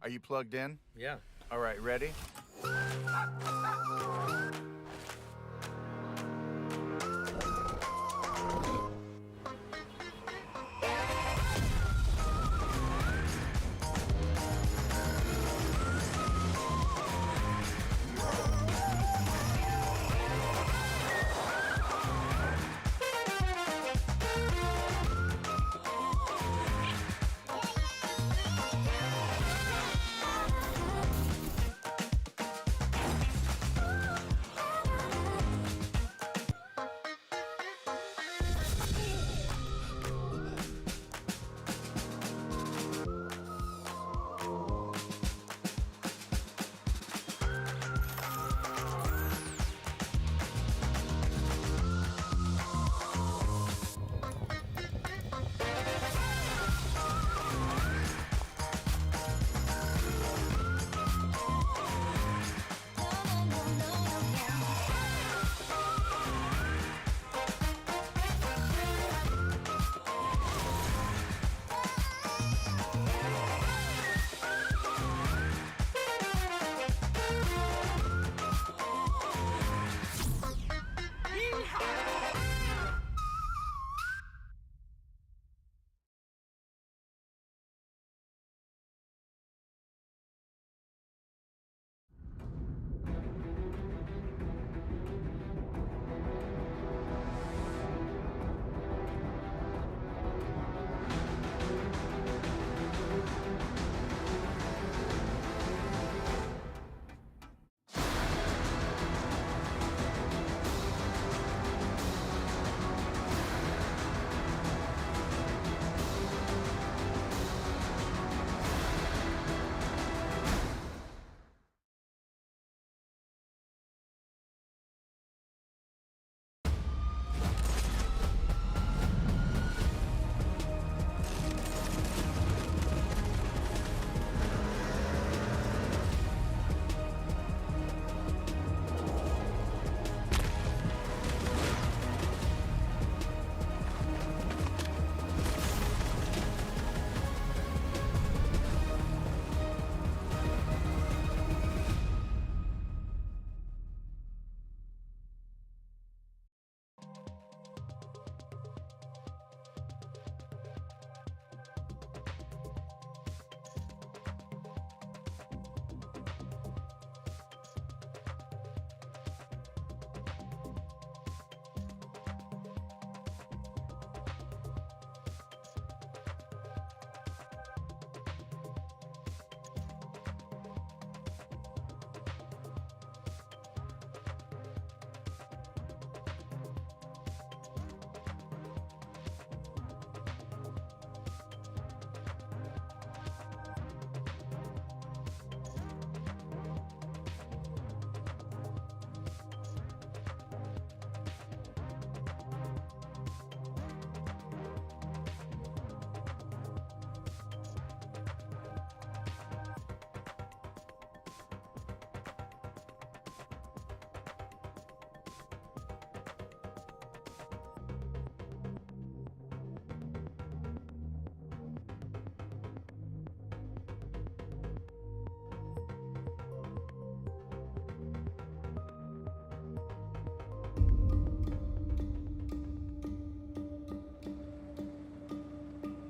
Are you plugged in? Yeah. All right, ready?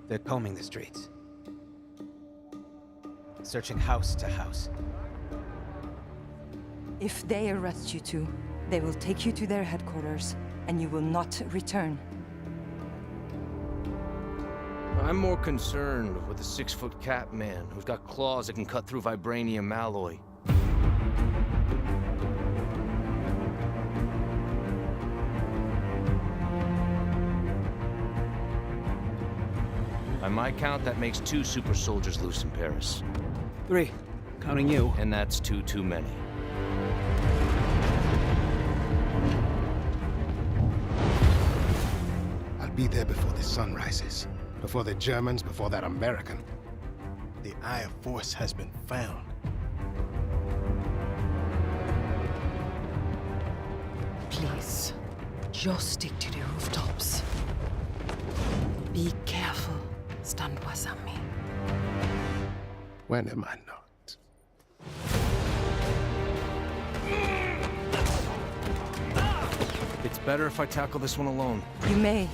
They're combing the streets. Searching house to house. If they arrest you two, they will take you to their headquarters, and you will not return. I'm more concerned with the 6-foot cat man who's got claws that can cut through vibranium alloy. By my count, that makes 2 super soldiers loose in Paris. 3, counting you. And that's 2 too many. I'll be there before the sun rises. Before the Germans, before that American. The Eye of Force has been found. Please, just stick to the rooftops. Be careful, stand was me. When am I not? better if I tackle this one alone. You may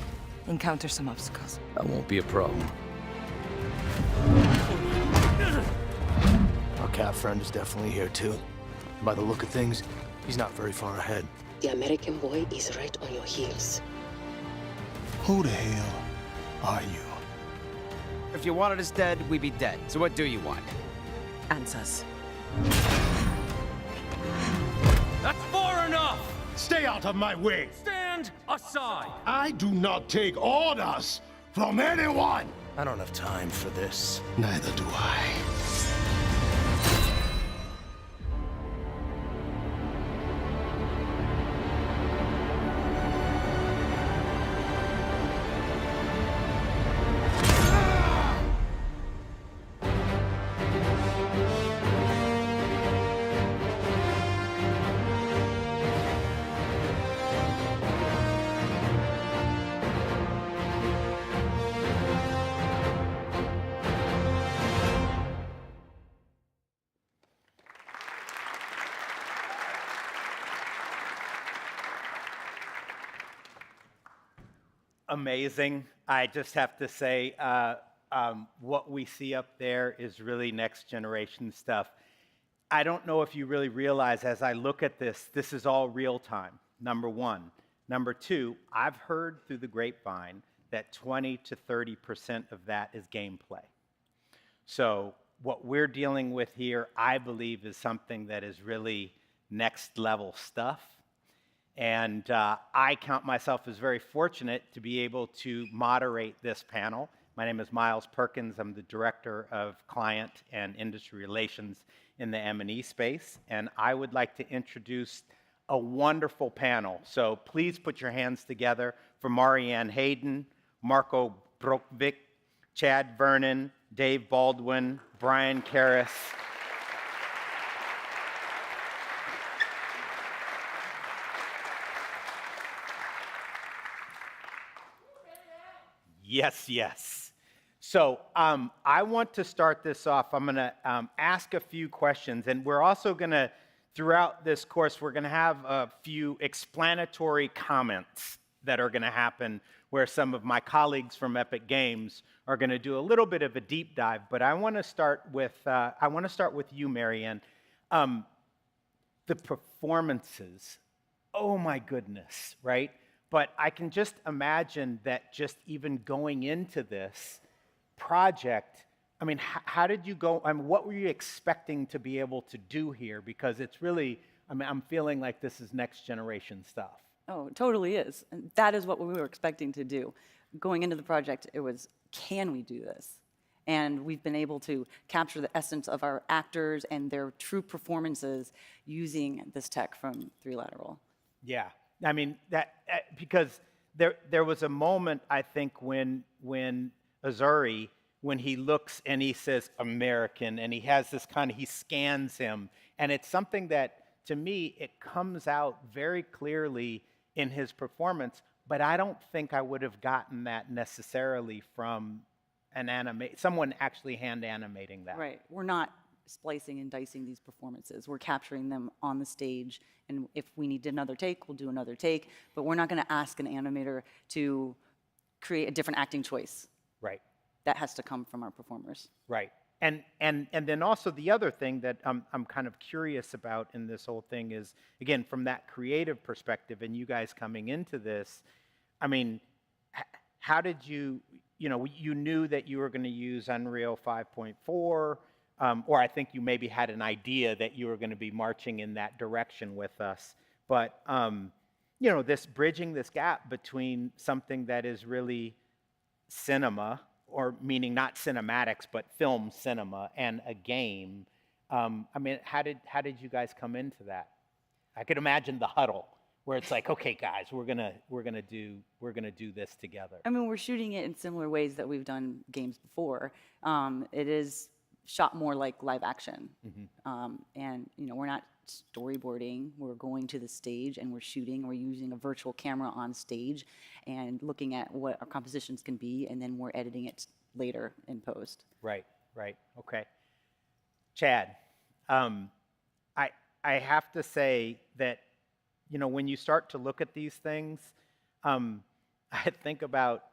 encounter some obstacles. That won't be a problem. Our cat friend is definitely here too. By the look of things, he's not very far ahead. The American boy is right on your heels. Who the hell are you? If you wanted us dead, we'd be dead. So what do you want? Answers. That's far enough! Stay out of my way! Stand aside! I do not take orders from anyone! I don't have time for this. Neither do I. Amazing. I just have to say, what we see up there is really next generation stuff. I don't know if you really realize as I look at this, this is all real time, number one. Number two, I've heard through the grapevine that 20 to 30% of that is gameplay. So what we're dealing with here, I believe, is something that is really next level stuff. And I count myself as very fortunate to be able to moderate this panel. My name is Miles Perkins. I'm the Director of Client and Industry Relations in the M&E space. And I would like to introduce a wonderful panel. So please put your hands together for Marianne Hayden, Marco Brokvik, Chad Vernon, Dave Baldwin, Brian Karras. Yes, yes. So I want to start this off. I'm going to ask a few questions, and we're also going to, throughout this course, we're going to have a few explanatory comments that are going to happen where some of my colleagues from Epic Games are going to do a little bit of a deep dive. But I want to start with you, Marianne. The performances. Oh my goodness, right? But I can just imagine that just even going into this project, I mean, how did you go? I mean, what were you expecting to be able to do here? Because it's really, I mean, I'm feeling like this is next generation stuff. Oh, it totally is. And that is what we were expecting to do. Going into the project, it was, can we do this? And we've been able to capture the essence of our actors and their true performances using this tech from 3Lateral. Yeah. I mean, that because there was a moment, I think, when Azuri, when he looks and he says American, and he has this kind of, he scans him, and it's something that, to me, it comes out very clearly in his performance, but I don't think I would have gotten that necessarily from someone actually hand animating that. Right. We're not splicing and dicing these performances. We're capturing them on the stage, and if we need another take, we'll do another take, but we're not going to ask an animator to create a different acting choice. Right. That has to come from our performers. Right. And then also the other thing that I'm kind of curious about in this whole thing is, again, from that creative perspective and you guys coming into this, I mean, how did you knew that you were going to use Unreal 5.4, or I think you maybe had an idea that you were going to be marching in that direction with us. But, this bridging this gap between something that is really cinema, or meaning not cinematics, but film cinema, and a game. I mean, how did you guys come into that? I could imagine the huddle where it's like, okay, guys, we're gonna do this together. I mean, we're shooting it in similar ways that we've done games before. It is shot more like live action, and we're not storyboarding. We're going to the stage and we're shooting. We're using a virtual camera on stage and looking at what our compositions can be, and then we're editing it later in post. Right. Okay. Chad, I have to say that you know, when you start to look at these things, I think about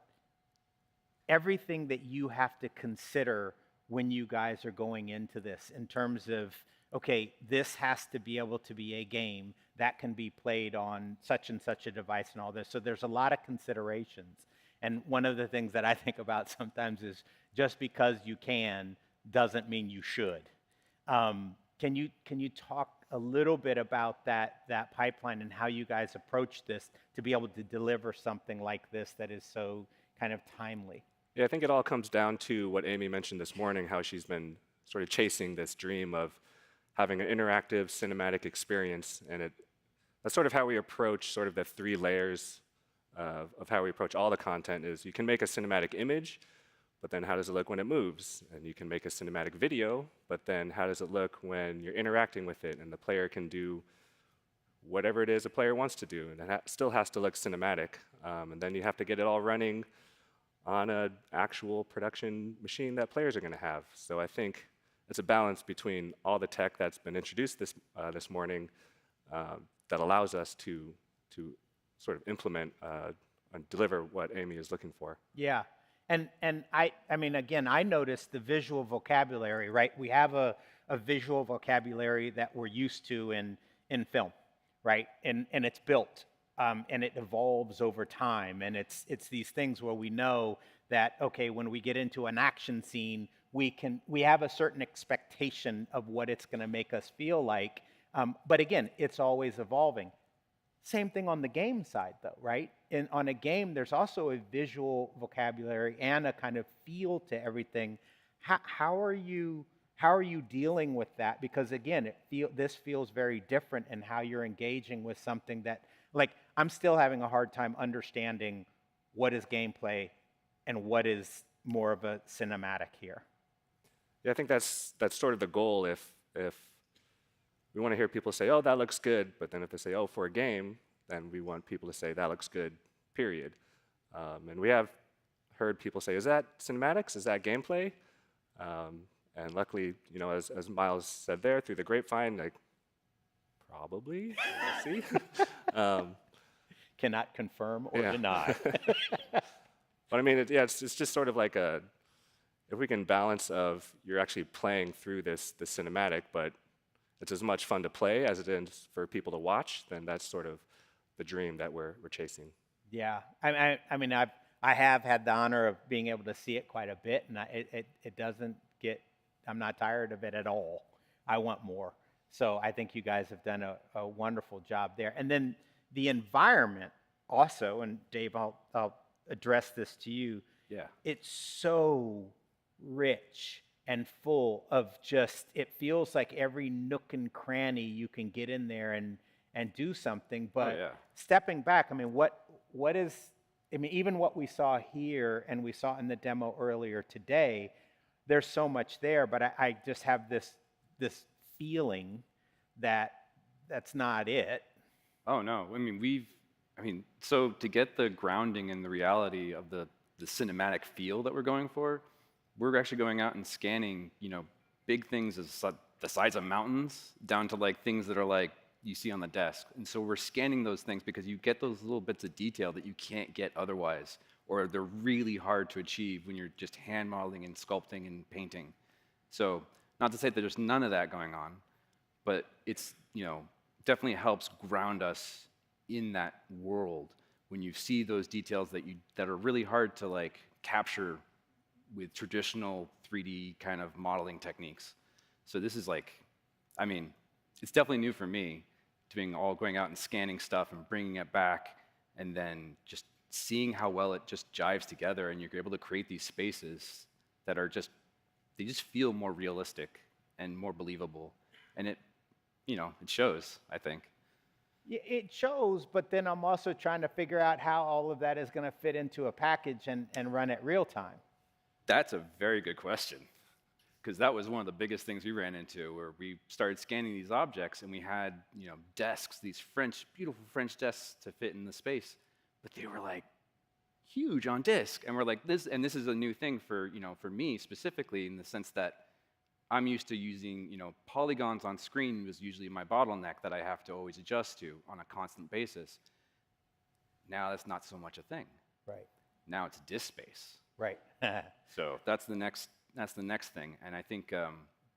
everything that you have to consider when you guys are going into this in terms of, okay, this has to be able to be a game that can be played on such and such a device and all this. So there's a lot of considerations. And one of the things that I think about sometimes is just because you can doesn't mean you should. Can you talk a little bit about that pipeline and how you guys approach this to be able to deliver something like this that is so kind of timely? Yeah, I think it all comes down to what Amy mentioned this morning, how she's been sort of chasing this dream of having an interactive cinematic experience. And that's sort of how we approach sort of the 3 layers of how we approach all the content is you can make a cinematic image, but then how does it look when it moves? And you can make a cinematic video, but then how does it look when you're interacting with it and the player can do whatever it is a player wants to do, and that still has to look cinematic. And then you have to get it all running on an actual production machine that players are going to have. So I think it's a balance between all the tech that's been introduced this morning that allows us to sort of implement and deliver what Amy is looking for. Yeah. And I mean, again, I noticed the visual vocabulary, right? We have a visual vocabulary that we're used to in film, right? And it's built, and it evolves over time. And it's these things where we know that, okay, when we get into an action scene, we have a certain expectation of what it's going to make us feel like. But again, it's always evolving. Same thing on the game side, though, right? On a game, there's also a visual vocabulary and a kind of feel to everything. How are you dealing with that? Because again, this feels very different in how you're engaging with something that, like, I'm still having a hard time understanding what is gameplay and what is more of a cinematic here. Yeah, I think that's sort of the goal. If we want to hear people say, oh, that looks good, but then if they say, oh, for a game, then we want people to say, that looks good, period. And we have heard people say, is that cinematics? Is that gameplay? And luckily, you know, as Miles said there, through the grapevine, like, probably, we'll see. Cannot confirm or deny. But I mean, it's just sort of like if we can balance of you're actually playing through this cinematic, but it's as much fun to play as it is for people to watch, then that's sort of the dream that we're chasing. Yeah, I mean, I have had the honor of being able to see it quite a bit, and it doesn't get, I'm not tired of it at all. I want more. So I think you guys have done a wonderful job there. And then the environment also, and Dave, I'll address this to you. Yeah. It's so rich and full of just, it feels like every nook and cranny you can get in there and do something. But stepping back, I mean, what is, I mean, even what we saw here and we saw in the demo earlier today, there's so much there, but I just have this feeling that that's not it. Oh, no. I mean, so to get the grounding and the reality of the cinematic feel that we're going for, we're actually going out and scanning, you know, big things as the size of mountains down to like things that are like you see on the desk. And so we're scanning those things because you get those little bits of detail that you can't get otherwise, or they're really hard to achieve when you're just hand modeling and sculpting and painting. So not to say that there's none of that going on, but it's, you know, definitely helps ground us in that world when you see those details that are really hard to like capture with traditional 3D kind of modeling techniques. So this is like, I mean, it's definitely new for me going out and scanning stuff and bringing it back and then just seeing how well it just jives together and you're able to create these spaces that are just, they just feel more realistic and more believable. And it, you know, it shows, I think. It shows, but then I'm also trying to figure out how all of that is going to fit into a package and run at real time. That's a very good question, because that was one of the biggest things we ran into, where we started scanning these objects and we had, you know, desks, these beautiful French desks to fit in the space, but they were like huge on disk, and we're like, this is a new thing for, you know, for me specifically, in the sense that I'm used to using, polygons on screen was usually my bottleneck that I have to always adjust to on a constant basis. Now that's not so much a thing. Right. Now it's disk space. Right. So that's the next thing. And I think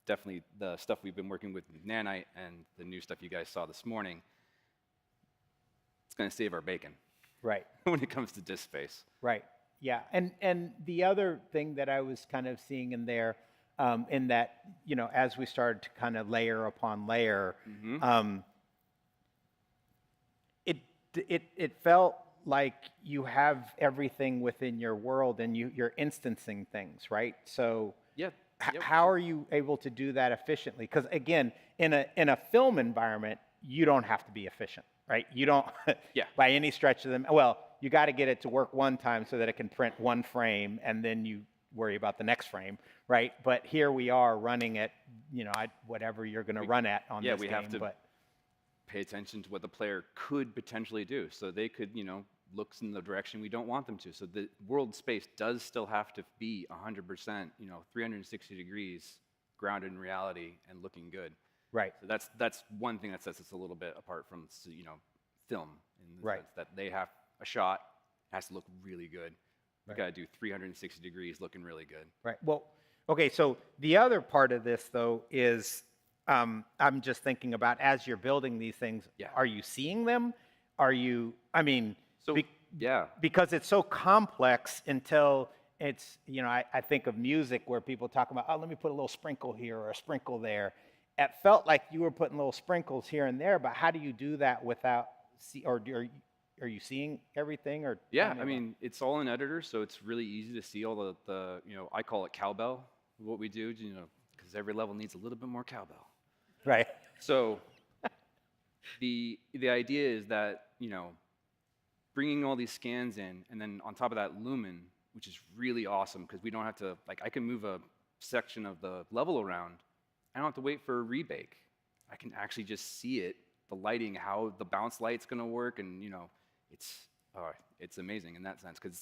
definitely the stuff we've been working with Nanite and the new stuff you guys saw this morning, it's going to save our bacon. Right. When it comes to disk space. Right. Yeah. And the other thing that I was kind of seeing in there, in that, as we started to kind of layer upon layer, it felt like you have everything within your world and you're instancing things, right? So yeah. How are you able to do that efficiently? Because again, in a film environment, you don't have to be efficient, right? You don't, by any stretch of them. Well, you got to get it to work one time so that it can print one frame, and then you worry about the next frame, right? But here we are running at, whatever you're going to run at on this game. Yeah, we have to pay attention to what the player could potentially do. So they could, look in the direction we don't want them to. So the world space does still have to be 100%, 360 degrees grounded in reality and looking good. Right. So that's one thing that sets us a little bit apart from, film, in the sense that they have a shot, has to look really good. We got to do 360 degrees looking really good. Right. Well, okay, so the other part of this, though, is I'm just thinking about, as you're building these things, are you seeing them? Are you, because it's so complex until it's, I think of music where people talk about, oh, let me put a little sprinkle here or a sprinkle there. It felt like you were putting little sprinkles here and there, but how do you do that without, are you seeing everything? Or yeah, it's all in editor, so it's really easy to see all the I call it cowbell, what we do, because every level needs a little bit more cowbell. Right. So the idea is that, bringing all these scans in, and then on top of that, Lumen, which is really awesome because we don't have to, I can move a section of the level around. I don't have to wait for a rebake. I can actually just see it, the lighting, how the bounce light's going to work, and it's amazing in that sense because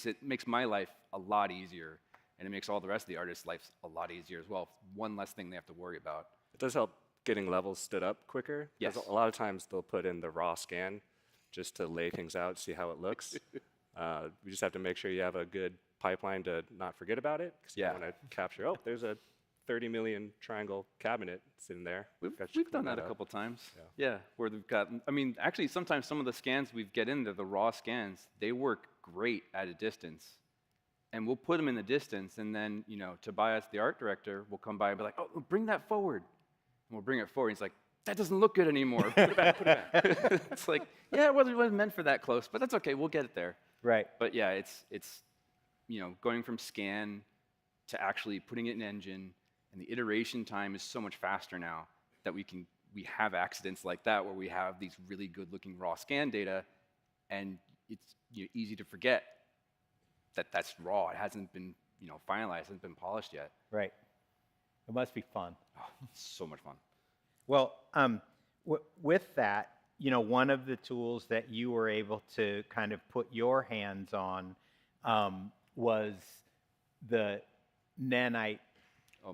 it makes my life a lot easier, and it makes all the rest of the artists' lives a lot easier as well. One less thing they have to worry about. It does help getting levels stood up quicker. Yes. A lot of times they'll put in the raw scan just to lay things out, see how it looks. We just have to make sure you have a good pipeline to not forget about it. Because you want to capture, there's a 30 million triangle cabinet sitting there. We've done that a couple times. Yeah, where we've got, actually sometimes some of the scans we get into, the raw scans, they work great at a distance. And we'll put them in the distance, and then, Tobias, the art director, will come by and be like, oh, bring that forward. And we'll bring it forward. He's like, that doesn't look good anymore. Put it back, put it back. It's like, yeah, it wasn't meant for that close, but that's okay. We'll get it there. Right. But yeah, it's going from scan to actually putting it in engine, and the iteration time is so much faster now that we have accidents like that where we have these really good-looking raw scan data, and it's easy to forget that that's raw. It hasn't been finalized, hasn't been polished yet. Right. It must be fun. Oh, it's so much fun. Well, with that, one of the tools that you were able to kind of put your hands on was the Nanite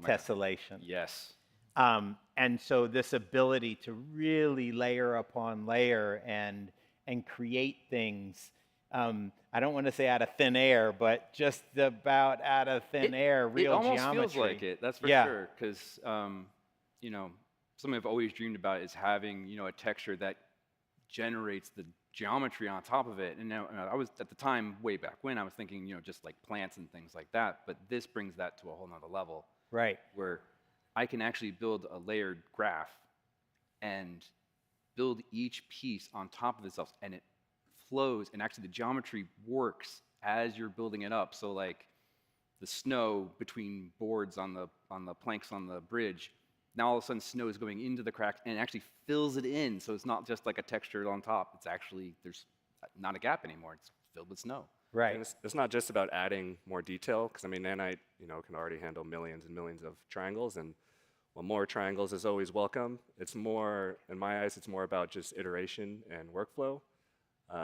tessellation. Yes. And so this ability to really layer upon layer and create things, I don't want to say out of thin air, but just about out of thin air, real geometry. It almost feels like it, that's for sure, because, something I've always dreamed about is having, a texture that generates the geometry on top of it. And now, I was, at the time, way back when, I was thinking, just like plants and things like that, but this brings that to a whole nother level. Right. Where I can actually build a layered graph and build each piece on top of itself, and it flows, and actually the geometry works as you're building it up. So like the snow between boards on the planks on the bridge, now all of a sudden snow is going into the crack and it actually fills it in. So it's not just like a texture on top. It's actually, there's not a gap anymore. It's filled with snow. Right. And it's not just about adding more detail, because Nanite, can already handle millions and millions of triangles, and while more triangles is always welcome, it's more, in my eyes, it's more about just iteration and workflow.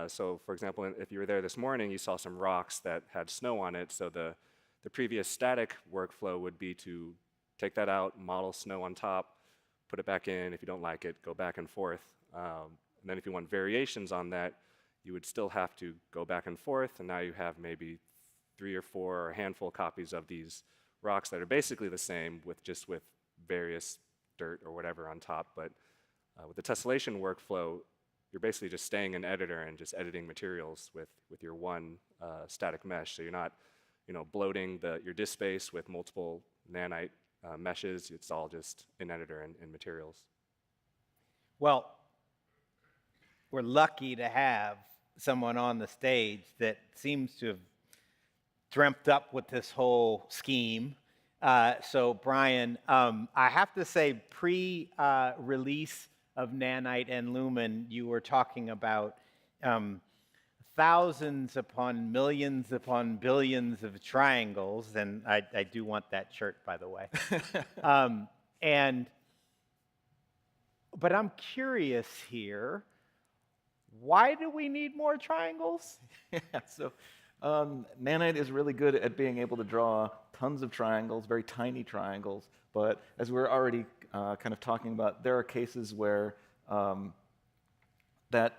So for example, if you were there this morning, you saw some rocks that had snow on it, so the previous static workflow would be to take that out, model snow on top, put it back in. If you don't like it, go back and forth. And then if you want variations on that, you would still have to go back and forth, and now you have maybe 3 or 4 or a handful of copies of these rocks that are basically the same with various dirt or whatever on top. But with the tessellation workflow, you're basically just staying in editor and just editing materials with your one static mesh. So you're not, bloating your disk space with multiple Nanite meshes. It's all just in editor and in materials. Well, we're lucky to have someone on the stage that seems to have dreamt up with this whole scheme. So Brian, I have to say, pre-release of Nanite and Lumen, you were talking about thousands upon millions upon billions of triangles, and I do want that shirt, by the way. But I'm curious here, why do we need more triangles? Yeah, so Nanite is really good at being able to draw tons of triangles, very tiny triangles, but as we're already kind of talking about, there are cases where that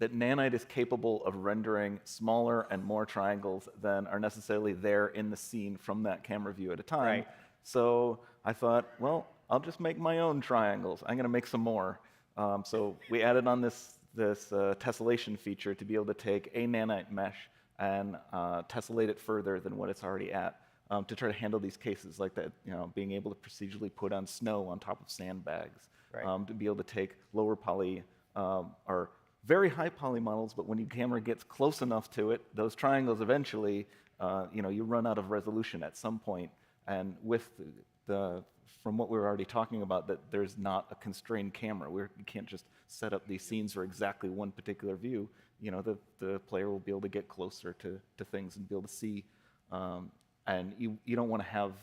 Nanite is capable of rendering smaller and more triangles than are necessarily there in the scene from that camera view at a time. Right. So I thought, well, I'll just make my own triangles. I'm going to make some more. So we added on this tessellation feature to be able to take a Nanite mesh and tessellate it further than what it's already at, to try to handle these cases like that, being able to procedurally put on snow on top of sandbags, right. To be able to take lower poly or very high poly models, but when your camera gets close enough to it, those triangles eventually, you run out of resolution at some point. And with from what we were already talking about, that there's not a constrained camera. We can't just set up these scenes for exactly one particular view. The player will be able to get closer to things and be able to see. And you don't want to have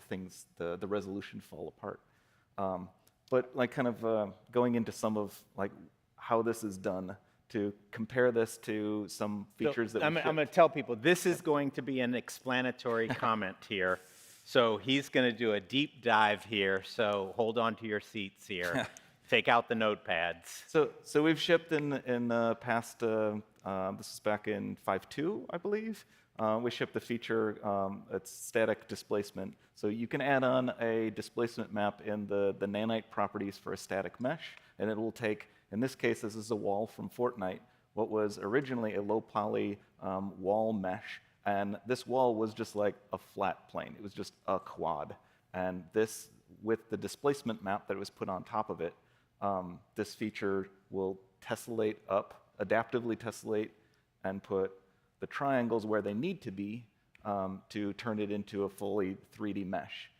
things, the resolution fall apart. But like kind of going into some of like how this is done, to compare this to some features that I'm going to tell people, this is going to be an explanatory comment here. So he's going to do a deep dive here, so hold on to your seats here. Take out the notepads. So we've shipped in past, this is back in 5.2, I believe. We shipped the feature, it's static displacement. So you can add on a displacement map in the Nanite properties for a static mesh, and it will take, in this case, this is a wall from Fortnite, what was originally a low poly wall mesh. And this wall was just like a flat plane. It was just a quad. And this, with the displacement map that was put on top of it, this feature will tessellate up, adaptively tessellate, and put the triangles where they need to be to turn it into a fully 3D mesh.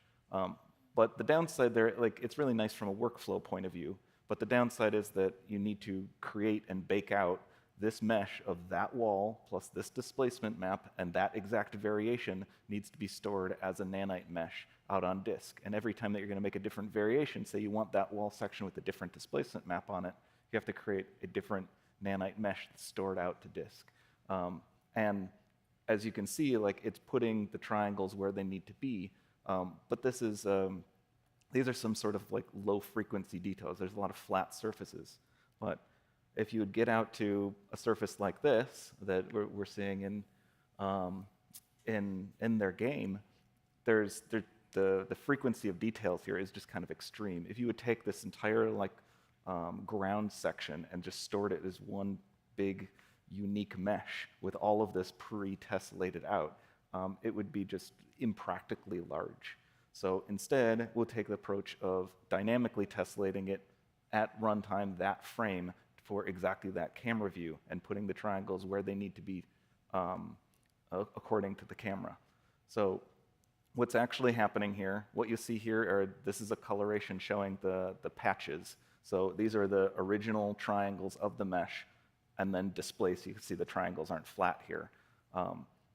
But the downside there, like, it's really nice from a workflow point of view, but the downside is that you need to create and bake out this mesh of that wall plus this displacement map, and that exact variation needs to be stored as a Nanite mesh out on disk. And every time that you're going to make a different variation, say you want that wall section with a different displacement map on it, you have to create a different Nanite mesh that's stored out to disk. And as you can see, like, it's putting the triangles where they need to be. But this is, these are some sort of like low frequency details. There's a lot of flat surfaces. But if you would get out to a surface like this that we're seeing in their game, the frequency of details here is just kind of extreme. If you would take this entire like ground section and just stored it as one big unique mesh with all of this pre-tessellated out, it would be just impractically large. So instead, we'll take the approach of dynamically tessellating it at runtime, that frame, for exactly that camera view, and putting the triangles where they need to be according to the camera. So what's actually happening here, what you see here, this is a coloration showing the patches. So these are the original triangles of the mesh, and then displaced. You can see the triangles aren't flat here.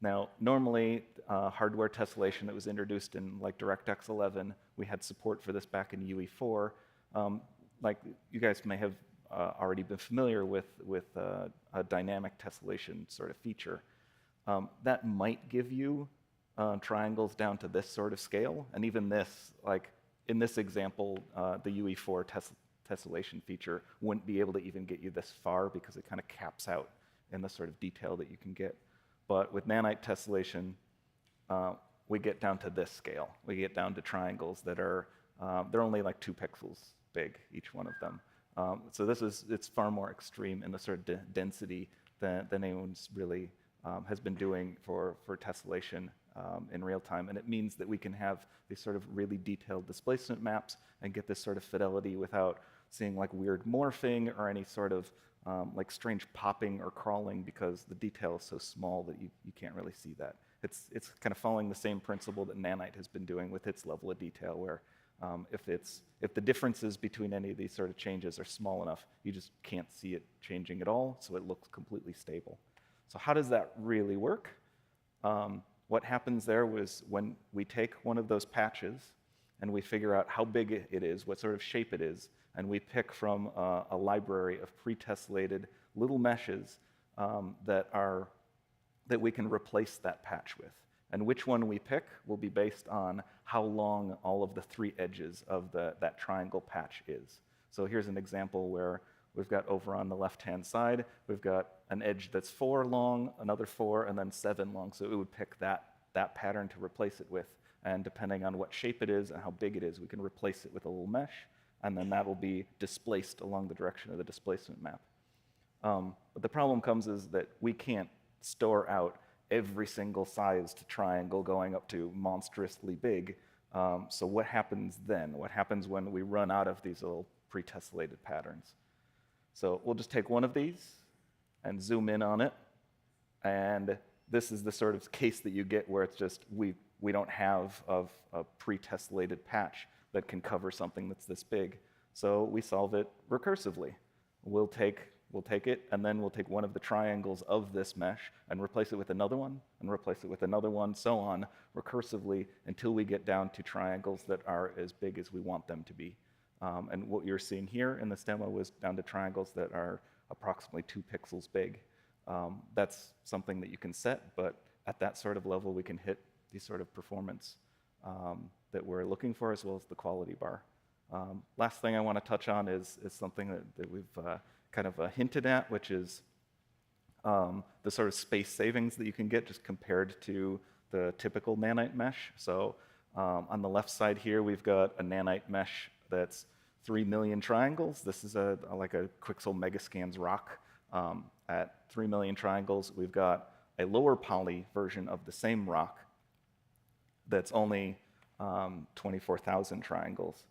Now, normally, hardware tessellation that was introduced in like DirectX 11, we had support for this back in UE4. Like you guys may have already been familiar with a dynamic tessellation sort of feature. That might give you triangles down to this sort of scale. And even this, like in this example, the UE4 tessellation feature wouldn't be able to even get you this far because it kind of caps out in the sort of detail that you can get. But with Nanite tessellation, we get down to this scale. We get down to triangles that are, they're only like 2 pixels big, each one of them. So it's far more extreme in the sort of density than anyone's really has been doing for tessellation in real time. And it means that we can have these sort of really detailed displacement maps and get this sort of fidelity without seeing like weird morphing or any sort of like strange popping or crawling, because the detail is so small that you can't really see that. It's kind of following the same principle that Nanite has been doing with its level of detail, where if the differences between any of these sort of changes are small enough, you just can't see it changing at all, so it looks completely stable. So how does that really work? What happens there was when we take one of those patches and we figure out how big it is, what sort of shape it is, and we pick from a library of pre-tessellated little meshes that we can replace that patch with. And which one we pick will be based on how long all of the 3 edges of that triangle patch is. So here's an example where we've got over on the left-hand side, we've got an edge that's 4 long, another 4, and then 7 long. So it would pick that pattern to replace it with. And depending on what shape it is and how big it is, we can replace it with a little mesh, and then that will be displaced along the direction of the displacement map. But the problem comes is that we can't store out every single sized triangle going up to monstrously big. So what happens then? What happens when we run out of these little pre-tessellated patterns? So we'll just take one of these and zoom in on it. And this is the sort of case that you get where it's just we don't have a pre-tessellated patch that can cover something that's this big. So we solve it recursively. We'll take it, and then we'll take one of the triangles of this mesh and replace it with another one, and replace it with another one, so on, recursively, until we get down to triangles that are as big as we want them to be. And what you're seeing here in this demo was down to triangles that are approximately 2 pixels big. That's something that you can set, but at that sort of level, we can hit these sort of performance that we're looking for, as well as the quality bar. Last thing I want to touch on is something that we've kind of hinted at, which is the sort of space savings that you can get just compared to the typical Nanite mesh. So on the left side here, we've got a Nanite mesh that's 3 million triangles. This is like a Quixel Megascans rock. At 3 million triangles, we've got a lower poly version of the same rock that's only 24,000 triangles.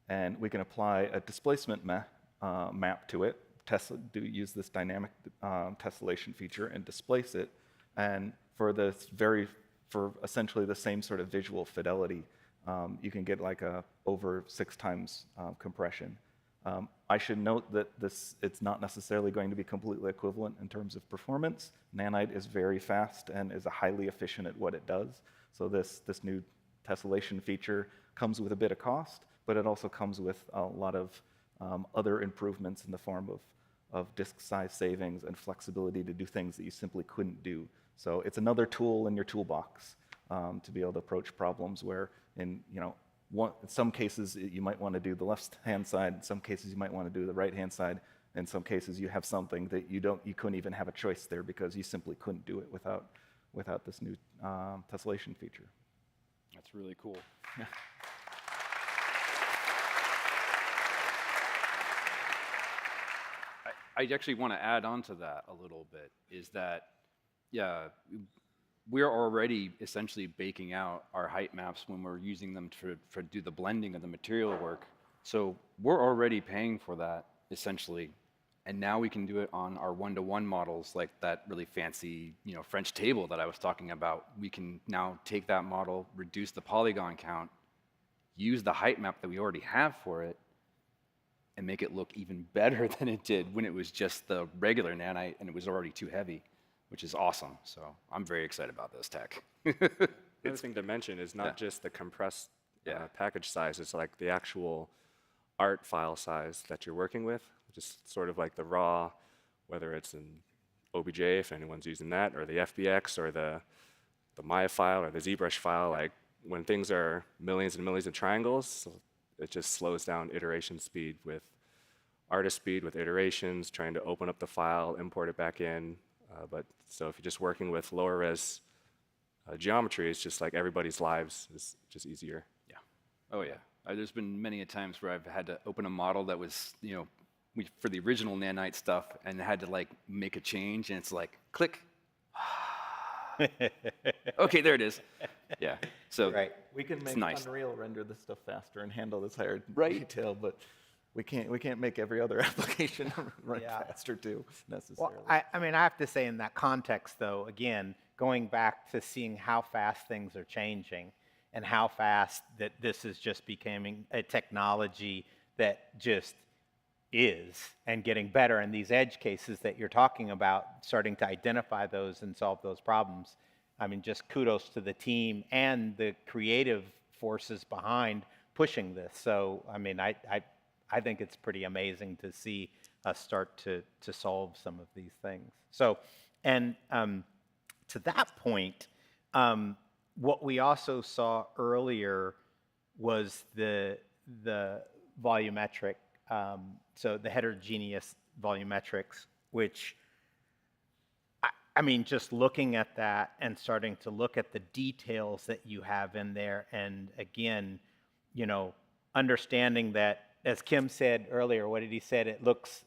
And we can apply a displacement map to it, use this dynamic tessellation feature and displace it. And for essentially the same sort of visual fidelity, you can get like over 6 times compression. I should note that it's not necessarily going to be completely equivalent in terms of performance. Nanite is very fast and is highly efficient at what it does. So this new tessellation feature comes with a bit of cost, but it also comes with a lot of other improvements in the form of disk size savings and flexibility to do things that you simply couldn't do. So it's another tool in your toolbox to be able to approach problems where in some cases you might want to do the left-hand side, in some cases you might want to do the right-hand side, in some cases you have something that you couldn't even have a choice there because you simply couldn't do it without this new tessellation feature. That's really cool. I actually want to add on to that a little bit, is that, yeah, we're already essentially baking out our height maps when we're using them to do the blending of the material work. So we're already paying for that, essentially. And now we can do it on our one-to-one models, like that really fancy, French table that I was talking about. We can now take that model, reduce the polygon count, use the height map that we already have for it, and make it look even better than it did when it was just the regular Nanite and it was already too heavy, which is awesome. So I'm very excited about this tech. The other thing to mention is not just the compressed package size, it's like the actual art file size that you're working with, which is sort of like the raw, whether it's in OBJ, if anyone's using that, or the FBX, or the the Maya file or the ZBrush file, like when things are millions and millions of triangles, it just slows down iteration speed with artist speed, with iterations, trying to open up the file, import it back in. But so if you're just working with lower res geometry, it's just like everybody's lives is just easier. Yeah. Oh yeah. There's been many a times where I've had to open a model that was, for the original Nanite stuff, and had to like make a change, and it's like click. Okay, there it is. Yeah. So right. We can make nice. Unreal render this stuff faster and handle this higher detail, but we can't make every other application run faster too necessarily. Well, I mean, I have to say in that context, though, again, going back to seeing how fast things are changing and how fast that this is just becoming a technology that just is and getting better, and these edge cases that you're talking about, starting to identify those and solve those problems. I mean, just kudos to the team and the creative forces behind pushing this. So, I mean, I think it's pretty amazing to see us start to solve some of these things. So, and to that point, what we also saw earlier was the volumetric, so the heterogeneous volumetrics, which, I mean, just looking at that and starting to look at the details that you have in there, and again, understanding that, as Kim said earlier, what did he said? It looks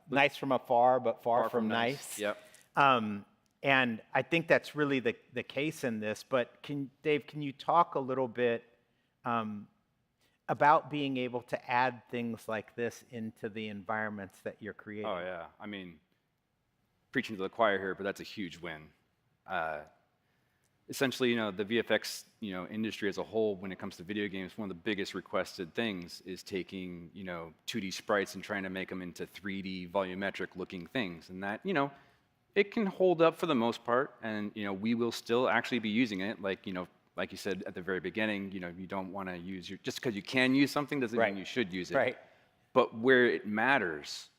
nice from afar, but far from nice. Yep. And I think that's really the case in this. But Dave, can you talk a little bit about being able to add things like this into the environments that you're creating? Oh yeah. I mean, preaching to the choir here, but that's a huge win. Essentially, the VFX, industry as a whole, when it comes to video games, one of the biggest requested things is taking, 2D sprites and trying to make them into 3D volumetric looking things. And that, it can hold up for the most part, and, we will still actually be using it. Like, like you said at the very beginning, you don't want to use just because you can use something doesn't mean you should use it. Right. But where it matters,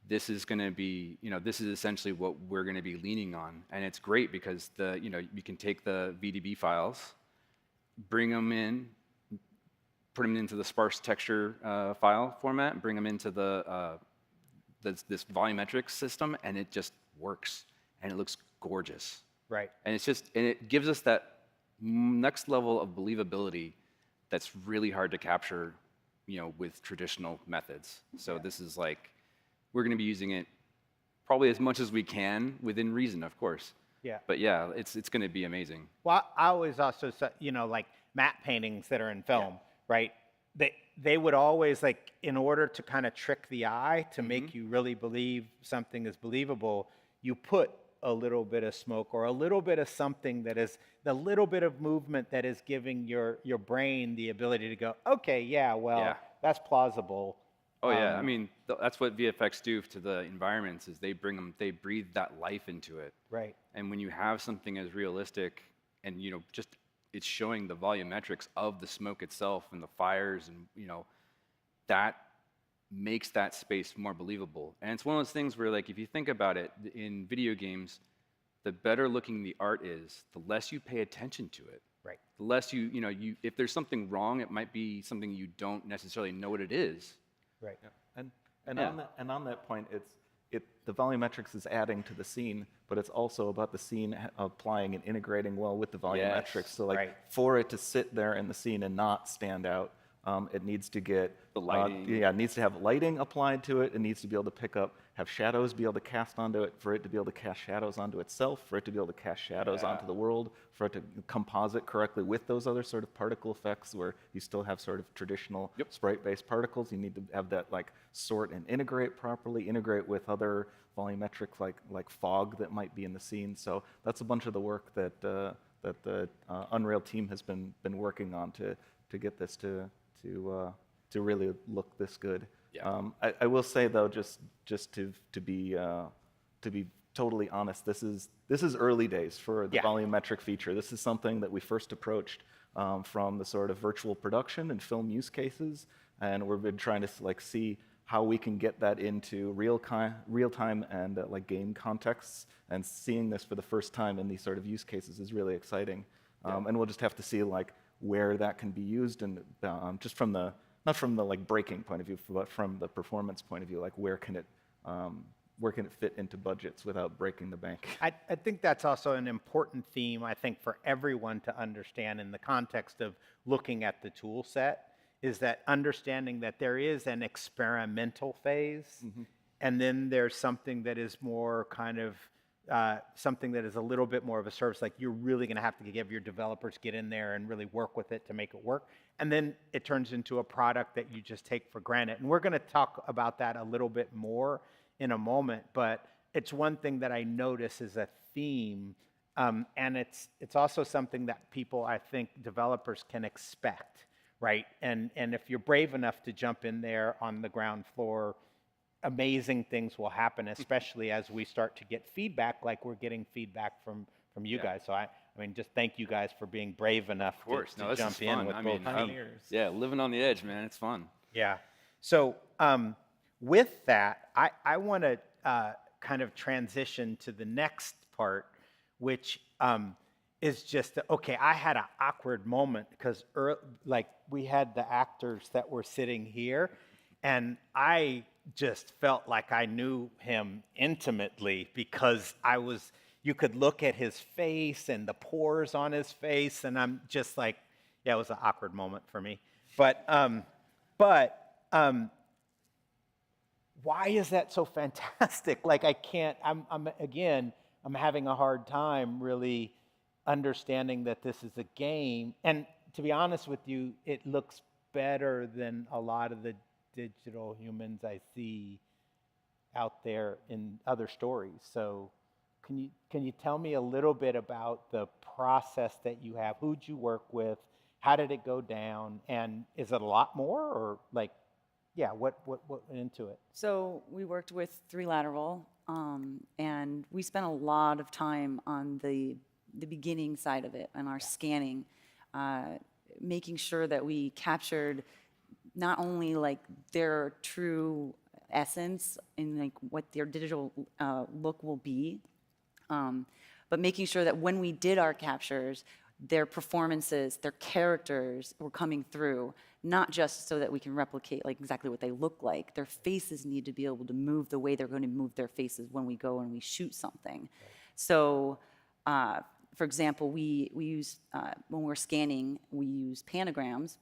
this is going to be, this is essentially what we're going to be leaning on. And it's great because you can take the VDB files, bring them in, put them into the sparse texture file format, and bring them into this volumetric system, and it just works, and it looks gorgeous. Right. And it gives us that next level of believability that's really hard to capture, with traditional methods. So this is like, we're going to be using it probably as much as we can within reason, of course. Yeah. But yeah, it's going to be amazing. Well, I always also, like matte paintings that are in film, right? They would always, like, in order to kind of trick the eye to make you really believe something is believable, you put a little bit of smoke or a little bit of something that is the little bit of movement that is giving your brain the ability to go, okay, that's plausible. Oh yeah, I mean, that's what VFX do to the environments, is they breathe that life into it. Right. And when you have something as realistic and, just it's showing the volumetrics of the smoke itself and the fires, and, that makes that space more believable. And it's one of those things where, like, if you think about it, in video games, the better looking the art is, the less you pay attention to it. Right. The less if there's something wrong, it might be something you don't necessarily know what it is. Right. Yeah. And on that point, the volumetrics is adding to the scene, but it's also about the scene applying and integrating well with the volumetrics. So for it to sit there in the scene and not stand out, it needs to get the lighting. It needs to have lighting applied to it. It needs to be able to have shadows be able to cast onto it, for it to be able to cast shadows onto itself, for it to be able to cast shadows onto the world, for it to composite correctly with those other sort of particle effects where you still have sort of traditional sprite-based particles. You need to have that sort and integrate properly, integrate with other volumetric like fog that might be in the scene. So that's a bunch of the work that the Unreal team has been working on to get this to really look this good. Yeah. I will say though, just to be totally honest, this is early days for the volumetric feature. This is something that we first approached from the sort of virtual production and film use cases, and we've been trying to see how we can get that into real-time and like game contexts, and seeing this for the first time in these sort of use cases is really exciting. And we'll just have to see like where that can be used, and just from the, not from the like breaking point of view, but from the performance point of view, like where can it fit into budgets without breaking the bank? I think that's also an important theme, I think, for everyone to understand in the context of looking at the tool set, is that understanding that there is an experimental phase, and then there's something that is more kind of something that is a little bit more of a service, like you're really going to have to give your developers get in there and really work with it to make it work. And then it turns into a product that you just take for granted. And we're going to talk about that a little bit more in a moment, but it's one thing that I notice is a theme, and it's also something that people, I think, developers can expect, right? And if you're brave enough to jump in there on the ground floor, amazing things will happen, especially as we start to get feedback like we're getting feedback from you guys. So I mean, just thank you guys for being brave enough to jump in with both pioneers. Yeah, living on the edge, man, it's fun. Yeah. So with that, I want to kind of transition to the next part, which is just, okay, I had an awkward moment because like we had the actors that were sitting here, and I just felt like I knew him intimately because you could look at his face and the pores on his face, and I'm just like, yeah, it was an awkward moment for me. But why is that so fantastic? Like I'm having a hard time really understanding that this is a game. And to be honest with you, it looks better than a lot of the digital humans I see out there in other stories. So can you tell me a little bit about the process that you have? Who'd you work with? How did it go down? And is it a lot more, or like, yeah, what went into it? So we worked with 3Lateral, and we spent a lot of time on the beginning side of it, on our scanning, making sure that we captured not only like their true essence and like what their digital look will be, but making sure that when we did our captures, their performances, their characters were coming through, not just so that we can replicate like exactly what they look like. Their faces need to be able to move the way they're going to move their faces when we go and we shoot something. Right. So, for example, we use, when we're scanning, we use panagrams.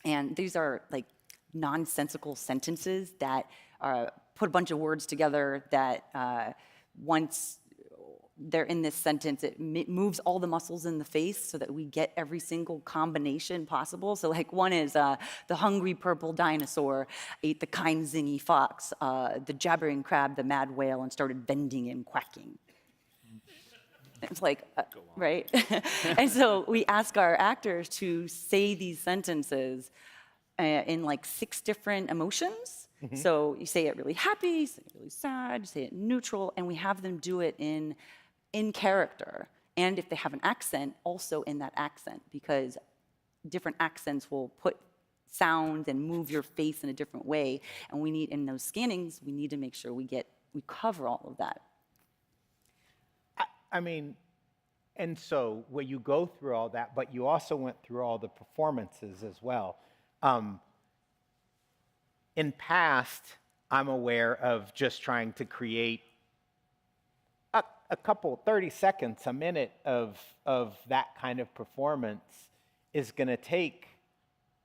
And these are like nonsensical sentences that put a bunch of words together that once they're in this sentence, it moves all the muscles in the face so that we get every single combination possible. So like one is the hungry purple dinosaur ate the kind zingy fox, the jabbering crab, the mad whale, and started bending and quacking. It's like, right? And so we ask our actors to say these sentences in like 6 different emotions. Mm-hmm. So you say it really happy, you say it really sad, you say it neutral, and we have them do it in character. And if they have an accent, also in that accent, because different accents will put sound and move your face in a different way. And we need, in those scannings, we need to make sure we cover all of that. I mean, and so where you go through all that, but you also went through all the performances as well. In past, I'm aware of just trying to create a couple, 30 seconds, a minute of that kind of performance is going to take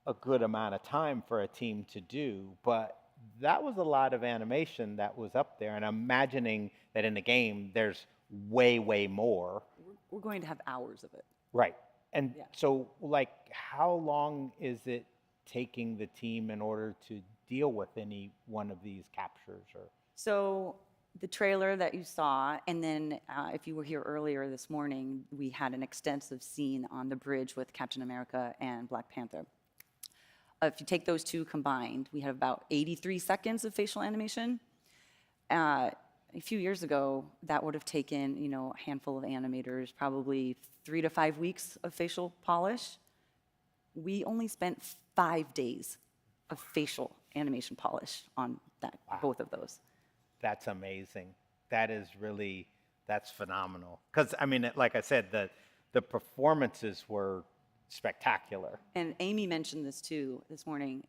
a good amount of time for a team to do, but that was a lot of animation that was up there, and I'm imagining that in the game there's way, way more. We're going to have hours of it. Right. And so, like, how long is it taking the team in order to deal with any one of these captures? Or so the trailer that you saw, and then if you were here earlier this morning, we had an extensive scene on the bridge with Captain America and Black Panther. If you take those two combined, we had about 83 seconds of facial animation. A few years ago, that would have taken, a handful of animators, probably 3 to 5 weeks of facial polish. We only spent 5 days of facial animation polish on that both of those. That's amazing. That is really, that's phenomenal. Because, I mean, like I said, the performances were spectacular. And Amy mentioned this too this morning.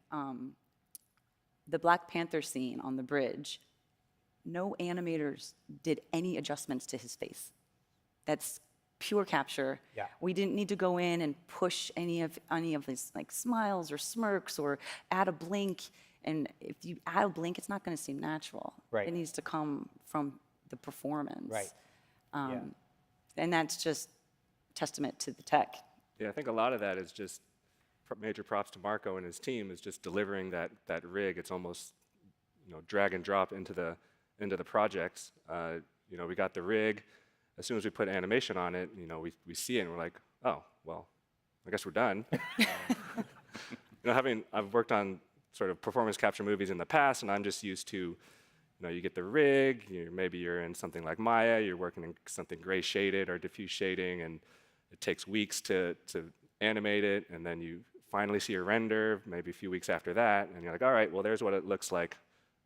The Black Panther scene on the bridge, no animators did any adjustments to his face. That's pure capture. Yeah. We didn't need to go in and push any of his like smiles or smirks or add a blink. And if you add a blink, it's not going to seem natural. Right. It needs to come from the performance. Right. And that's just testament to the tech. Yeah, I think a lot of that is just major props to Marco and his team is just delivering that rig. It's almost, drag and drop into the projects. We got the rig. As soon as we put animation on it, we see it and we're like, oh, well, I guess we're done. I've worked on sort of performance capture movies in the past, and I'm just used to, you get the rig, maybe you're in something like Maya, you're working in something gray shaded or diffuse shading, and it takes weeks to animate it, and then you finally see a render, maybe a few weeks after that, and you're like, all right, well, there's what it looks like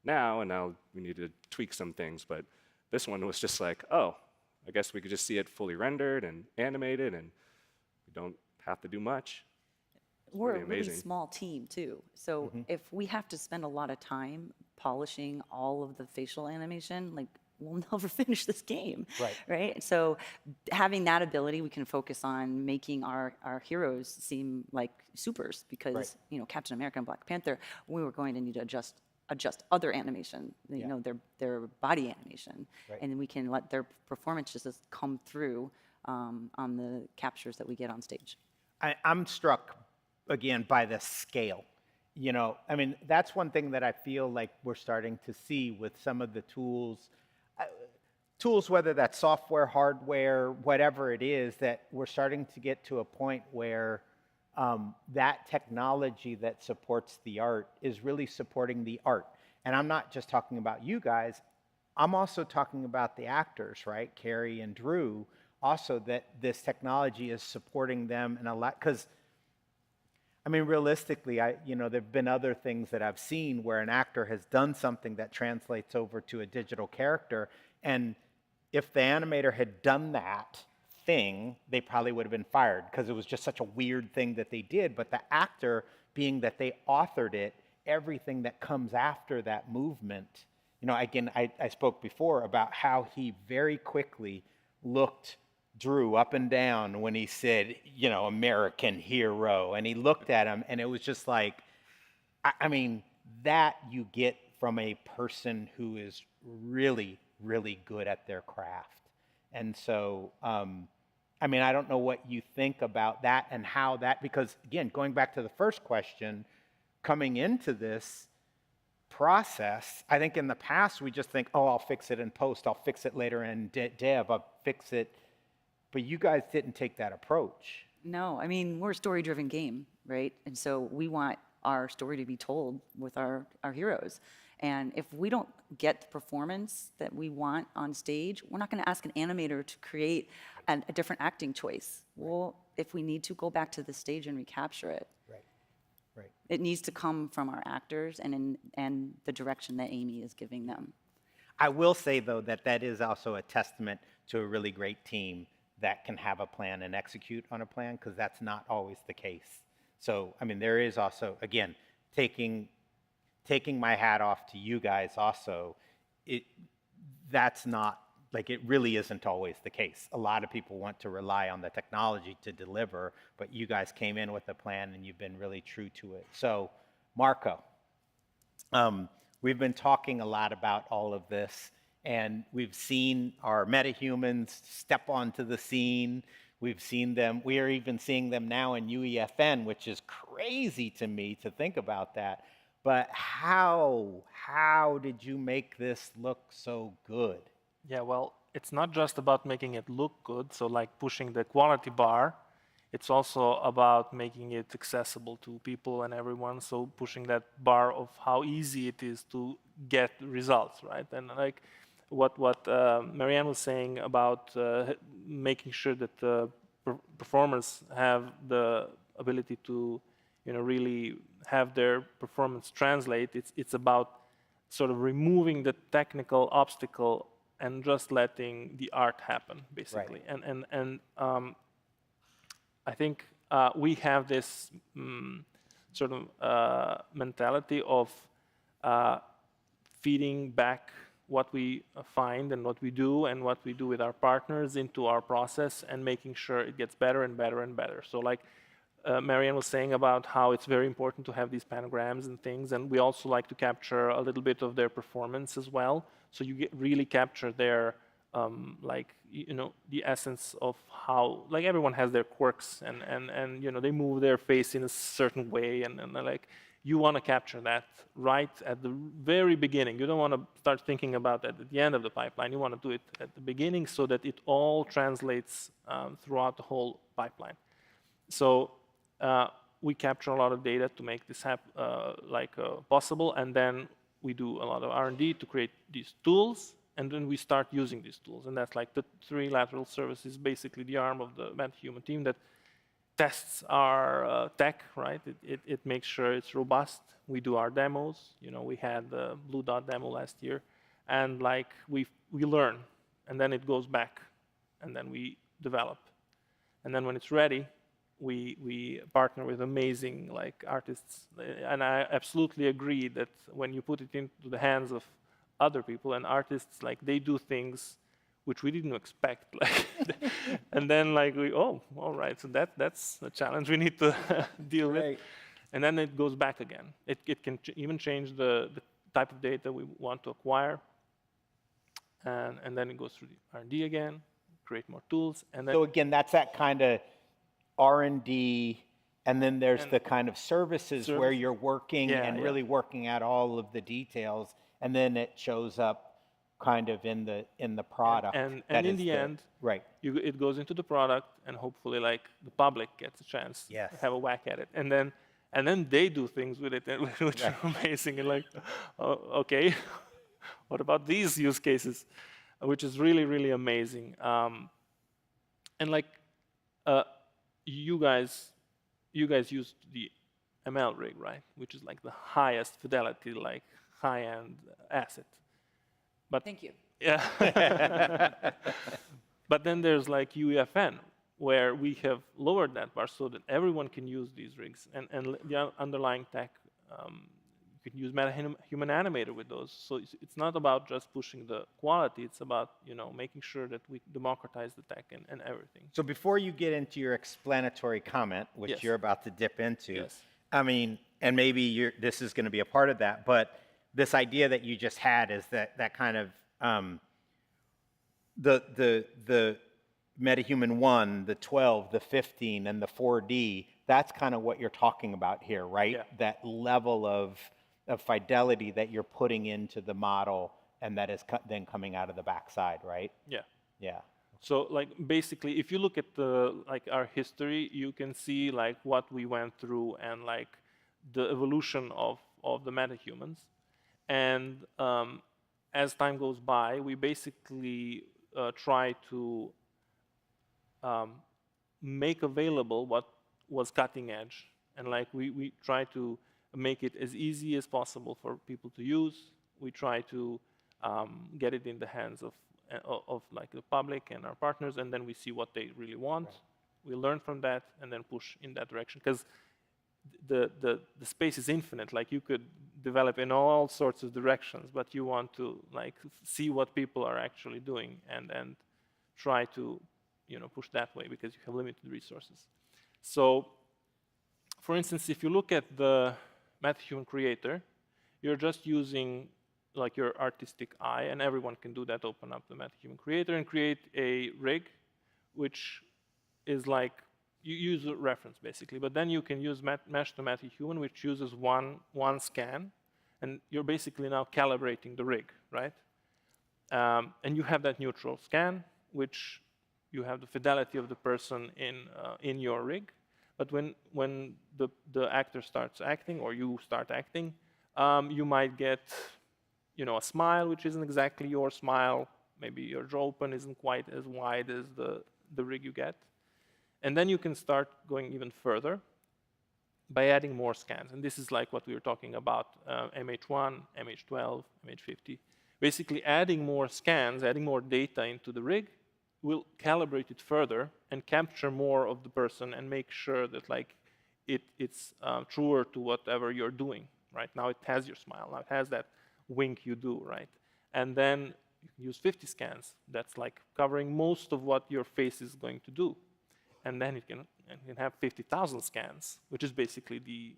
now, and now we need to tweak some things. But this one was just like, oh, I guess we could just see it fully rendered and animated, and we don't have to do much. We're a really small team, too. So if we have to spend a lot of time polishing all of the facial animation, like, we'll never finish this game. Right? So having that ability, we can focus on making our heroes seem like supers, because, Captain America and Black Panther, we were going to need to adjust other animation, their body animation. And then we can let their performances just come through on the captures that we get on stage. I'm struck, again, by the scale. I mean, that's one thing that I feel like we're starting to see with some of the tools, whether that's software, hardware, whatever it is, that we're starting to get to a point where that technology that supports the art is really supporting the art. And I'm not just talking about you guys, I'm also talking about the actors, right? Carrie and Drew, also, that this technology is supporting them in a lot, because I mean, realistically, there've been other things that I've seen where an actor has done something that translates over to a digital character, and if the animator had done that thing, they probably would have been fired because it was just such a weird thing that they did. But the actor, being that they authored it, everything that comes after that movement, again, I spoke before about how he very quickly looked Drew up and down when he said, American hero, and he looked at him, and it was just like, I mean, that you get from a person who is really, really good at their craft. And so, I mean, I don't know what you think about that and how that, because again, going back to the first question, coming into this process, I think in the past we just think, oh, I'll fix it in post, I'll fix it later in dev, I'll fix it. But you guys didn't take that approach. No, I mean, we're a story-driven game, right? And so we want our story to be told with our heroes. And if we don't get the performance that we want on stage, we're not going to ask an animator to create a different acting choice. Well, if we need to, go back to the stage and recapture it. Right. It needs to come from our actors and the direction that Amy is giving them. I will say, though, that is also a testament to a really great team that can have a plan and execute on a plan, because that's not always the case. So, I mean, there is also, again, taking my hat off to you guys also, that's not, like, it really isn't always the case. A lot of people want to rely on the technology to deliver, but you guys came in with a plan and you've been really true to it. So, Marco, we've been talking a lot about all of this, and we've seen our metahumans step onto the scene. We've seen them, we are even seeing them now in UEFN, which is crazy to me to think about that. But how did you make this look so good? Yeah, well, it's not just about making it look good, so like pushing the quality bar. It's also about making it accessible to people and everyone, so pushing that bar of how easy it is to get results, right? And like what Marianne was saying about making sure that the performers have the ability to really have their performance translate, it's about sort of removing the technical obstacle and just letting the art happen, basically. Right. And I think we have this sort of mentality of feeding back what we find and what we do with our partners into our process and making sure it gets better and better and better. So like Marianne was saying about how it's very important to have these panograms and things, and we also like to capture a little bit of their performance as well. So you really capture their, like, you know, the essence of how, like, everyone has their quirks and you know, they move their face in a certain way, and like, you want to capture that right at the very beginning. You don't want to start thinking about that at the end of the pipeline. You want to do it at the beginning so that it all translates throughout the whole pipeline. So we capture a lot of data to make this possible, and then we do a lot of R&D to create these tools, and then we start using these tools. And that's like the three lateral services, basically the arm of the Metahuman team that tests our tech, right? It makes sure it's robust. We do our demos. You know, we had the Blue Dot demo last year, and like we learn, and then it goes back, and then we develop, and then when it's ready, we partner with amazing like artists. And I absolutely agree that when you put it into the hands of other people and artists, like they do things which we didn't expect, like, and then like all right, so that's a challenge we need to deal with, and then it goes back again. It can even change the type of data we want to acquire, and then it goes through the R&D again, create more tools, and then. So again, that's that kind of R&D, and then there's the kind of services where you're working and really working out all of the details, and then it shows up kind of in the product. And in the end, right, it goes into the product, and hopefully like the public gets a chance to have a whack at it, and then they do things with it, which are amazing. And like, okay, what about these use cases, which is really, really amazing. And like you guys used the ML rig, right? Which is like the highest fidelity, like high-end asset. But thank you. Yeah. But then there's like UEFN, where we have lowered that bar so that everyone can use these rigs, and the underlying tech, you can use Metahuman animator with those. So it's not about just pushing the quality; it's about, you know, making sure that we democratize the tech and everything. So before you get into your explanatory comment, which you're about to dip into, I mean, and maybe this is going to be a part of that, but this idea that you just had is that kind of the Metahuman 1, the 12, the 15, and the 4D. That's kind of what you're talking about here, right? Yeah. That level of fidelity that you're putting into the model, and that is then coming out of the backside, right? Yeah. Yeah. So like basically, if you look at our history, you can see like what we went through and like the evolution of the Metahumans. And as time goes by, we basically try to make available what was cutting edge. And like we try to make it as easy as possible for people to use. We try to get it in the hands of like the public and our partners, and then we see what they really want. Right. We learn from that and then push in that direction, because the space is infinite. Like you could develop in all sorts of directions, but you want to like see what people are actually doing and try to, you know, push that way, because you have limited resources. So for instance, if you look at the Metahuman creator, you're just using like your artistic eye, and everyone can do that. Open up the Metahuman creator and create a rig, which is like, you use a reference basically, but then you can use Mesh to Metahuman, which uses one scan, and you're basically now calibrating the rig, right? And you have that neutral scan, which you have the fidelity of the person in your rig. But when the actor starts acting, or you start acting, you might get, you know, a smile which isn't exactly your smile. Maybe your jaw open isn't quite as wide as the rig you get. And then you can start going even further. by adding more scans. And this is like what we were talking about, MH1, MH12, MH50. Basically adding more scans, adding more data into the rig will calibrate it further and capture more of the person and make sure that like it's truer to whatever you're doing. Right now it has your smile, now it has that wink you do, right? And then you can use 50 scans. That's like covering most of what your face is going to do. And then you can have 50,000 scans, which is basically the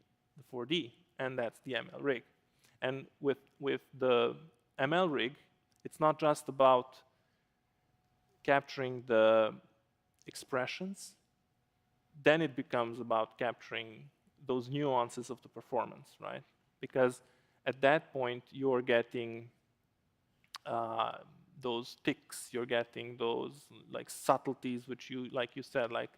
4D, and that's the ML rig. And with the ML rig, it's not just about capturing the expressions, then it becomes about capturing those nuances of the performance, right? Because at that point, you're getting those ticks, you're getting those like subtleties, which you, like you said, like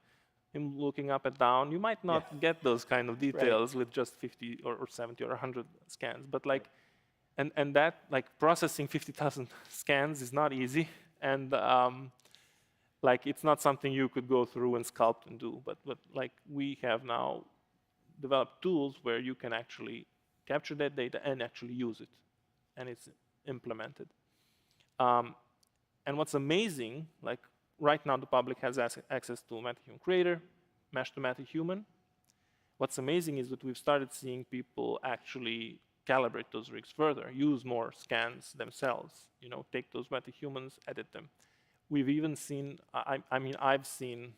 him looking up and down. You might not get those kind of details with just 50 or 70 or 100 scans, but like, and that like processing 50,000 scans is not easy, and like it's not something you could go through and sculpt and do. But like we have now developed tools where you can actually capture that data and actually use it, and it's implemented. And what's amazing, like right now the public has access to Metahuman Creator, Mesh to Metahuman. What's amazing is that we've started seeing people actually calibrate those rigs further, use more scans themselves, you know, take those Metahumans, edit them. We've even seen, I mean, I've seen,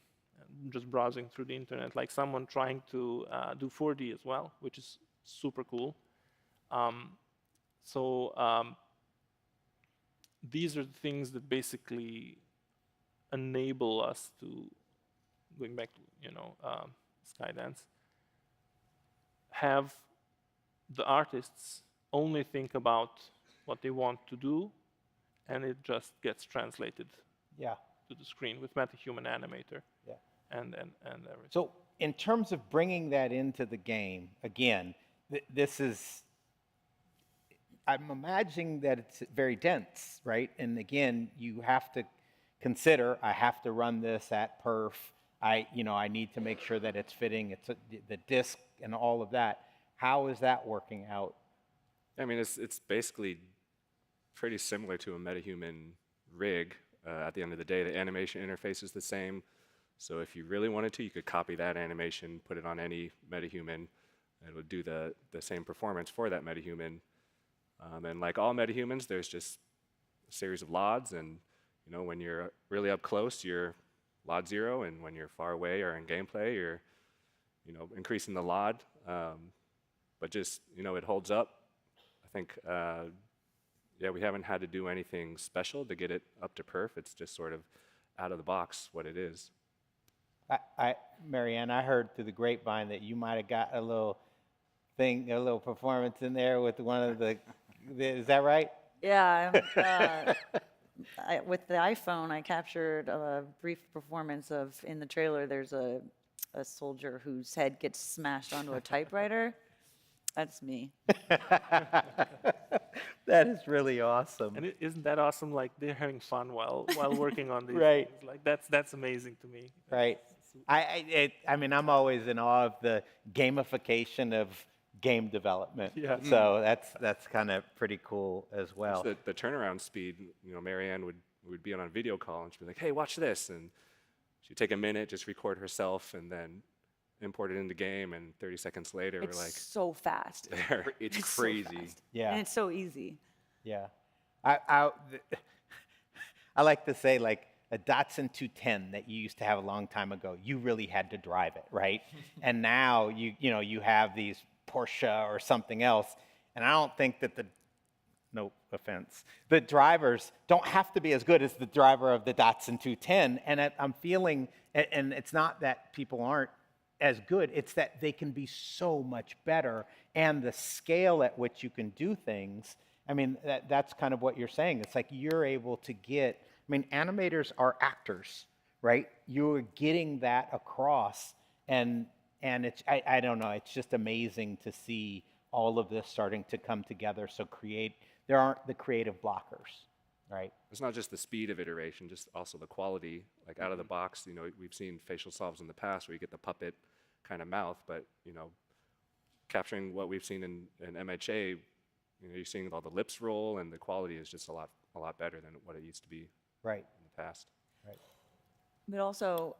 just browsing through the internet, like someone trying to do 4D as well, which is super cool. These are the things that basically enable us to, going back to, you know, Skydance, have the artists only think about what they want to do, and it just gets translated to the screen with Metahuman Animator. And everything. So in terms of bringing that into the game, again, this is, I'm imagining that it's very dense, right? And again, you have to consider, I have to run this at perf. I need to make sure that it's fitting. It's the disk and all of that. How is that working out? I mean, it's basically pretty similar to a Metahuman rig. At the end of the day, the animation interface is the same. So if you really wanted to, you could copy that animation, put it on any Metahuman, and it would do the same performance for that Metahuman. And like all Metahumans, there's just a series of LODs, and you know, when you're really up close, you're LOD 0, and when you're far away or in gameplay, you're, you know, increasing the LOD. But just, you know, it holds up. I think, yeah, we haven't had to do anything special to get it up to perf. It's just sort of out of the box what it is. Marianne, I heard through the grapevine that you might have got a little thing, a little performance in there with one of the is that right? Yeah. With the iPhone, I captured a brief performance of, in the trailer, there's a soldier whose head gets smashed onto a typewriter. That's me. That is really awesome. And isn't that awesome? Like they're having fun while working on these right. things. Like that's amazing to me. Right. I mean, I'm always in awe of the gamification of game development. Yeah. So that's kind of pretty cool as well. The turnaround speed, you know, Marianne would be on a video call and she'd be like, "Hey, watch this," and she'd take a minute, just record herself, and then import it into game, and 30 seconds later, It's we're like, so fast. There. It's crazy. So fast. Yeah. And it's so easy. Yeah. I like to say, like, a Datsun 210 that you used to have a long time ago, you really had to drive it, right? And now you have these Porsche or something else, and I don't think that no offense, the drivers don't have to be as good as the driver of the Datsun 210, and I'm feeling, and it's not that people aren't as good, it's that they can be so much better, and the scale at which you can do things, I mean, that's kind of what you're saying. It's like you're able to get, I mean, animators are actors, right? You're getting that across, and it's, I don't know, it's just amazing to see all of this starting to come together. So there aren't the creative blockers, right? It's not just the speed of iteration, just also the quality. Like out of the box, you know, we've seen facial solves in the past where you get the puppet kind of mouth, but you know, capturing what we've seen in MHA, you know, you're seeing all the lips roll, and the quality is just a lot better than what it used to be Right. in the past. Right. But also,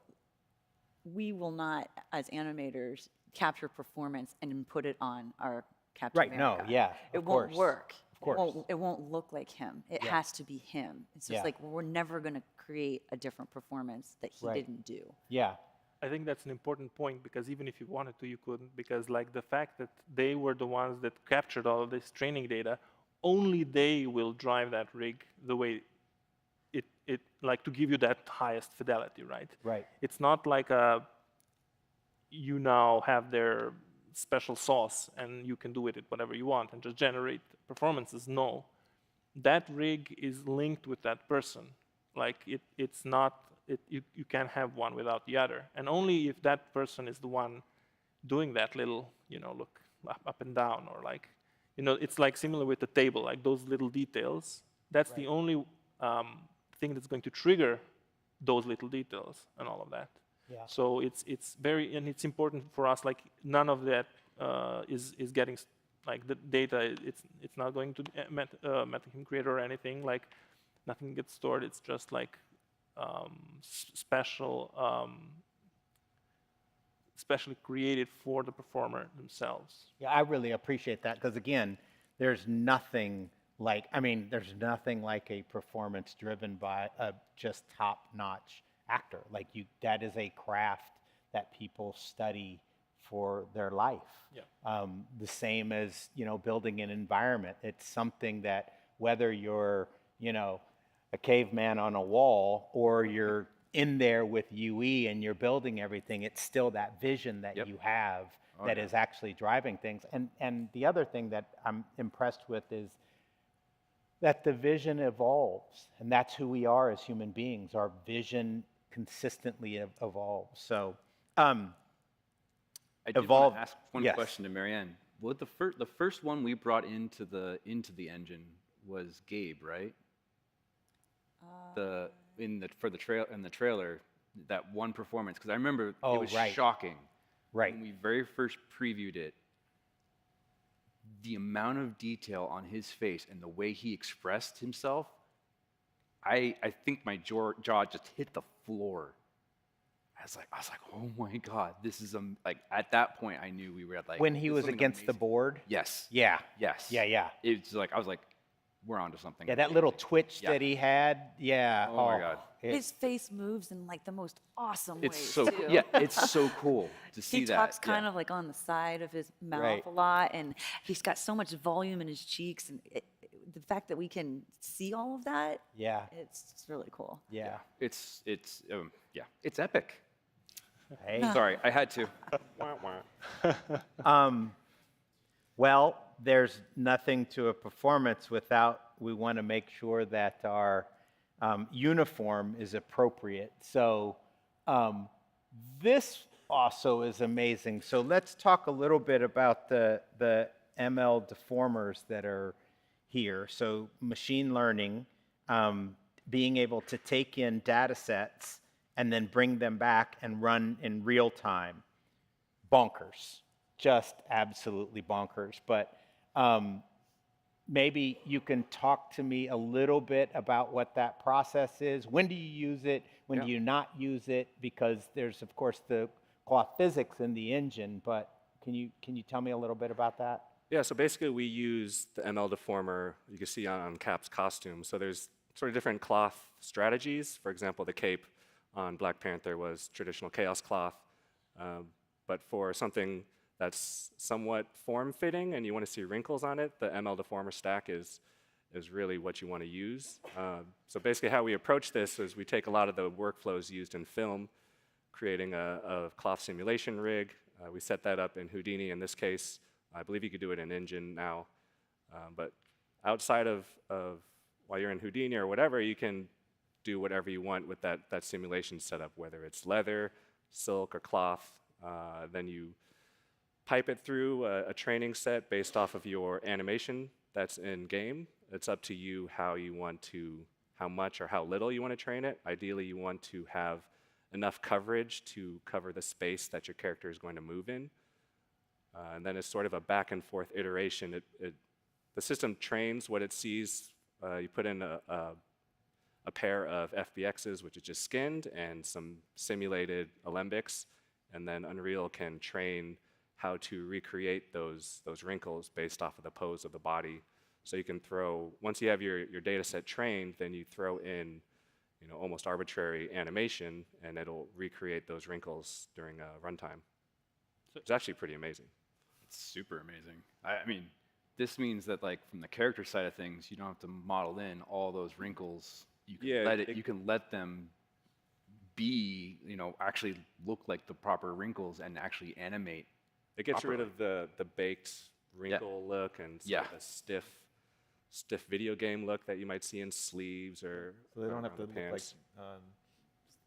we will not, as animators, capture performance and then put it on our Captain Right, no, America. yeah, It of won't course. work. Of course. It won't look like him. It Yeah. has to be him. It's just Yeah. like we're never going to create a different performance that he Right. didn't do. Yeah. I think that's an important point because even if you wanted to, you couldn't, because like the fact that they were the ones that captured all of this training data, only they will drive that rig the way it like to give you that highest fidelity, right? Right. It's not like you now have their special sauce and you can do with it whatever you want and just generate performances. No, that rig is linked with that person. Like it's not, you can't have one without the other. And only if that person is the one doing that little, you know, look up and down, or like, you know, it's like similar with the table, like those little details. That's the only thing that's going to trigger those little details and all of that. Yeah. So it's very, and it's important for us, like none of that is getting, like the data, it's not going to Metahuman creator or anything, like nothing gets stored, it's just like specially created for the performer themselves. Yeah, I really appreciate that because again, there's nothing like, I mean, there's nothing like a performance driven by a just top-notch actor. Like that is a craft that people study for their life. Yeah. The same as, you know, building an environment. It's something that whether you're, you know, a caveman on a wall or you're in there with UE and you're building everything, it's still that vision that you have that is actually driving things. And the other thing that I'm impressed with is that the vision evolves, and that's who we are as human beings. Our vision consistently evolves. So, I did want to ask one yes. question to Marianne. Well, the first one we brought into the engine was Gabe, right? In the trailer, that one performance, because I remember it was shocking. Right. When we very first previewed it, the amount of detail on his face and the way he expressed himself, I think my jaw just hit the floor. I was like, oh my God, this is like at that point I knew we were at like when he was against the board. Yes. Yeah. Yes. Yeah. It's like I was like, we're onto something. Yeah, that little twitch that he had. Yeah. Oh my God. His face moves in like the most awesome ways. It's so too. yeah, it's so cool to see he that. talks kind of like on the side of his mouth a lot, and he's got so much volume in his cheeks, and the fact that we can see all of that. Yeah. It's really cool. Yeah. It's epic. Hey. Sorry, I had to. Well, there's nothing to a performance without we want to make sure that our uniform is appropriate. So this also is amazing. So let's talk a little bit about the ML deformers that are here. So machine learning, being able to take in data sets and then bring them back and run in real time. Bonkers. Just absolutely bonkers. But maybe you can talk to me a little bit about what that process is. When do you use it? When do you not use it? Because there's, of course, the cloth physics in the engine, but can you tell me a little bit about that? Yeah, so basically we use the ML deformer you can see on Cap's costume. So there's sort of different cloth strategies. For example, the cape on Black Panther was traditional chaos cloth. But for something that's somewhat form-fitting and you want to see wrinkles on it, the ML deformer stack is really what you want to use. So basically how we approach this is we take a lot of the workflows used in film, creating a cloth simulation rig. We set that up in Houdini in this case. I believe you could do it in Engine now. But outside of while you're in Houdini or whatever, you can do whatever you want with that simulation setup, whether it's leather, silk, or cloth. Then you pipe it through a training set based off of your animation that's in game. It's up to you how much or how little you want to train it. Ideally, you want to have enough coverage to cover the space that your character is going to move in. And then it's sort of a back and forth iteration. The system trains what it sees. You put in a pair of FBXs, which is just skinned, and some simulated alembics, and then Unreal can train how to recreate those wrinkles based off of the pose of the body. So you can throw, once you have your data set trained, then you throw in almost arbitrary animation, and it'll recreate those wrinkles during runtime. It's actually pretty amazing. It's super amazing. I mean, this means that like from the character side of things, you don't have to model in all those wrinkles. You can you can let them be, actually look like the proper wrinkles and actually animate. It gets properly. rid of the baked wrinkle look and sort of the stiff video game look that you might see in sleeves or So they don't have to the look pants.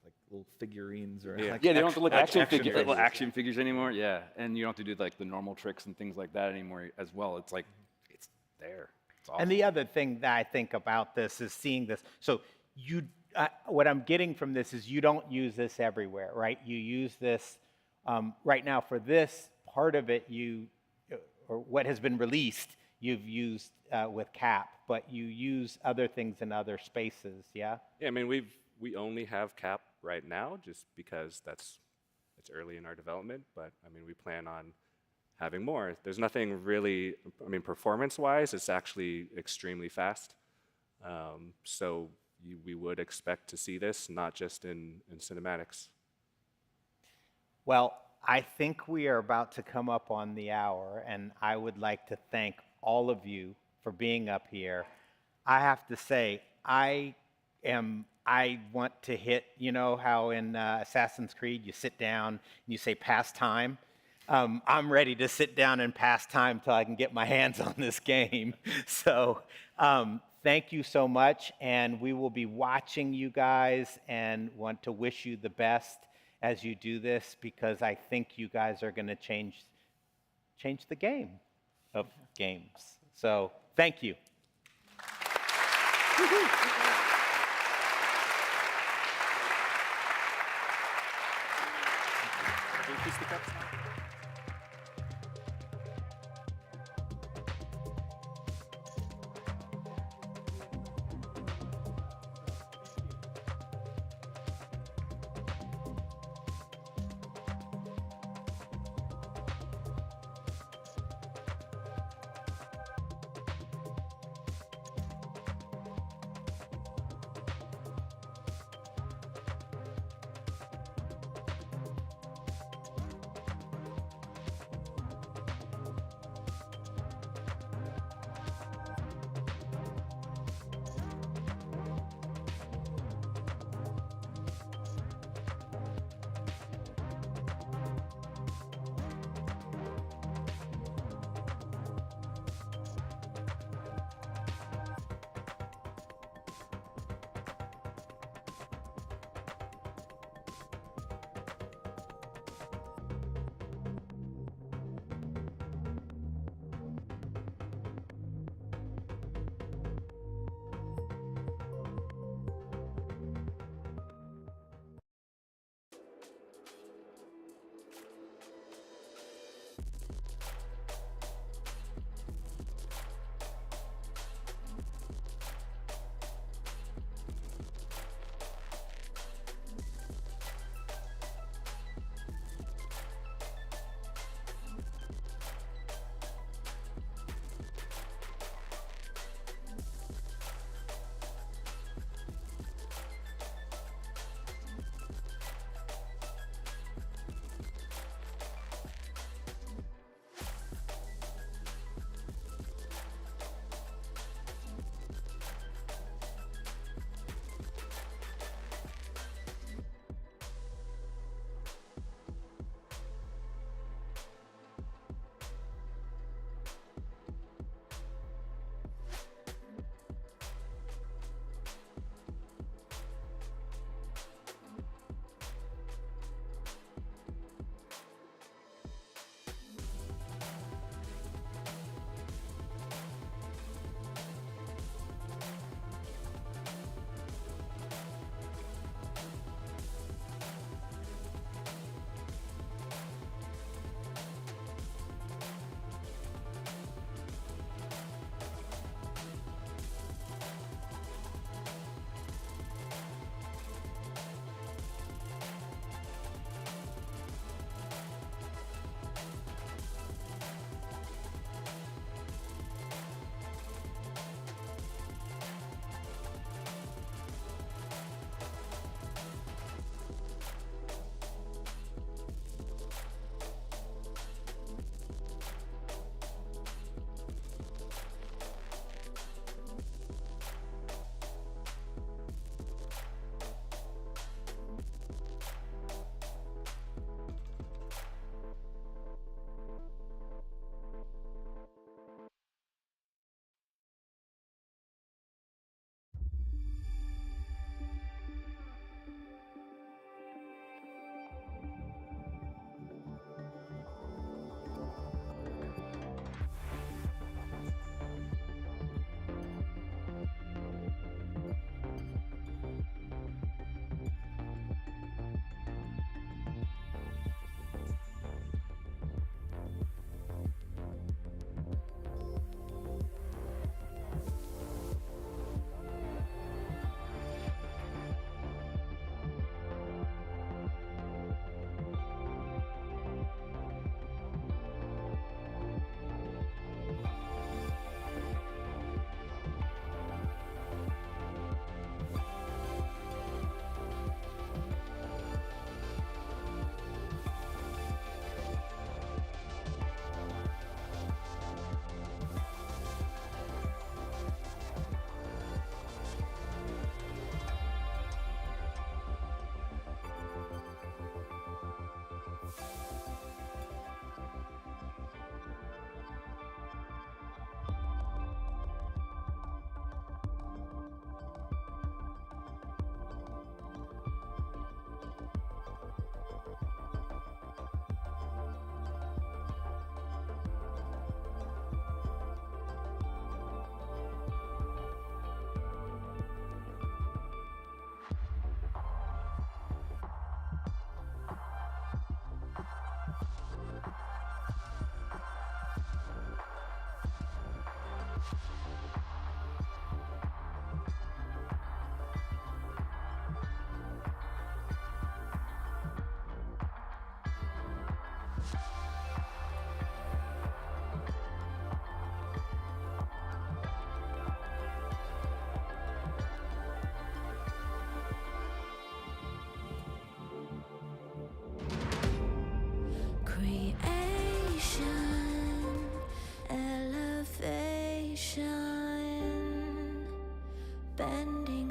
like little figurines or Yeah, like they don't have to look like figures. action figures anymore. Yeah, and you don't have to do like the normal tricks and things like that anymore as well. It's like it's there. It's awesome. And the other thing that I think about this is seeing this. So what I'm getting from this is you don't use this everywhere, right? You use this right now for this part of it. Or what has been released, you've used with Cap, but you use other things in other spaces. Yeah. Yeah, I mean we only have Cap right now just because it's early in our development, but I mean we plan on having more. There's nothing really, I mean performance-wise, it's actually extremely fast. So we would expect to see this not just in cinematics. Well, I think we are about to come up on the hour, and I would like to thank all of you for being up here. I have to say, I want to hit, how in Assassin's Creed you sit down and you say pass time. I'm ready to sit down and pass time till I can get my hands on this game. So thank you so much, and we will be watching you guys and want to wish you the best as you do this, because I think you guys are going to change the game of games. So thank you.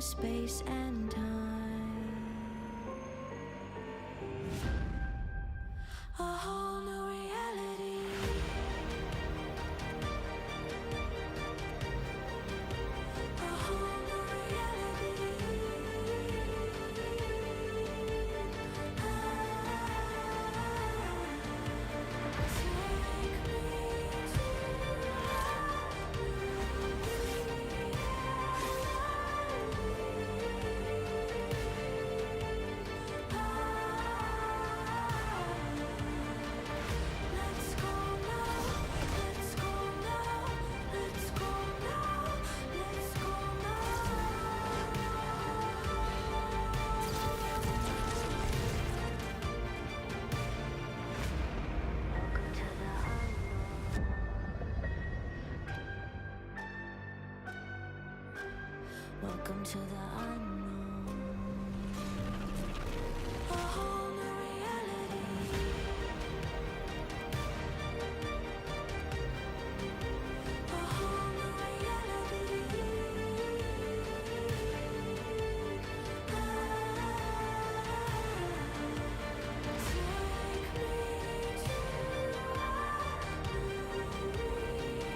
space and time. A whole new reality. A whole new reality. Welcome to the unknown. A whole new reality. A whole new reality. Take me to a new reality.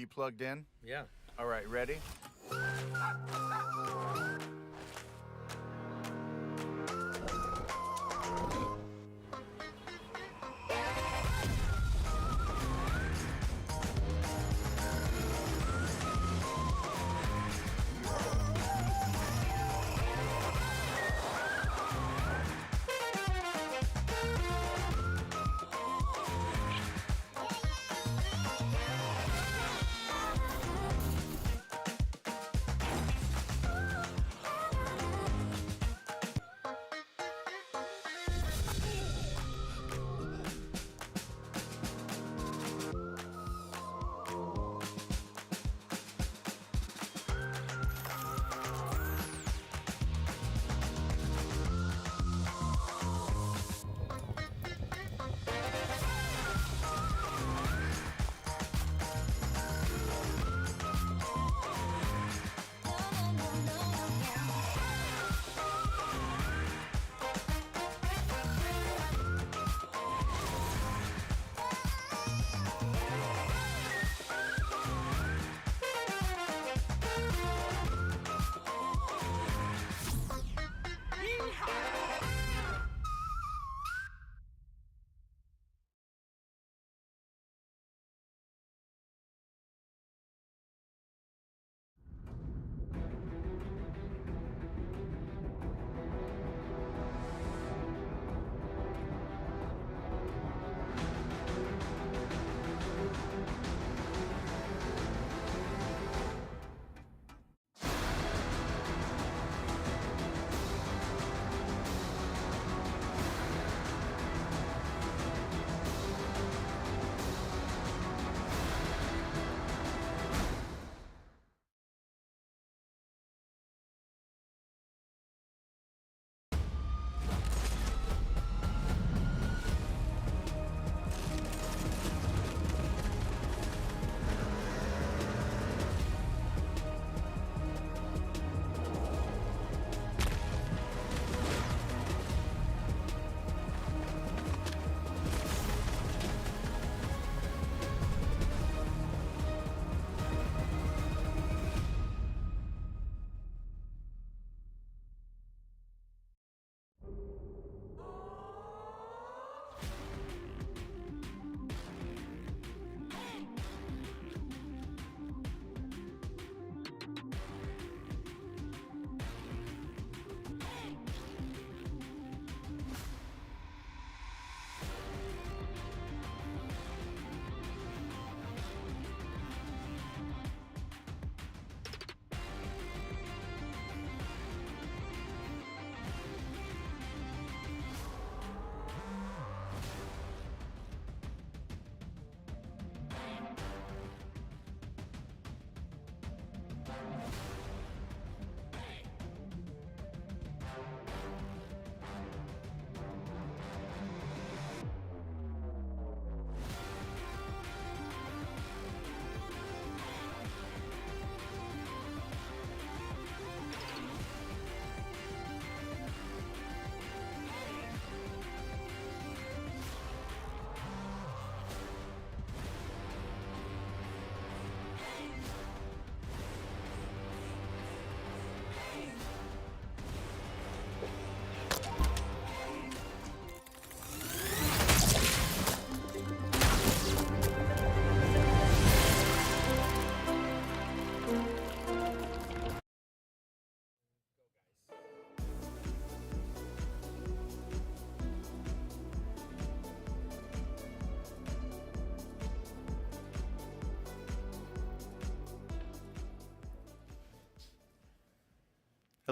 you plugged in? Yeah. All right, ready?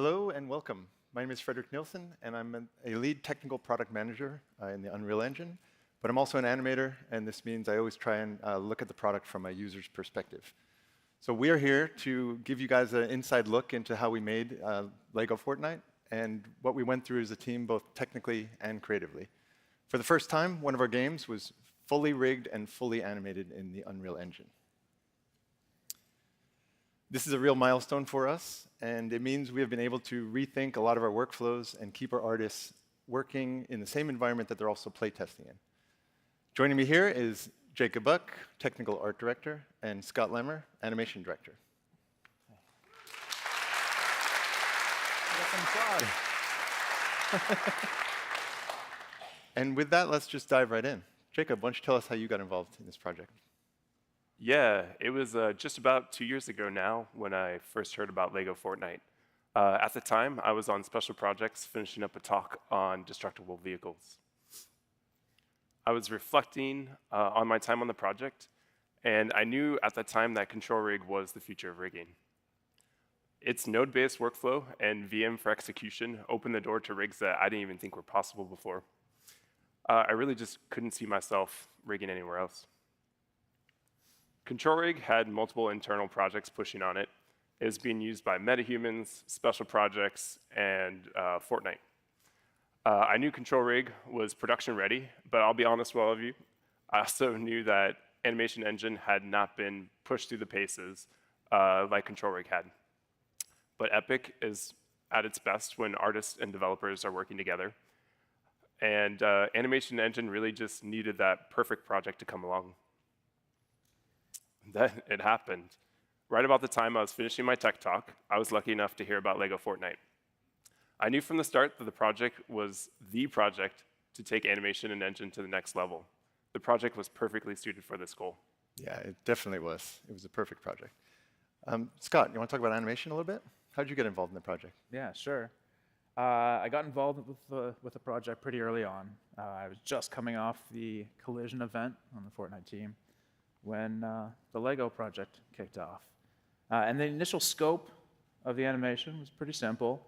Hello and welcome. My name is Frederick Nielsen, and I'm a lead technical product manager in the Unreal Engine. But I'm also an animator, and this means I always try and look at the product from a user's perspective. So we are here to give you guys an inside look into how we made LEGO Fortnite and what we went through as a team, both technically and creatively. For the first time, one of our games was fully rigged and fully animated in the Unreal Engine. This is a real milestone for us, and it means we have been able to rethink a lot of our workflows and keep our artists working in the same environment that they're also playtesting in. Joining me here is Jacob Buck, Technical Art Director, and Scott Lemmer, Animation Director. And with that, let's just dive right in. Jacob, why don't you tell us how you got involved in this project? Yeah, it was just about 2 years ago now when I first heard about LEGO Fortnite. At the time, I was on special projects finishing up a talk on destructible vehicles. I was reflecting on my time on the project, and I knew at the time that control rig was the future of rigging. Its node-based workflow and VM for execution opened the door to rigs that I didn't even think were possible before. I really just couldn't see myself rigging anywhere else. Control rig had multiple internal projects pushing on it. It was being used by Metahumans, special projects, and Fortnite. I knew control rig was production ready, but I'll be honest with all of you, I also knew that animation engine had not been pushed through the paces like control rig had. But Epic is at its best when artists and developers are working together. And animation engine really just needed that perfect project to come along. Then it happened. Right about the time I was finishing my tech talk, I was lucky enough to hear about LEGO Fortnite. I knew from the start that the project was the project to take animation and engine to the next level. The project was perfectly suited for this goal. Yeah, it definitely was. It was a perfect project. Scott, you want to talk about animation a little bit? How did you get involved in the project? Yeah, sure. I got involved with the project pretty early on. I was just coming off the Collision event on the Fortnite team when the LEGO project kicked off. And the initial scope of the animation was pretty simple.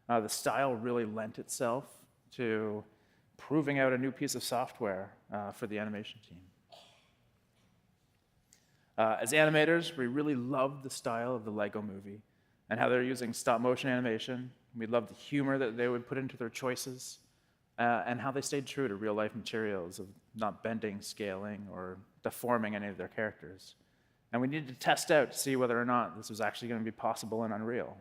The style really lent itself to proving out a new piece of software for the animation team. As animators, we really loved the style of the LEGO movie and how they're using stop-motion animation. We loved the humor that they would put into their choices and how they stayed true to real-life materials of not bending, scaling, or deforming any of their characters. And we needed to test out to see whether or not this was actually going to be possible in Unreal.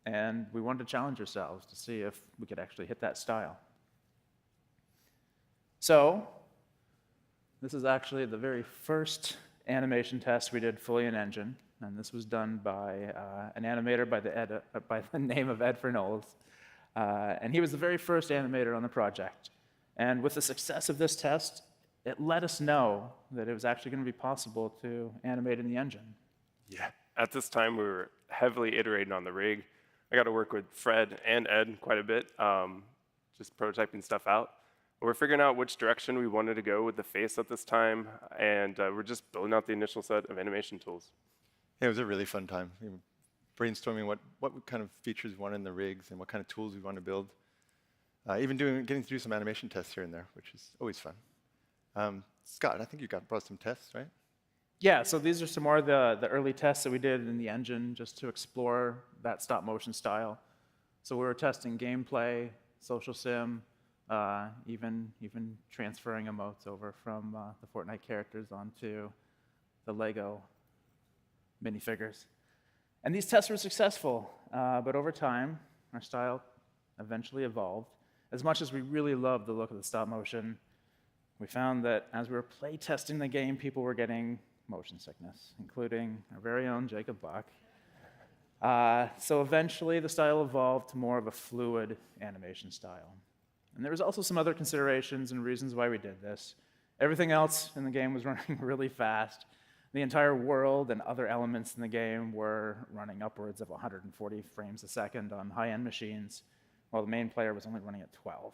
And we wanted to challenge ourselves to see if we could actually hit that style. So, this is actually the very first animation test we did fully in engine, and this was done by an animator by the name of Ed Fernolds. And he was the very first animator on the project. And with the success of this test, it let us know that it was actually going to be possible to animate in the engine. Yeah. At this time, we were heavily iterating on the rig. I got to work with Fred and Ed quite a bit, just prototyping stuff out. We're figuring out which direction we wanted to go with the face at this time, and we're just building out the initial set of animation tools. Yeah, it was a really fun time. We were brainstorming what kind of features we wanted in the rigs and what kind of tools we want to build. Even getting to do some animation tests here and there, which is always fun. Scott, I think you brought some tests, right? Yeah, so these are some more of the early tests that we did in the engine just to explore that stop-motion style. So we were testing gameplay, social sim, even transferring emotes over from the Fortnite characters onto the LEGO minifigures. And these tests were successful, but over time, our style eventually evolved. As much as we really loved the look of the stop-motion, we found that as we were play testing the game, people were getting motion sickness, including our very own Jacob Buck. So eventually, the style evolved to more of a fluid animation style. And there was also some other considerations and reasons why we did this. Everything else in the game was running really fast. The entire world and other elements in the game were running upwards of 140 frames a second on high-end machines, while the main player was only running at 12.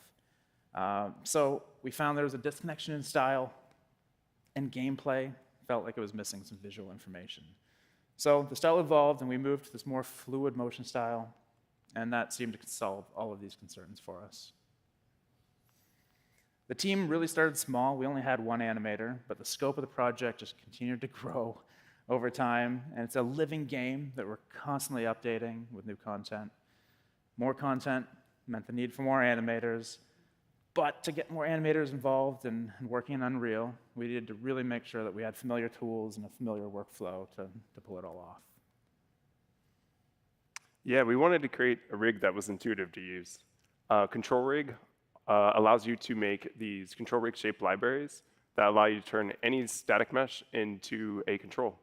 So we found there was a disconnection in style, and gameplay felt like it was missing some visual information. So the style evolved, and we moved to this more fluid motion style, and that seemed to solve all of these concerns for us. The team really started small. We only had one animator, but the scope of the project just continued to grow over time, and it's a living game that we're constantly updating with new content. More content meant the need for more animators, but to get more animators involved and working in Unreal, we needed to really make sure that we had familiar tools and a familiar workflow to pull it all off. Yeah, we wanted to create a rig that was intuitive to use. Control rig allows you to make these control rig shaped libraries that allow you to turn any static mesh into a control.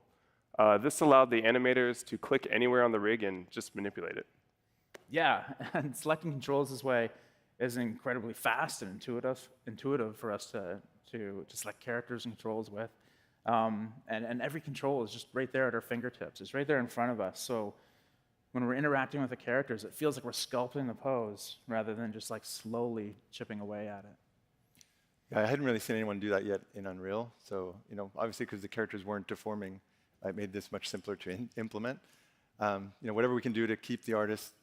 This allowed the animators to click anywhere on the rig and just manipulate it. Yeah, and selecting controls this way is incredibly fast and intuitive for us to select characters and controls with. And every control is just right there at our fingertips. It's right there in front of us. So when we're interacting with the characters, it feels like we're sculpting the pose rather than just like slowly chipping away at it. Yeah, I hadn't really seen anyone do that yet in Unreal. So, obviously because the characters weren't deforming, it made this much simpler to implement. Whatever we can do to keep the artist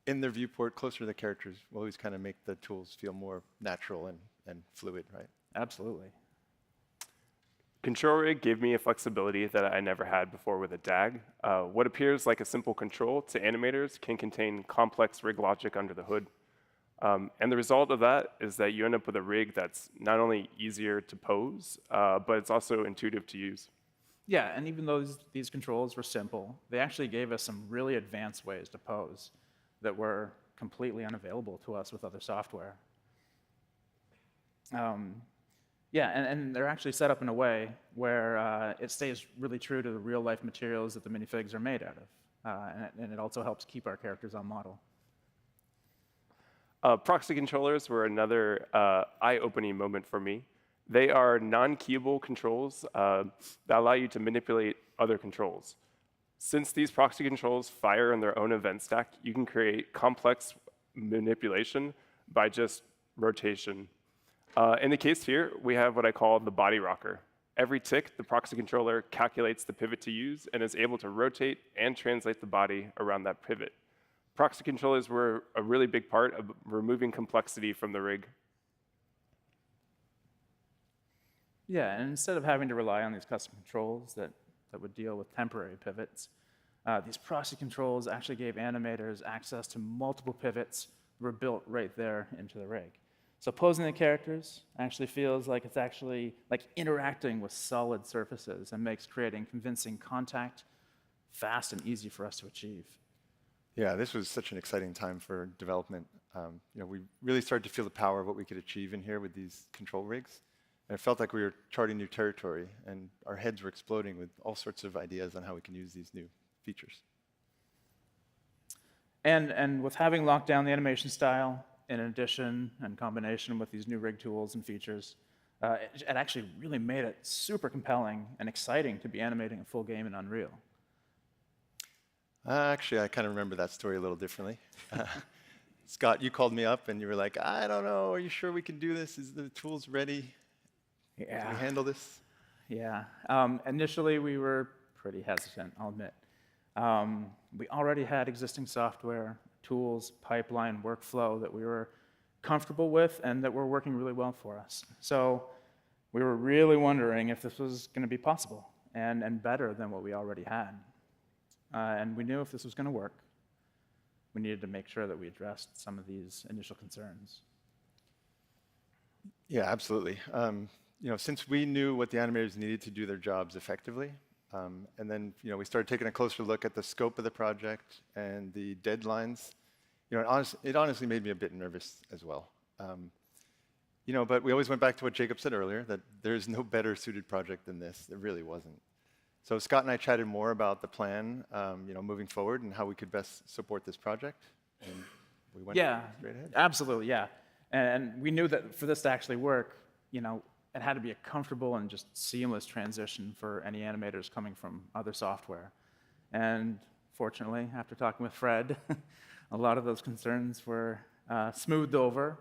in their viewport closer to the characters will always kind of make the tools feel more natural and fluid, right? Absolutely. Control rig gave me a flexibility that I never had before with a DAG. What appears like a simple control to animators can contain complex rig logic under the hood. And the result of that is that you end up with a rig that's not only easier to pose, but it's also intuitive to use. Yeah, and even though these controls were simple, they actually gave us some really advanced ways to pose that were completely unavailable to us with other software. Yeah, and they're actually set up in a way where it stays really true to the real-life materials that the minifigs are made out of. And it also helps keep our characters on model. Proxy controllers were another eye-opening moment for me. They are non-keyable controls that allow you to manipulate other controls. Since these proxy controls fire in their own event stack, you can create complex manipulation by just rotation. In the case here, we have what I call the body rocker. Every tick, the proxy controller calculates the pivot to use and is able to rotate and translate the body around that pivot. Proxy controllers were a really big part of removing complexity from the rig. Yeah, and instead of having to rely on these custom controls that would deal with temporary pivots, these proxy controls actually gave animators access to multiple pivots that were built right there into the rig. So posing the characters actually feels like it's actually like interacting with solid surfaces and makes creating convincing contact fast and easy for us to achieve. Yeah, this was such an exciting time for development. We really started to feel the power of what we could achieve in here with these control rigs. And it felt like we were charting new territory, and our heads were exploding with all sorts of ideas on how we can use these new features. And with having locked down the animation style, in addition and combination with these new rig tools and features, it actually really made it super compelling and exciting to be animating a full game in Unreal. Actually, I kind of remember that story a little differently. Scott, you called me up and you were like, I don't know, are you sure we can do this? Is the tools ready? Yeah. Can we handle this? Yeah. Initially, we were pretty hesitant, I'll admit. We already had existing software, tools, pipeline, workflow that we were comfortable with and that were working really well for us. So we were really wondering if this was going to be possible and better than what we already had. And we knew if this was going to work, we needed to make sure that we addressed some of these initial concerns. Yeah, absolutely. Since we knew what the animators needed to do their jobs effectively, and then we started taking a closer look at the scope of the project and the deadlines, it honestly made me a bit nervous as well. But we always went back to what Jacob said earlier, that there's no better suited project than this. There really wasn't. So Scott and I chatted more about the plan, moving forward and how we could best support this project. And we went straight ahead. Absolutely, yeah. And we knew that for this to actually work, it had to be a comfortable and just seamless transition for any animators coming from other software. And fortunately, after talking with Fred, a lot of those concerns were smoothed over.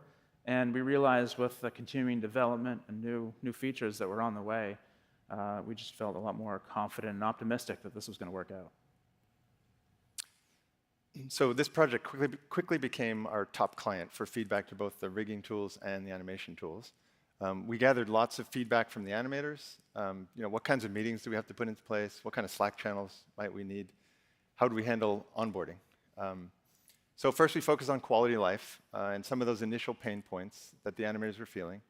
And we realized with the continuing development and new features that were on the way, we just felt a lot more confident and optimistic that this was going to work out. So this project quickly became our top client for feedback to both the rigging tools and the animation tools. We gathered lots of feedback from the animators. What kinds of meetings do we have to put into place? What kind of Slack channels might we need? How do we handle onboarding? So first we focused on quality of life and some of those initial pain points that the animators were feeling.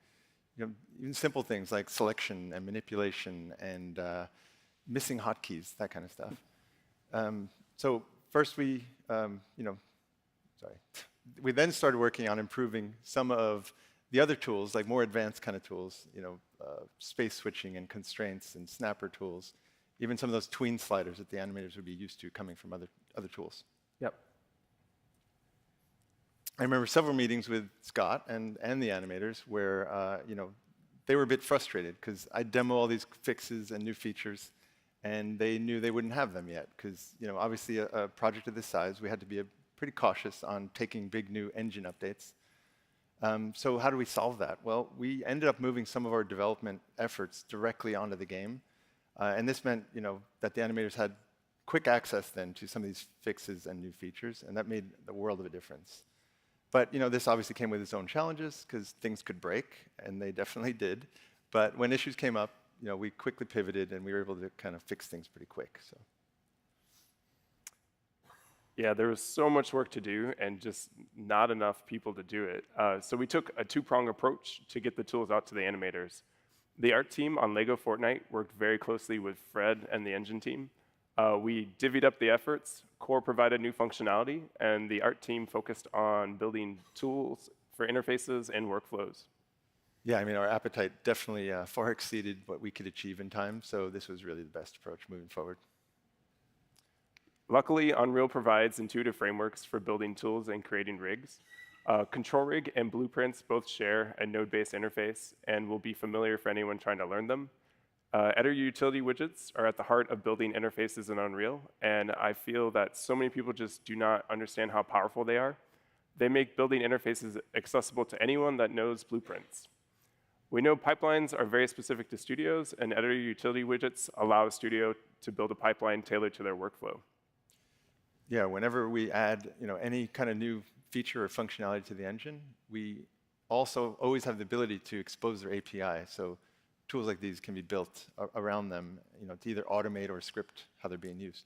Even simple things like selection and manipulation and missing hotkeys, that kind of stuff. So first we then started working on improving some of the other tools, like more advanced kind of tools, space switching and constraints and snapper tools, even some of those tween sliders that the animators would be used to coming from other tools. Yep. I remember several meetings with Scott and the animators where they were a bit frustrated because I'd demo all these fixes and new features, and they knew they wouldn't have them yet because obviously a project of this size, we had to be pretty cautious on taking big new engine updates. So how do we solve that? Well, we ended up moving some of our development efforts directly onto the game, and this meant that the animators had quick access then to some of these fixes and new features, and that made the world of a difference. But this obviously came with its own challenges because things could break, and they definitely did. But when issues came up, we quickly pivoted, and we were able to kind of fix things pretty quick. So. Yeah, there was so much work to do and just not enough people to do it. So we took a two-pronged approach to get the tools out to the animators. The art team on LEGO Fortnite worked very closely with Fred and the engine team. We divvied up the efforts. Core provided new functionality, and the art team focused on building tools for interfaces and workflows. Yeah, I mean, our appetite definitely far exceeded what we could achieve in time, so this was really the best approach moving forward. Luckily, Unreal provides intuitive frameworks for building tools and creating rigs. Control Rig and Blueprints both share a node-based interface and will be familiar for anyone trying to learn them. Editor utility widgets are at the heart of building interfaces in Unreal, and I feel that so many people just do not understand how powerful they are. They make building interfaces accessible to anyone that knows blueprints. We know pipelines are very specific to studios, and editor utility widgets allow a studio to build a pipeline tailored to their workflow. Yeah, whenever we add any kind of new feature or functionality to the engine, we also always have the ability to expose their API. So tools like these can be built around them, to either automate or script how they're being used.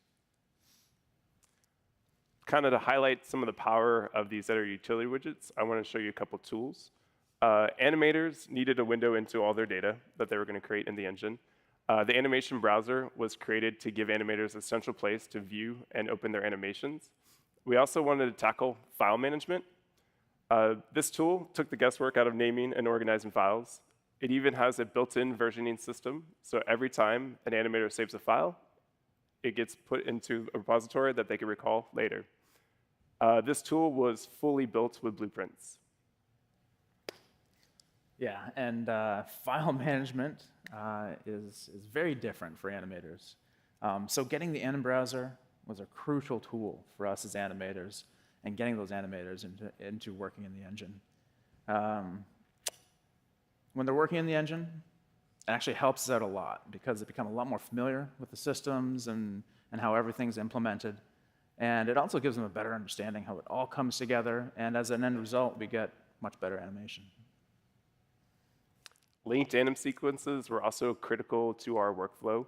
Kind of to highlight some of the power of these editor utility widgets, I want to show you a couple tools. Animators needed a window into all their data that they were going to create in the engine. The animation browser was created to give animators a central place to view and open their animations. We also wanted to tackle file management. This tool took the guesswork out of naming and organizing files. It even has a built-in versioning system, so every time an animator saves a file, it gets put into a repository that they can recall later. This tool was fully built with blueprints. Yeah, and file management is very different for animators. So getting the N browser was a crucial tool for us as animators and getting those animators into working in the engine. When they're working in the engine, it actually helps us out a lot because they become a lot more familiar with the systems and how everything's implemented. And it also gives them a better understanding how it all comes together. And as an end result, we get much better animation. Linked anim sequences were also critical to our workflow.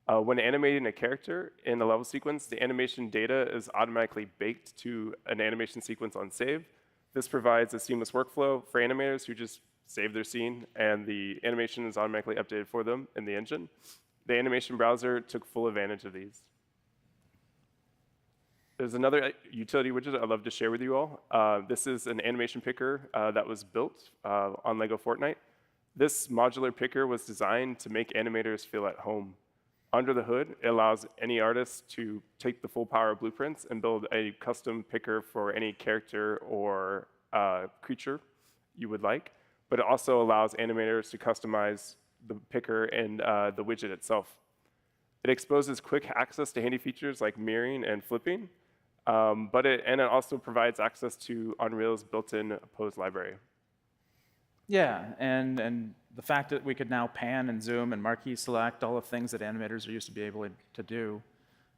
When animating a character in a level sequence, the animation data is automatically baked to an animation sequence on save. This provides a seamless workflow for animators who just save their scene, and the animation is automatically updated for them in the engine. The animation browser took full advantage of these. There's another utility widget I'd love to share with you all. This is an animation picker that was built on LEGO Fortnite. This modular picker was designed to make animators feel at home. Under the hood, it allows any artist to take the full power of blueprints and build a custom picker for any character or creature you would like. But it also allows animators to customize the picker and the widget itself. It exposes quick access to handy features like mirroring and flipping, and it also provides access to Unreal's built-in pose library. Yeah, and the fact that we could now pan and zoom and marquee select, all the things that animators are used to be able to do.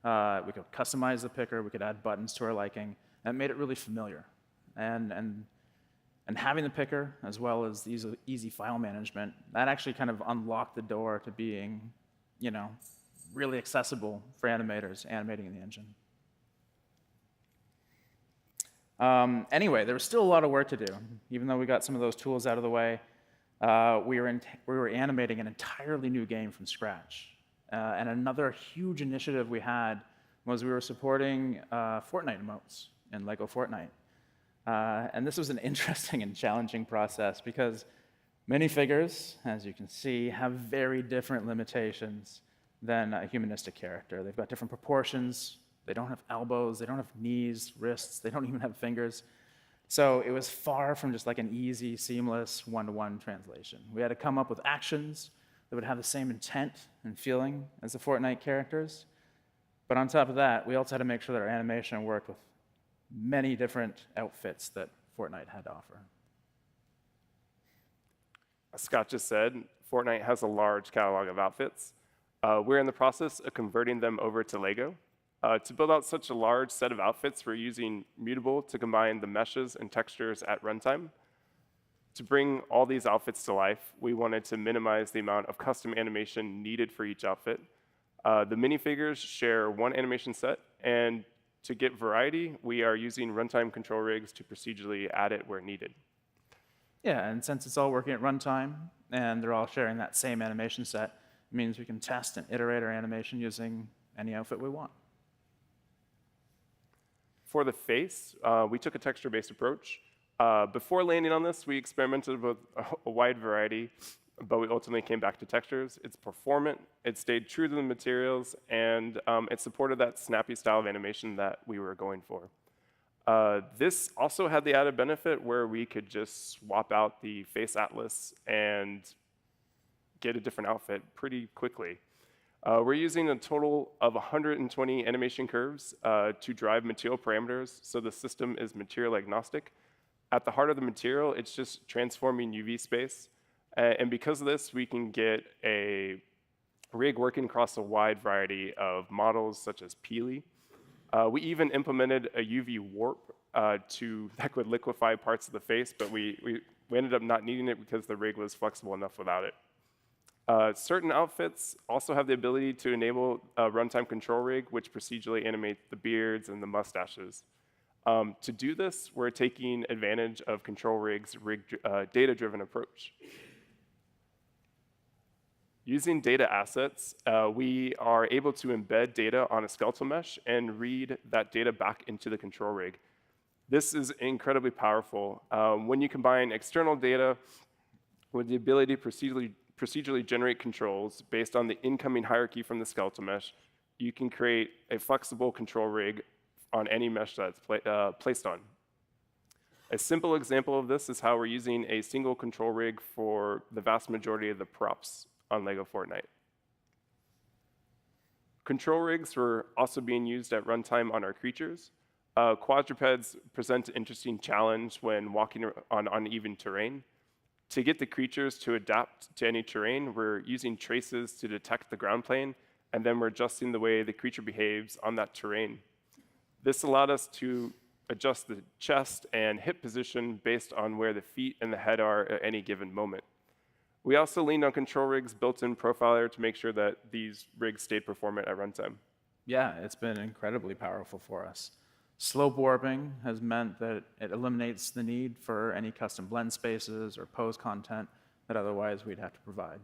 We could customize the picker, we could add buttons to our liking, and it made it really familiar. And having the picker, as well as easy file management, that actually kind of unlocked the door to being, really accessible for animators animating in the engine. Anyway, there was still a lot of work to do. Even though we got some of those tools out of the way, we were animating an entirely new game from scratch. And another huge initiative we had was we were supporting Fortnite emotes in LEGO Fortnite. And this was an interesting and challenging process because minifigures, as you can see, have very different limitations than a humanistic character. They've got different proportions. They don't have elbows. They don't have knees, wrists. They don't even have fingers. So it was far from just like an easy, seamless one-to-one translation. We had to come up with actions that would have the same intent and feeling as the Fortnite characters. But on top of that, we also had to make sure that our animation worked with many different outfits that Fortnite had to offer. As Scott just said, Fortnite has a large catalog of outfits. We're in the process of converting them over to LEGO. To build out such a large set of outfits, we're using Mutable to combine the meshes and textures at runtime. To bring all these outfits to life, we wanted to minimize the amount of custom animation needed for each outfit. The minifigures share one animation set, and to get variety, we are using runtime control rigs to procedurally add it where needed. Yeah, and since it's all working at runtime and they're all sharing that same animation set, it means we can test and iterate our animation using any outfit we want. For the face, we took a texture-based approach. Before landing on this, we experimented with a wide variety, but we ultimately came back to textures. It's performant, it stayed true to the materials, and it supported that snappy style of animation that we were going for. This also had the added benefit where we could just swap out the face atlas and get a different outfit pretty quickly. We're using a total of 120 animation curves to drive material parameters, so the system is material agnostic. At the heart of the material, it's just transforming UV space. And because of this, we can get a rig working across a wide variety of models, such as Peely. We even implemented a UV warp that could liquefy parts of the face, but we ended up not needing it because the rig was flexible enough without it. Certain outfits also have the ability to enable a runtime control rig, which procedurally animates the beards and the mustaches. To do this, we're taking advantage of control rigs' data-driven approach. Using data assets, we are able to embed data on a skeletal mesh and read that data back into the control rig. This is incredibly powerful. When you combine external data with the ability to procedurally generate controls based on the incoming hierarchy from the skeletal mesh, you can create a flexible control rig on any mesh that's placed on. A simple example of this is how we're using a single control rig for the vast majority of the props on LEGO Fortnite. Control rigs were also being used at runtime on our creatures. Quadrupeds present an interesting challenge when walking on uneven terrain. To get the creatures to adapt to any terrain, we're using traces to detect the ground plane, and then we're adjusting the way the creature behaves on that terrain. This allowed us to adjust the chest and hip position based on where the feet and the head are at any given moment. We also leaned on control rigs' built-in profiler to make sure that these rigs stayed performant at runtime. Yeah, it's been incredibly powerful for us. Slope warping has meant that it eliminates the need for any custom blend spaces or pose content that otherwise we'd have to provide.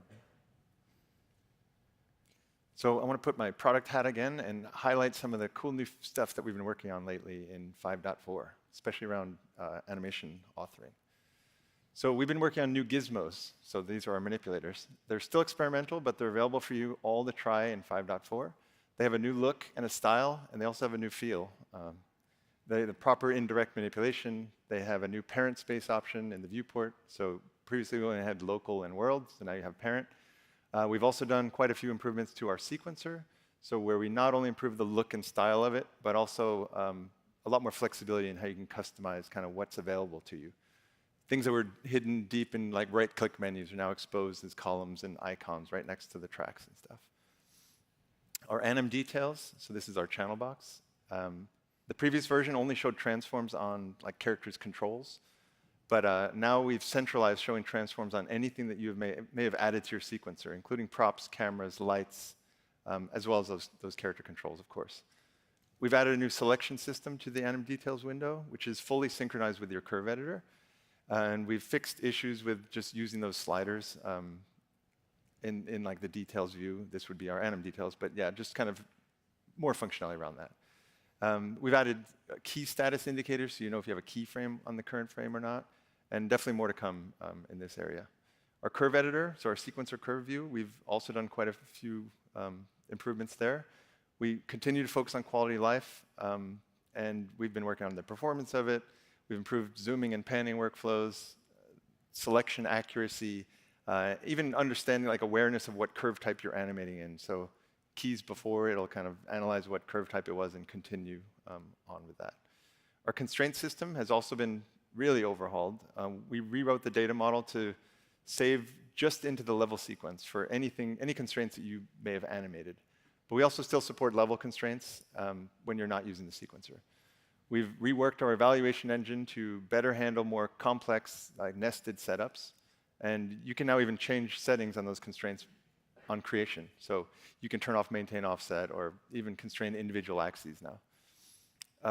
So I want to put my product hat again and highlight some of the cool new stuff that we've been working on lately in 5.4, especially around animation authoring. So we've been working on new gizmos. So these are our manipulators. They're still experimental, but they're available for you all to try in 5.4. They have a new look and a style, and they also have a new feel. The proper indirect manipulation. They have a new parent space option in the viewport. So previously we only had local and world, so now you have parent. We've also done quite a few improvements to our sequencer, so where we not only improve the look and style of it, but also a lot more flexibility in how you can customize kind of what's available to you. Things that were hidden deep in like right-click menus are now exposed as columns and icons right next to the tracks and stuff. Our anim details, so this is our channel box. The previous version only showed transforms on like characters' controls, but now we've centralized showing transforms on anything that you may have added to your sequencer, including props, cameras, lights, as well as those character controls, of course. We've added a new selection system to the anim details window, which is fully synchronized with your curve editor. And we've fixed issues with just using those sliders in like the details view. This would be our anim details, but yeah, just kind of more functionality around that. We've added key status indicators, so you know if you have a keyframe on the current frame or not, and definitely more to come in this area. Our curve editor, so our sequencer curve view, we've also done quite a few improvements there. We continue to focus on quality of life, and we've been working on the performance of it. We've improved zooming and panning workflows, selection accuracy, even understanding like awareness of what curve type you're animating in. So keys before, it'll kind of analyze what curve type it was and continue on with that. Our constraint system has also been really overhauled. We rewrote the data model to save just into the level sequence for any constraints that you may have animated. But we also still support level constraints when you're not using the sequencer. We've reworked our evaluation engine to better handle more complex, like nested setups. And you can now even change settings on those constraints on creation. So you can turn off maintain offset or even constrain individual axes now.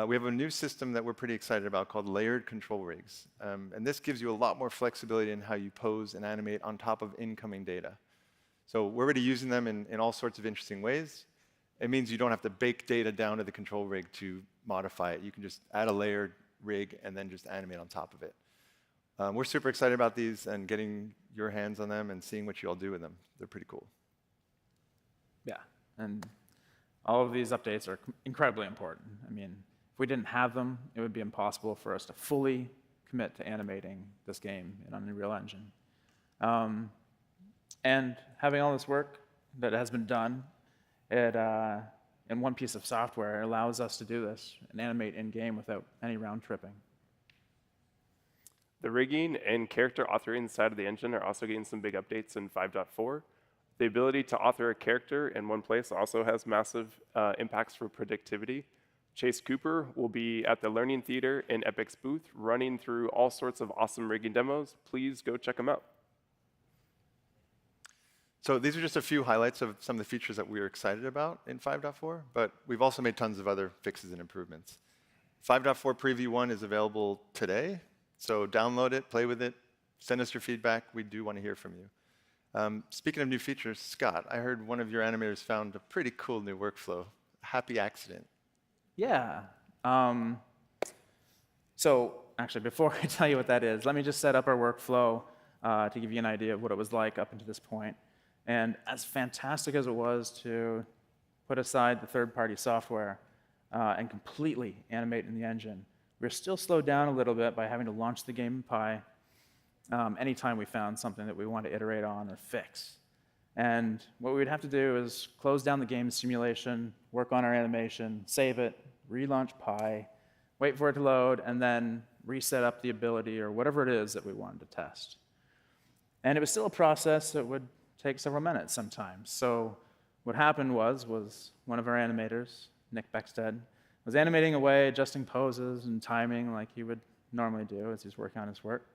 We have a new system that we're pretty excited about called layered control rigs. And this gives you a lot more flexibility in how you pose and animate on top of incoming data. So we're already using them in all sorts of interesting ways. It means you don't have to bake data down to the control rig to modify it. You can just add a layered rig and then just animate on top of it. We're super excited about these and getting your hands on them and seeing what you all do with them. They're pretty cool. Yeah, and all of these updates are incredibly important. I mean, if we didn't have them, it would be impossible for us to fully commit to animating this game in Unreal Engine. And having all this work that has been done in one piece of software allows us to do this and animate in-game without any round tripping. The rigging and character authoring side of the engine are also getting some big updates in 5.4. The ability to author a character in one place also has massive impacts for predictivity. Chase Cooper will be at the Learning Theater in Epic's booth running through all sorts of awesome rigging demos. Please go check them out. So these are just a few highlights of some of the features that we are excited about in 5.4, but we've also made tons of other fixes and improvements. 5.4 Preview 1 is available today, so download it, play with it, send us your feedback. We do want to hear from you. Speaking of new features, Scott, I heard one of your animators found a pretty cool new workflow. Happy accident. Yeah. So actually, before I tell you what that is, let me just set up our workflow to give you an idea of what it was like up until this point. And as fantastic as it was to put aside the third-party software and completely animate in the engine, we were still slowed down a little bit by having to launch the game in Pi anytime we found something that we wanted to iterate on or fix. And what we'd have to do is close down the game simulation, work on our animation, save it, relaunch Pi, wait for it to load, and then reset up the ability or whatever it is that we wanted to test. And it was still a process that would take several minutes sometimes. So what happened was one of our animators, Nick Beckstead, was animating away, adjusting poses and timing like he would normally do as he's working on his work.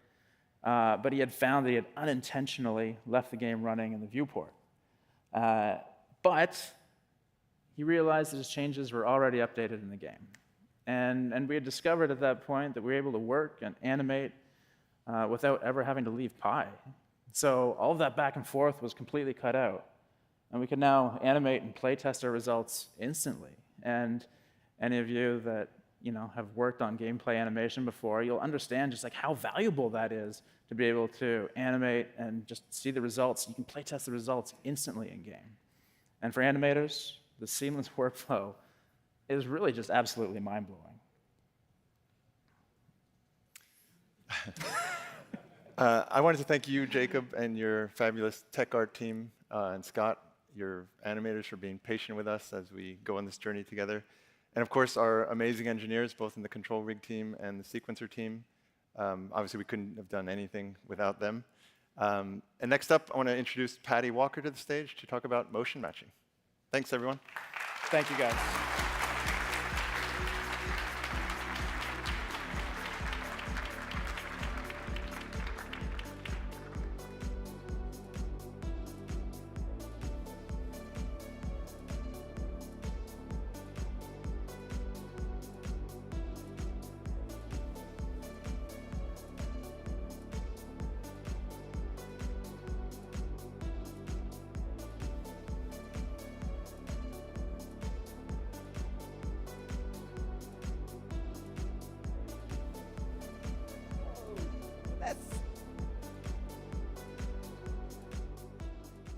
But he had found that he had unintentionally left the game running in the viewport. But he realized that his changes were already updated in the game. And we had discovered at that point that we were able to work and animate without ever having to leave Pi. So all of that back and forth was completely cut out. And we can now animate and play test our results instantly. And any of you that have worked on gameplay animation before, you'll understand just like how valuable that is to be able to animate and just see the results. You can play test the results instantly in game. And for animators, the seamless workflow is really just absolutely mind-blowing. I wanted to thank you, Jacob, and your fabulous tech art team, and Scott, your animators, for being patient with us as we go on this journey together. And of course, our amazing engineers, both in the control rig team and the sequencer team. Obviously, we couldn't have done anything without them. And next up, I want to introduce Patty Walker to the stage to talk about motion matching. Thanks, everyone. Thank you, guys.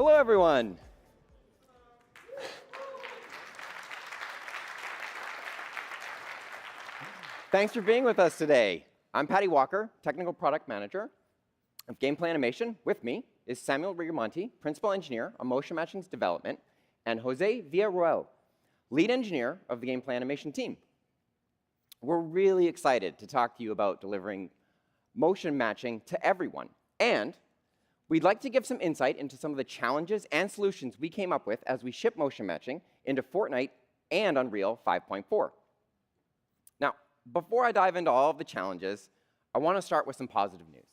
Hello, everyone. Thanks for being with us today. I'm Patty Walker, Technical Product Manager of Gameplay Animation. With me is Samuel Rigamonti, Principal Engineer on Motion Matching's development, and Jose Villarroel, Lead Engineer of the Gameplay Animation team. We're really excited to talk to you about delivering motion matching to everyone. And we'd like to give some insight into some of the challenges and solutions we came up with as we ship motion matching into Fortnite and Unreal 5.4. Now, before I dive into all of the challenges, I want to start with some positive news.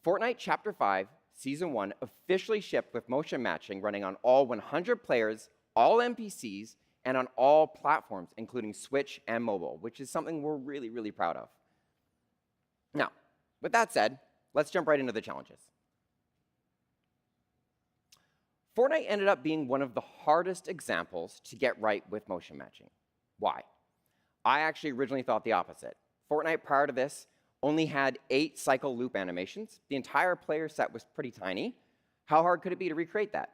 Fortnite Chapter 5, Season 1 officially shipped with motion matching running on all 100 players, all NPCs, and on all platforms, including Switch and mobile, which is something we're really, really proud of. Now, with that said, let's jump right into the challenges. Fortnite ended up being one of the hardest examples to get right with motion matching. Why? I actually originally thought the opposite. Fortnite prior to this only had 8 cycle loop animations. The entire player set was pretty tiny. How hard could it be to recreate that?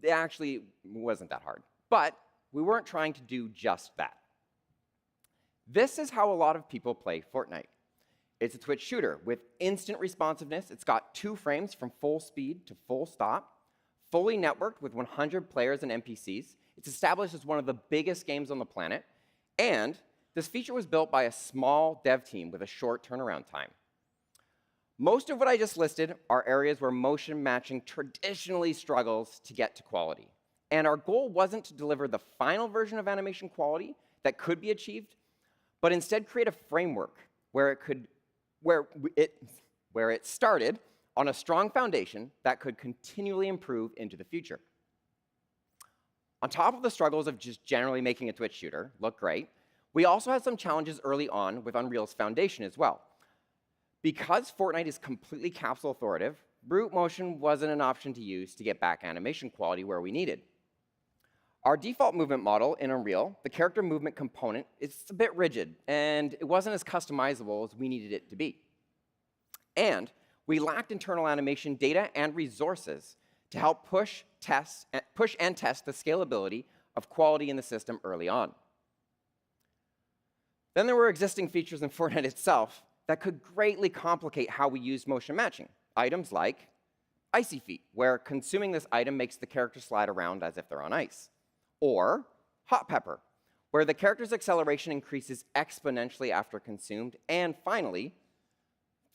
It actually wasn't that hard. But we weren't trying to do just that. This is how a lot of people play Fortnite. It's a twitch shooter with instant responsiveness. It's got 2 frames from full speed to full stop, fully networked with 100 players and NPCs. It's established as one of the biggest games on the planet. And this feature was built by a small dev team with a short turnaround time. Most of what I just listed are areas where motion matching traditionally struggles to get to quality. And our goal wasn't to deliver the final version of animation quality that could be achieved, but instead create a framework where it started on a strong foundation that could continually improve into the future. On top of the struggles of just generally making a twitch shooter look great, we also had some challenges early on with Unreal's foundation as well. Because Fortnite is completely capsule authoritative, brute motion wasn't an option to use to get back animation quality where we needed. Our default movement model in Unreal, the character movement component, is a bit rigid, and it wasn't as customizable as we needed it to be. And we lacked internal animation data and resources to help push and test the scalability of quality in the system early on. Then there were existing features in Fortnite itself that could greatly complicate how we used motion matching. Items like Icy Feet, where consuming this item makes the character slide around as if they're on ice. Or Hot Pepper, where the character's acceleration increases exponentially after consumed. And finally,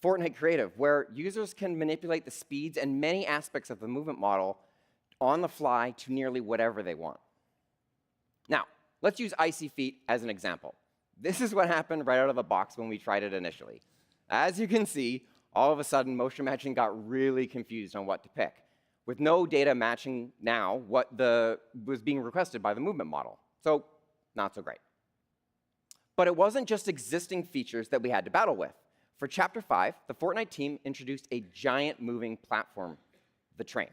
Fortnite Creative, where users can manipulate the speeds and many aspects of the movement model on the fly to nearly whatever they want. Now, let's use Icy Feet as an example. This is what happened right out of the box when we tried it initially. As you can see, all of a sudden, motion matching got really confused on what to pick, with no data matching now what was being requested by the movement model. So, not so great. But it wasn't just existing features that we had to battle with. For Chapter 5, the Fortnite team introduced a giant moving platform, the train.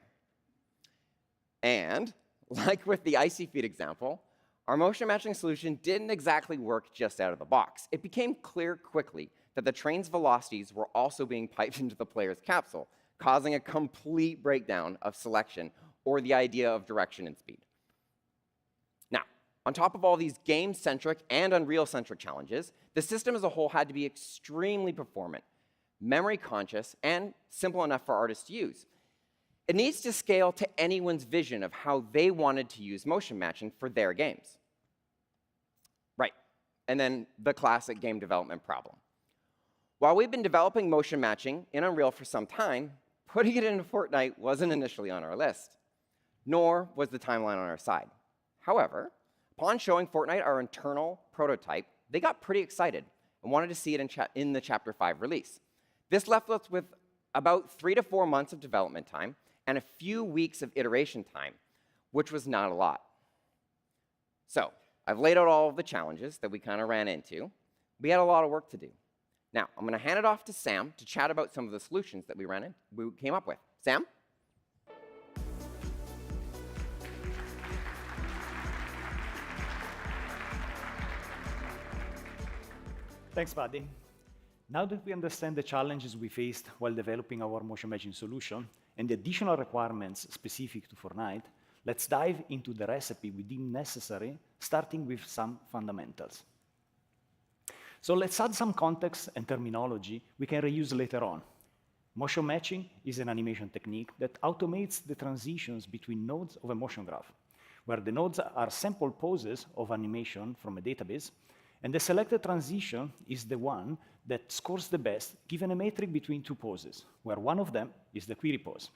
And, like with the Icy Feet example, our motion matching solution didn't exactly work just out of the box. It became clear quickly that the train's velocities were also being piped into the player's capsule, causing a complete breakdown of selection or the idea of direction and speed. Now, on top of all these game-centric and Unreal-centric challenges, the system as a whole had to be extremely performant, memory-conscious, and simple enough for artists to use. It needs to scale to anyone's vision of how they wanted to use motion matching for their games. Right, and then the classic game development problem. While we've been developing motion matching in Unreal for some time, putting it into Fortnite wasn't initially on our list, nor was the timeline on our side. However, upon showing Fortnite our internal prototype, they got pretty excited and wanted to see it in the Chapter 5 release. This left us with about 3 to 4 months of development time and a few weeks of iteration time, which was not a lot. So, I've laid out all of the challenges that we kind of ran into. We had a lot of work to do. Now, I'm going to hand it off to Sam to chat about some of the solutions that we came up with. Sam? Thanks, Paddy. Now that we understand the challenges we faced while developing our motion matching solution, and the additional requirements specific to Fortnite, let's dive into the recipe we deem necessary, starting with some fundamentals. So let's add some context and terminology we can reuse later on. Motion matching is an animation technique that automates the transitions between nodes of a motion graph, where the nodes are sample poses of animation from a database, and the selected transition is the one that scores the best given a metric between two poses, where one of them is the query pose.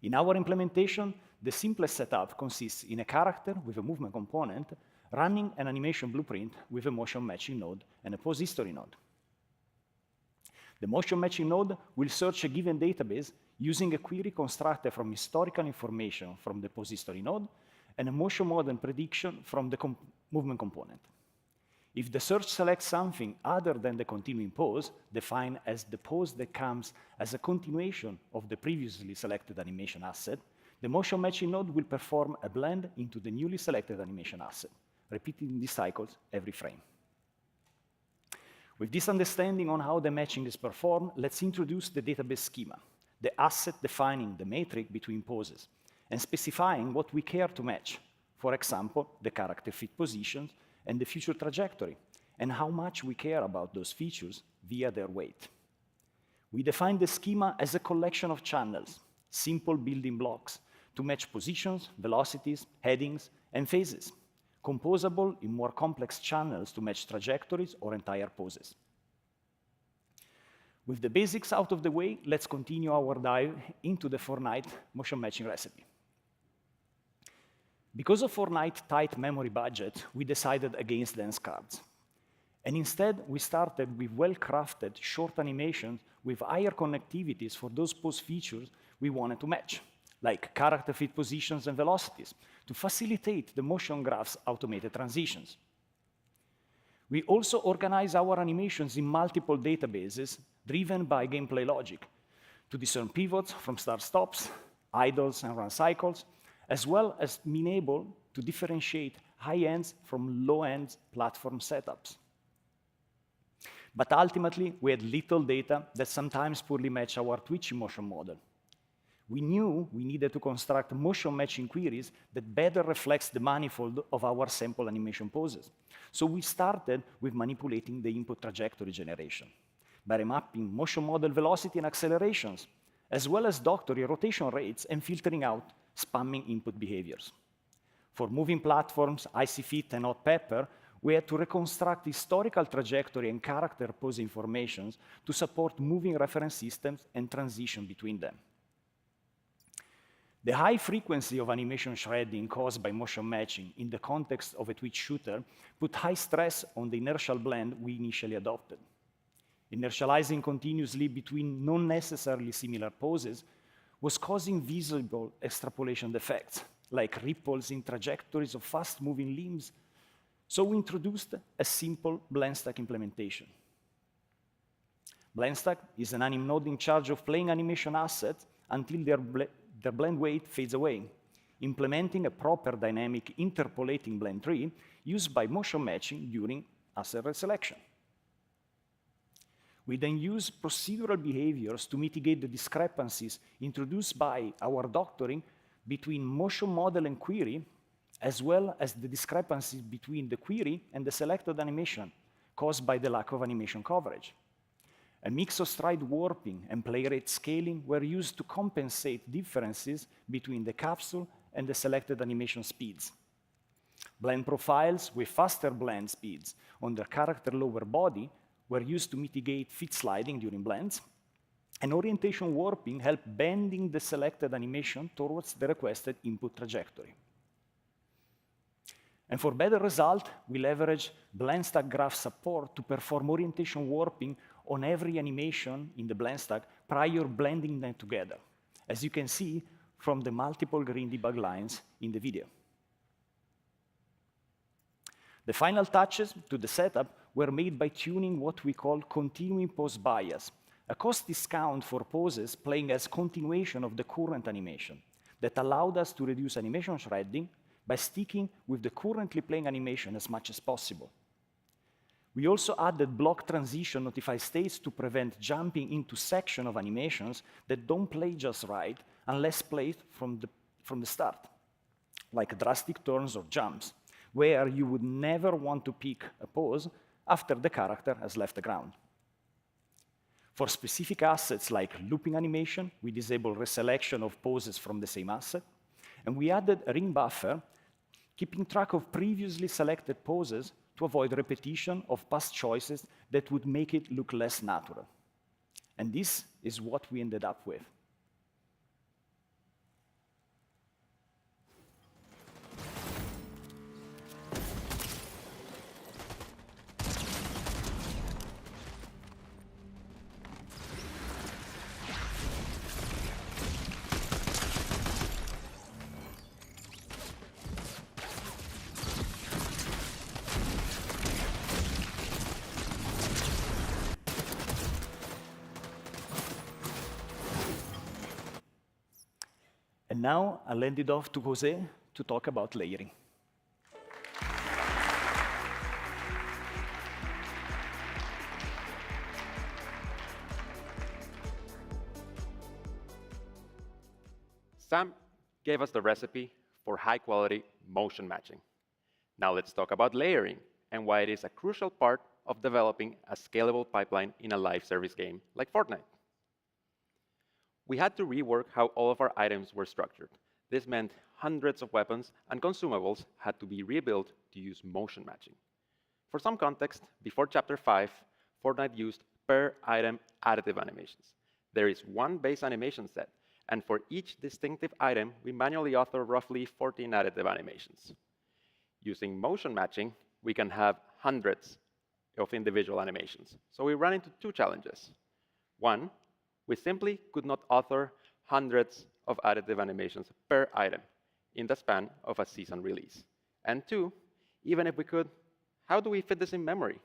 In our implementation, the simplest setup consists in a character with a movement component running an animation blueprint with a motion matching node and a pose history node. The motion matching node will search a given database using a query constructed from historical information from the pose history node and a motion model prediction from the movement component. If the search selects something other than the continuing pose, defined as the pose that comes as a continuation of the previously selected animation asset, the motion matching node will perform a blend into the newly selected animation asset, repeating these cycles every frame. With this understanding on how the matching is performed, let's introduce the database schema, the asset defining the metric between poses, and specifying what we care to match. For example, the character fit positions and the future trajectory, and how much we care about those features via their weight. We define the schema as a collection of channels, simple building blocks, to match positions, velocities, headings, and phases, composable in more complex channels to match trajectories or entire poses. With the basics out of the way, let's continue our dive into the Fortnite motion matching recipe. Because of Fortnite's tight memory budget, we decided against dense cards. And instead, we started with well-crafted short animations with higher connectivities for those pose features we wanted to match, like character fit positions and velocities, to facilitate the motion graph's automated transitions. We also organize our animations in multiple databases driven by gameplay logic to discern pivots from start-stops, idles and run cycles, as well as being able to differentiate high-ends from low-end platform setups. But ultimately, we had little data that sometimes poorly matched our twitchy motion model. We knew we needed to construct motion matching queries that better reflects the manifold of our sample animation poses. So we started with manipulating the input trajectory generation by remapping motion model velocity and accelerations, as well as doctoring rotation rates and filtering out spamming input behaviors. For moving platforms, Icy Fit and Hot Pepper, we had to reconstruct historical trajectory and character pose informations to support moving reference systems and transition between them. The high frequency of animation shredding caused by motion matching in the context of a Twitch shooter put high stress on the inertial blend we initially adopted. Inertializing continuously between non-necessarily similar poses was causing visible extrapolation defects, like ripples in trajectories of fast-moving limbs. So we introduced a simple blend stack implementation. Blend stack is an anim node in charge of playing animation assets until their blend weight fades away, implementing a proper dynamic interpolating blend tree used by motion matching during asset reselection. We then use procedural behaviors to mitigate the discrepancies introduced by our doctoring between motion model and query, as well as the discrepancies between the query and the selected animation caused by the lack of animation coverage. A mix of stride warping and play rate scaling were used to compensate differences between the capsule and the selected animation speeds. Blend profiles with faster blend speeds on the character lower body were used to mitigate fit sliding during blends, and orientation warping helped bending the selected animation towards the requested input trajectory. And for better result, we leverage blend stack graph support to perform orientation warping on every animation in the blend stack prior blending them together, as you can see from the multiple green debug lines in the video. The final touches to the setup were made by tuning what we call continuing pose bias, a cost discount for poses playing as continuation of the current animation that allowed us to reduce animation shredding by sticking with the currently playing animation as much as possible. We also added block transition notify states to prevent jumping into sections of animations that don't play just right unless played from the start, like drastic turns or jumps, where you would never want to pick a pose after the character has left the ground. For specific assets like looping animation, we disable reselection of poses from the same asset, and we added a ring buffer, keeping track of previously selected poses to avoid repetition of past choices that would make it look less natural. And this is what we ended up with. And now I'll hand it off to Jose to talk about layering. Sam gave us the recipe for high-quality motion matching. Now let's talk about layering and why it is a crucial part of developing a scalable pipeline in a live service game like Fortnite. We had to rework how all of our items were structured. This meant hundreds of weapons and consumables had to be rebuilt to use motion matching. For some context, before Chapter 5, Fortnite used per-item additive animations. There is one base animation set, and for each distinctive item, we manually author roughly 14 additive animations. Using motion matching, we can have hundreds of individual animations. So we run into two challenges. One, we simply could not author hundreds of additive animations per item in the span of a season release. And two, even if we could, how do we fit this in memory?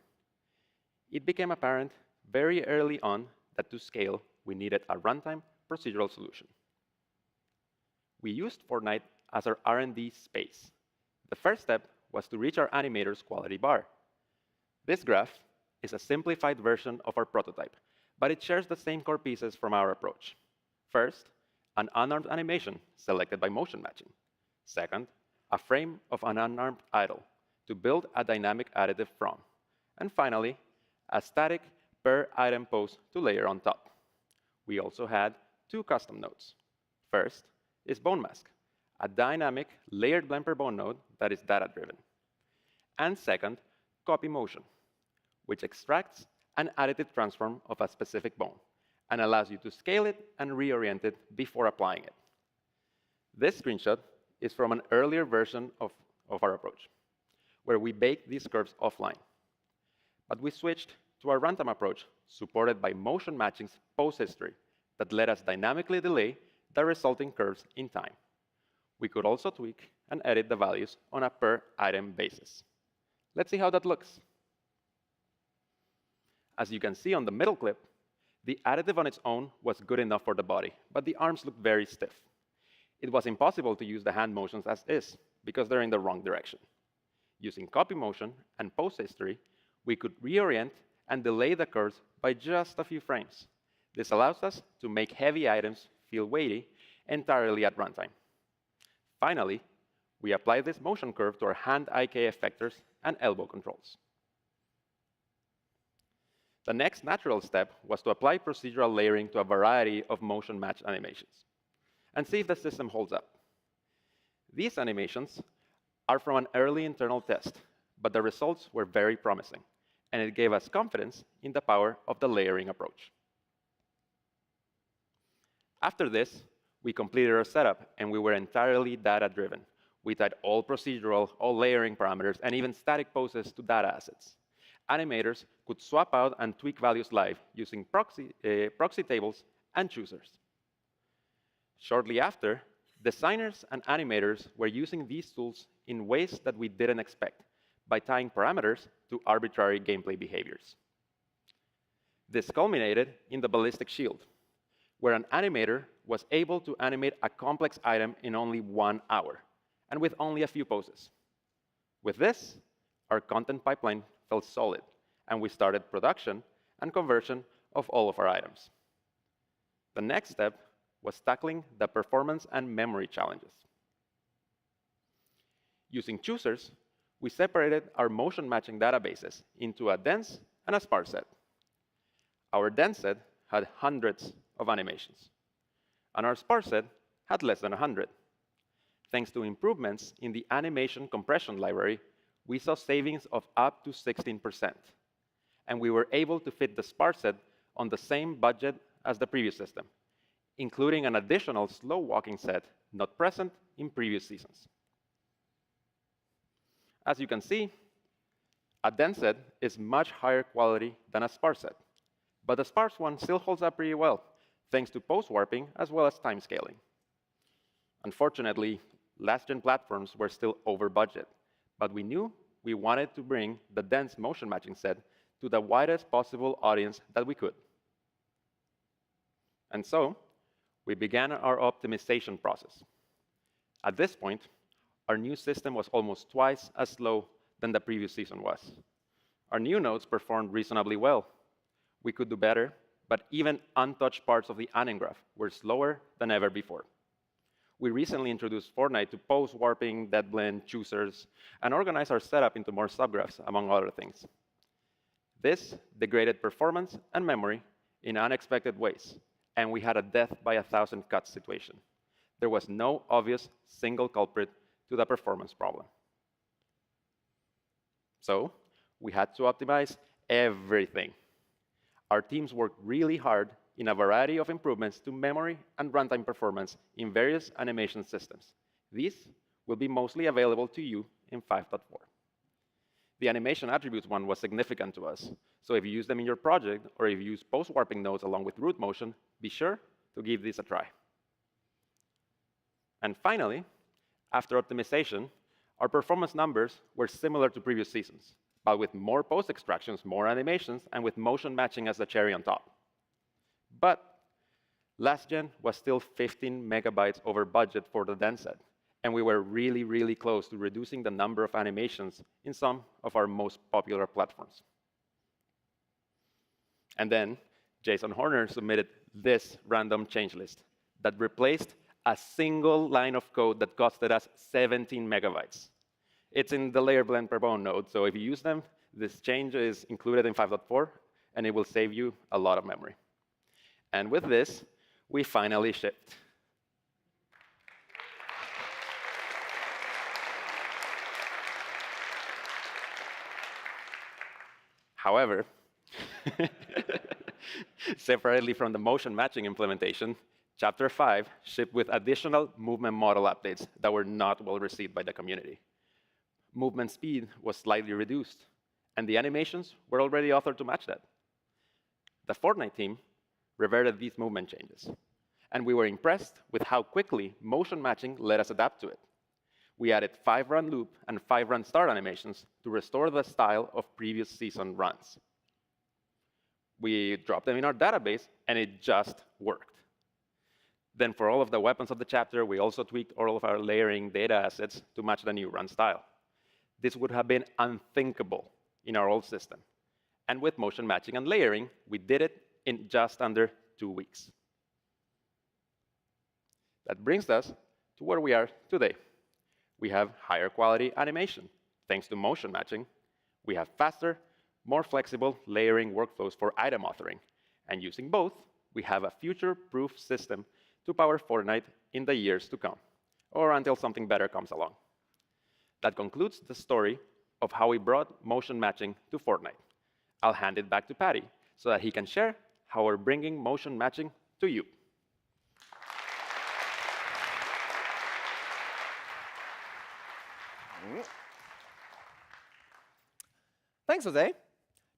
It became apparent very early on that to scale, we needed a runtime procedural solution. We used Fortnite as our R&D space. The first step was to reach our animator's quality bar. This graph is a simplified version of our prototype, but it shares the same core pieces from our approach. First, an unarmed animation selected by motion matching. Second, a frame of an unarmed idol to build a dynamic additive from. And finally, a static per-item pose to layer on top. We also had two custom nodes. First is Bone Mask, a dynamic layered blend per bone node that is data-driven. And second, Copy Motion, which extracts an additive transform of a specific bone and allows you to scale it and reorient it before applying it. This screenshot is from an earlier version of our approach, where we baked these curves offline. But we switched to our runtime approach, supported by motion matching's pose history that let us dynamically delay the resulting curves in time. We could also tweak and edit the values on a per-item basis. Let's see how that looks. As you can see on the middle clip, the additive on its own was good enough for the body, but the arms looked very stiff. It was impossible to use the hand motions as is, because they're in the wrong direction. Using Copy Motion and Pose History, we could reorient and delay the curves by just a few frames. This allows us to make heavy items feel weighty entirely at runtime. Finally, we apply this motion curve to our hand IK effectors and elbow controls. The next natural step was to apply procedural layering to a variety of motion match animations and see if the system holds up. These animations are from an early internal test, but the results were very promising, and it gave us confidence in the power of the layering approach. After this, we completed our setup, and we were entirely data-driven. We tied all procedural, all layering parameters, and even static poses to data assets. Animators could swap out and tweak values live using proxy tables and choosers. Shortly after, designers and animators were using these tools in ways that we didn't expect by tying parameters to arbitrary gameplay behaviors. This culminated in the ballistic shield, where an animator was able to animate a complex item in only 1 hour, and with only a few poses. With this, our content pipeline felt solid, and we started production and conversion of all of our items. The next step was tackling the performance and memory challenges. Using choosers, we separated our motion matching databases into a dense and a sparse set. Our dense set had hundreds of animations, and our sparse set had less than 100. Thanks to improvements in the animation compression library, we saw savings of up to 16%, and we were able to fit the sparse set on the same budget as the previous system, including an additional slow walking set not present in previous seasons. As you can see, a dense set is much higher quality than a sparse set, but the sparse one still holds up pretty well, thanks to post-warping as well as time scaling. Unfortunately, last-gen platforms were still over budget, but we knew we wanted to bring the dense motion matching set to the widest possible audience that we could. And so, we began our optimization process. At this point, our new system was almost twice as slow than the previous season was. Our new nodes performed reasonably well. We could do better, but even untouched parts of the anim graph were slower than ever before. We recently introduced Fortnite to post-warping, dead blend, choosers, and organize our setup into more subgraphs, among other things. This degraded performance and memory in unexpected ways, and we had a death by 1,000 cuts situation. There was no obvious single culprit to the performance problem. So we had to optimize everything. Our teams worked really hard in a variety of improvements to memory and runtime performance in various animation systems. These will be mostly available to you in 5.4. The animation attributes one was significant to us, so if you use them in your project or if you use post-warping nodes along with root motion, be sure to give this a try. And finally, after optimization, our performance numbers were similar to previous seasons, but with more post-extractions, more animations, and with motion matching as the cherry on top. But last gen was still 15 megabytes over budget for the dense set, and we were really, really close to reducing the number of animations in some of our most popular platforms. And then Jason Horner submitted this random change list that replaced a single line of code that costed us 17 megabytes. It's in the layer blend per bone node, so if you use them, this change is included in 5.4, and it will save you a lot of memory. And with this, we finally shipped. However, separately from the motion matching implementation, Chapter 5 shipped with additional movement model updates that were not well received by the community. Movement speed was slightly reduced, and the animations were already authored to match that. The Fortnite team reverted these movement changes, and we were impressed with how quickly motion matching let us adapt to it. We added 5-run loop and 5-run start animations to restore the style of previous season runs. We dropped them in our database, and it just worked. Then for all of the weapons of the chapter, we also tweaked all of our layering data assets to match the new run style. This would have been unthinkable in our old system. And with motion matching and layering, we did it in just under 2 weeks. That brings us to where we are today. We have higher quality animation. Thanks to motion matching, we have faster, more flexible layering workflows for item authoring. And using both, we have a future-proof system to power Fortnite in the years to come, or until something better comes along. That concludes the story of how we brought motion matching to Fortnite. I'll hand it back to Patty so that he can share how we're bringing motion matching to you. Thanks, Jose.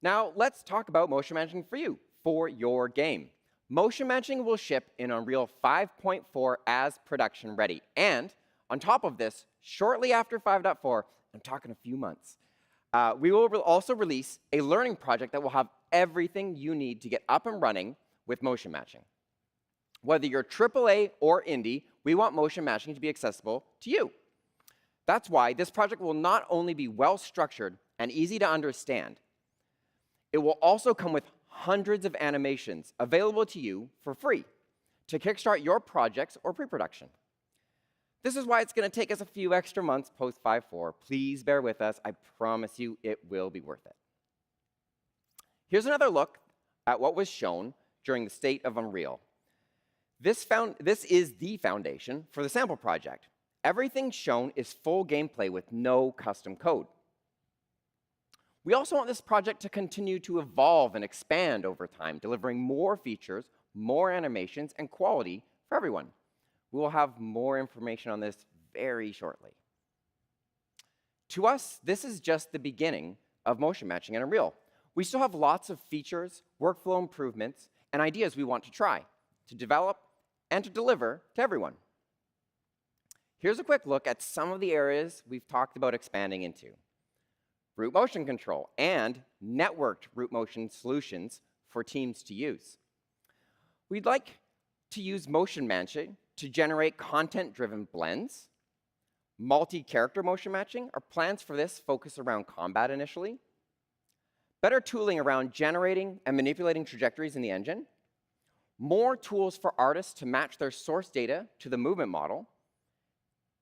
Now let's talk about motion matching for you, for your game. Motion matching will ship in Unreal 5.4 as production ready. And on top of this, shortly after 5.4, I'm talking a few months, we will also release a learning project that will have everything you need to get up and running with motion matching. Whether you're AAA or indie, we want motion matching to be accessible to you. That's why this project will not only be well-structured and easy to understand, It will also come with hundreds of animations available to you for free to kickstart your projects or pre-production. This is why it's going to take us a few extra months post 5.4. Please bear with us. I promise you it will be worth it. Here's another look at what was shown during the State of Unreal. This is the foundation for the sample project. Everything shown is full gameplay with no custom code. We also want this project to continue to evolve and expand over time, delivering more features, more animations, and quality for everyone. We will have more information on this very shortly. To us, this is just the beginning of motion matching in Unreal. We still have lots of features, workflow improvements, and ideas we want to try, to develop, and to deliver to everyone. Here's a quick look at some of the areas we've talked about expanding into. Root motion control and networked root motion solutions for teams to use. We'd like to use motion matching to generate content-driven blends. Multi-character motion matching, our plans for this focus around combat initially. Better tooling around generating and manipulating trajectories in the engine. More tools for artists to match their source data to the movement model.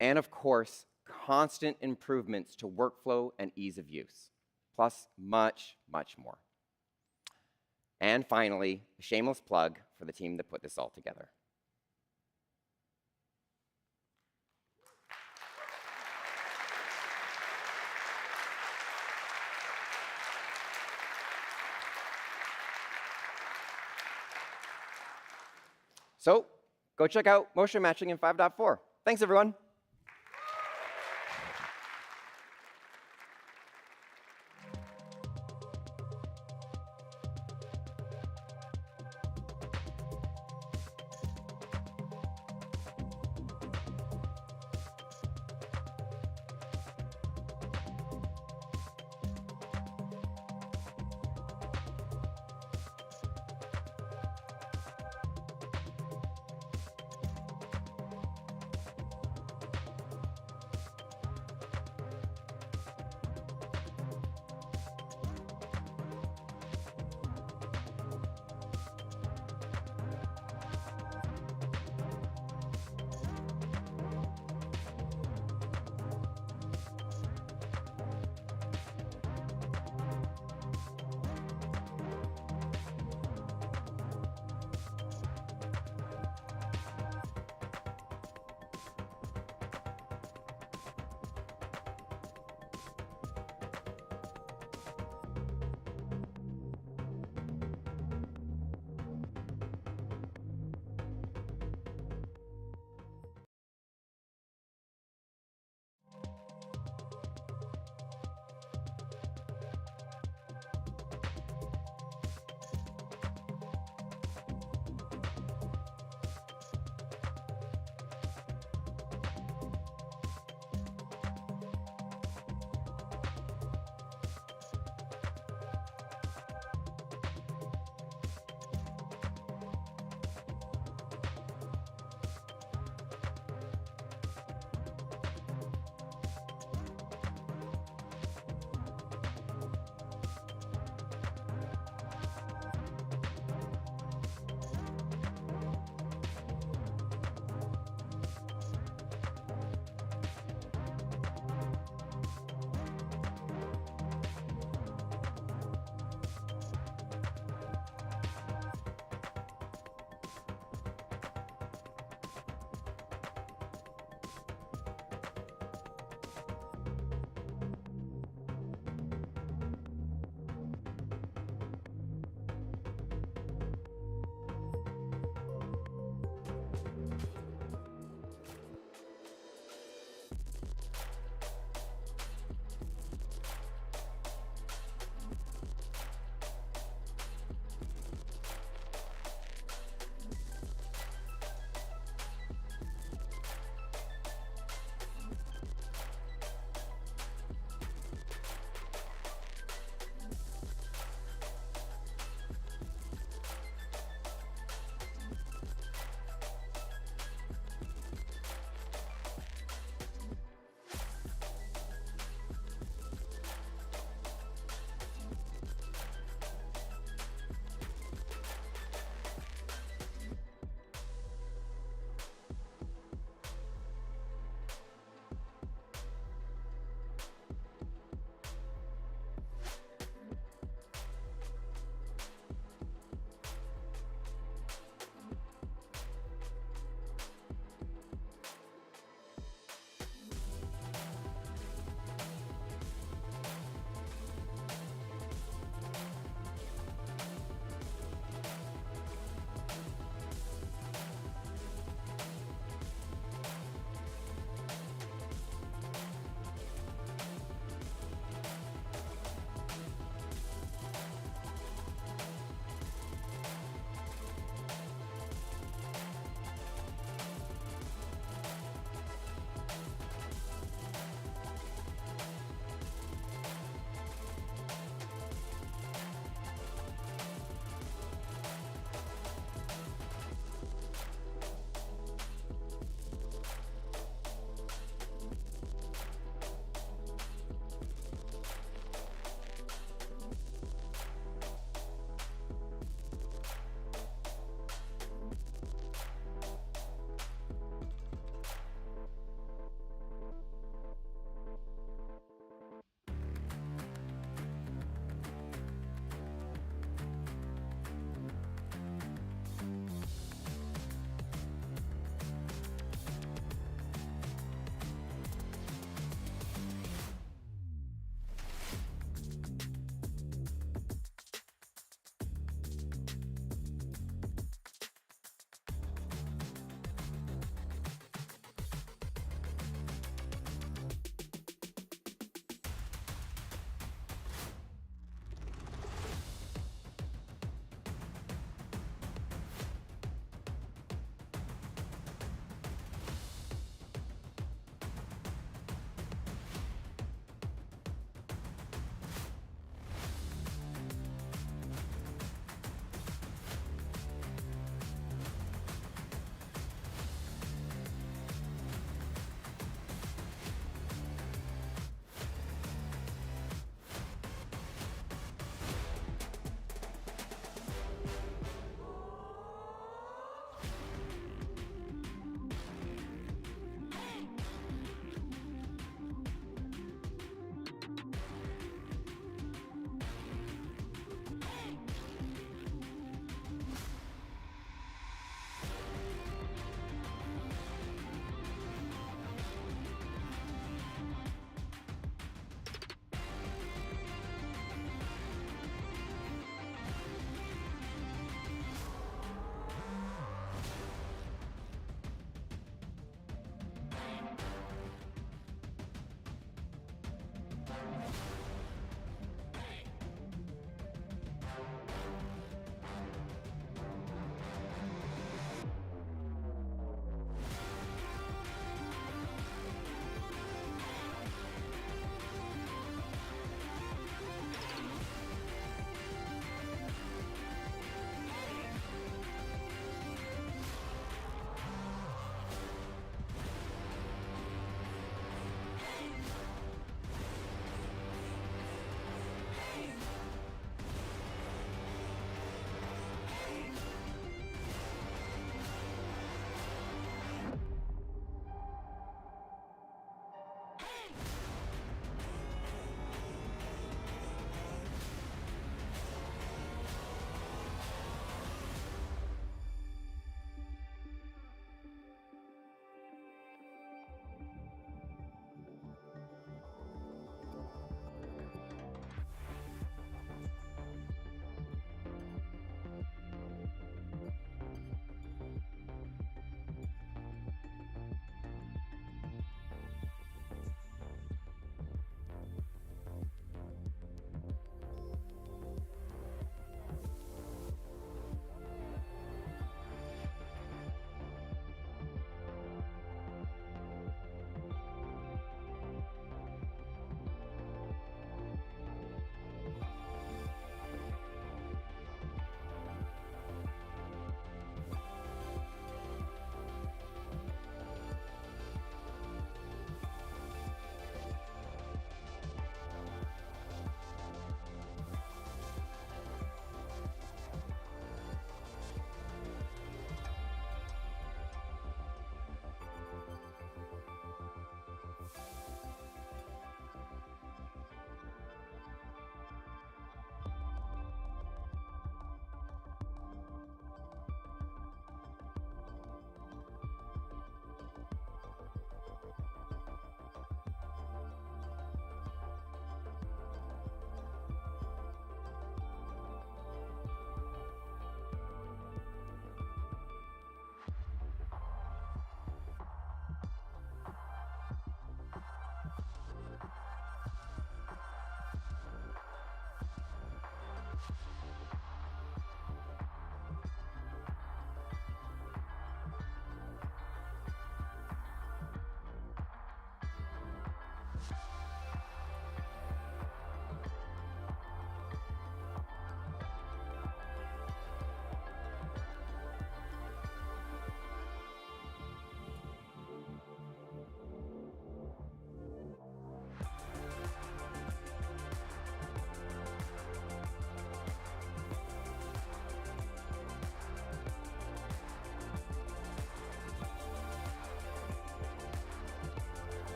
And of course, constant improvements to workflow and ease of use, plus much, much more. And finally, a shameless plug for the team that put this all together. So go check out motion matching in 5.4. Thanks, everyone.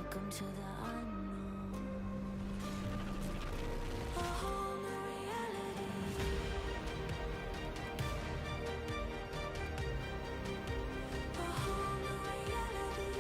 Welcome to the unknown. A whole new reality. A whole new reality.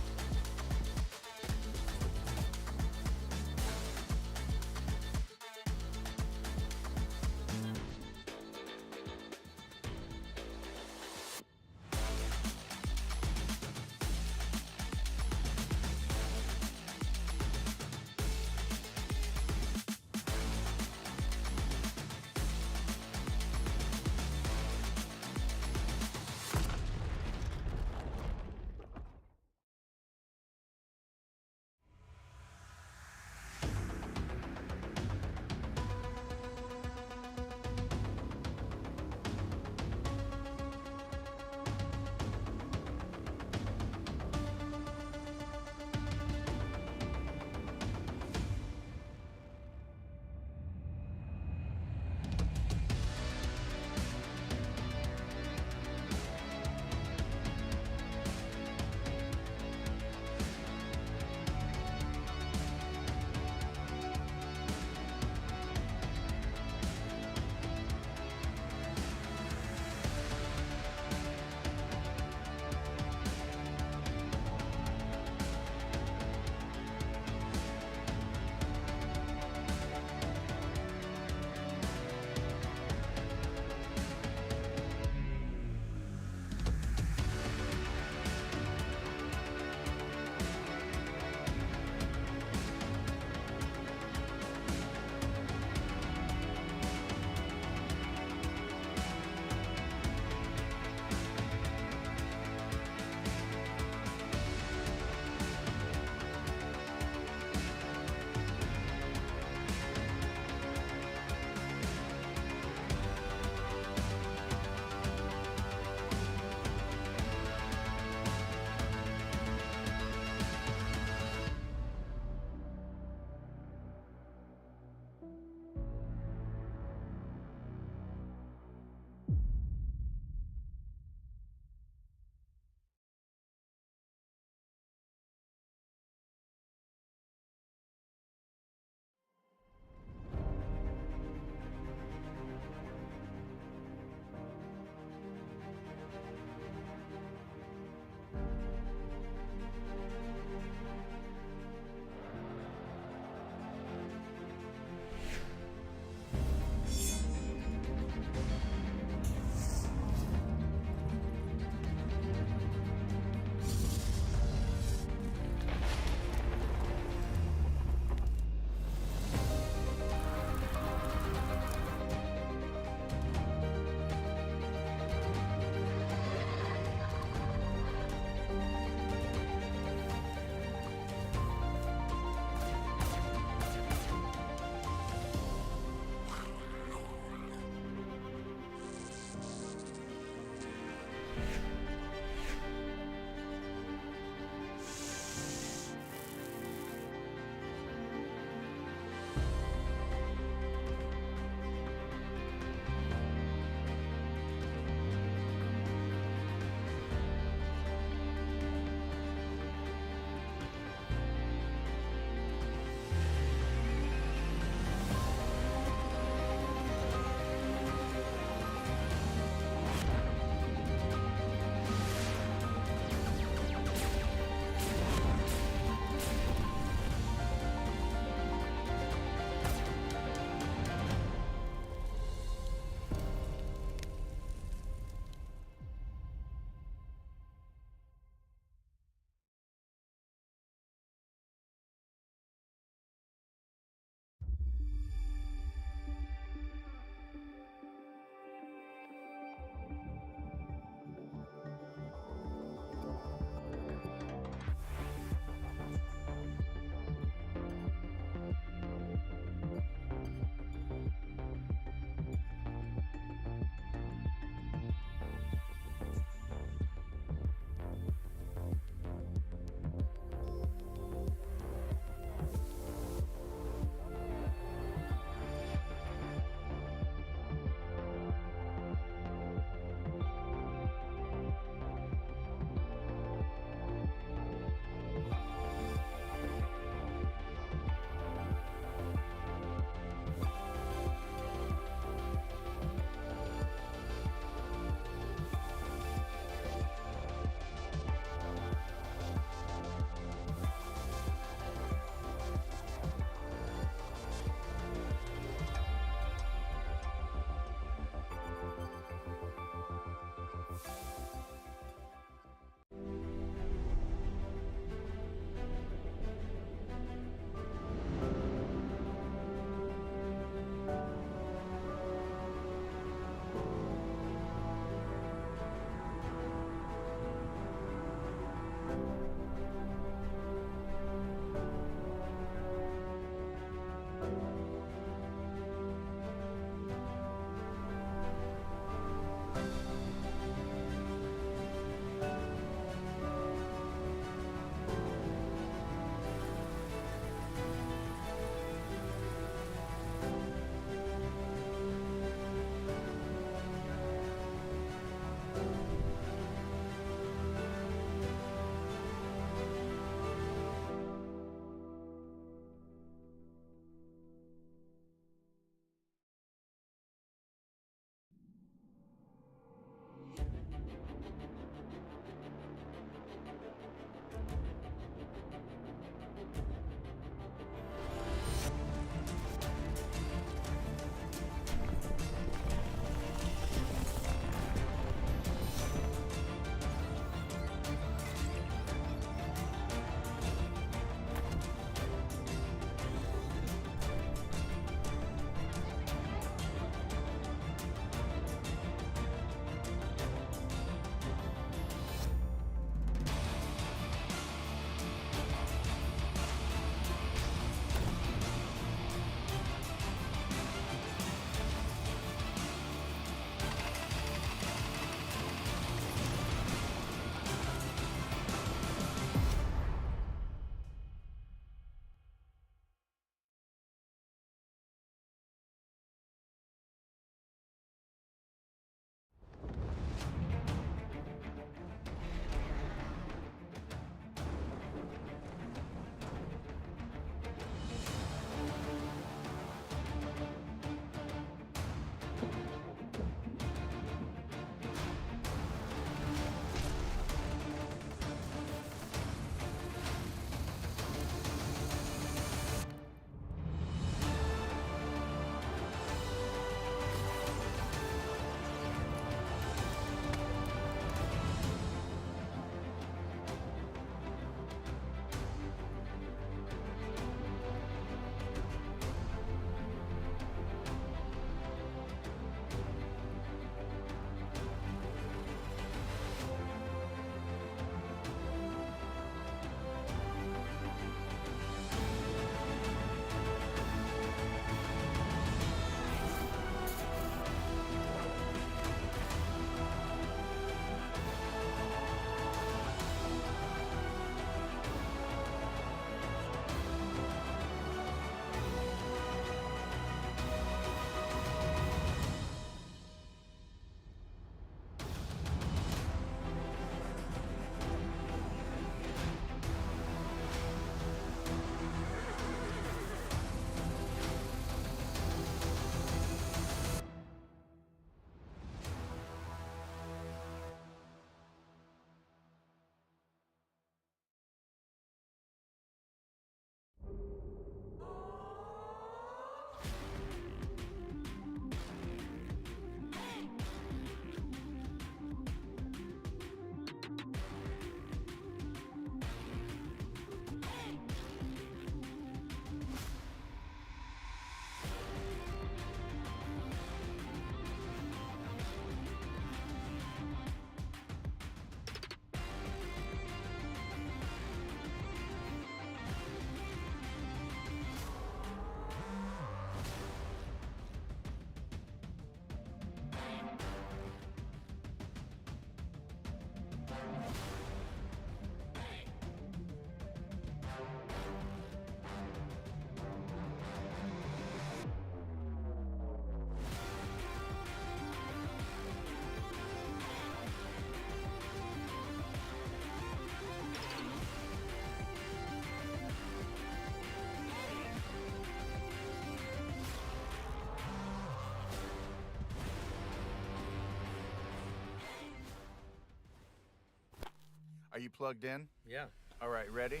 Are you plugged in? Yeah. All right, ready?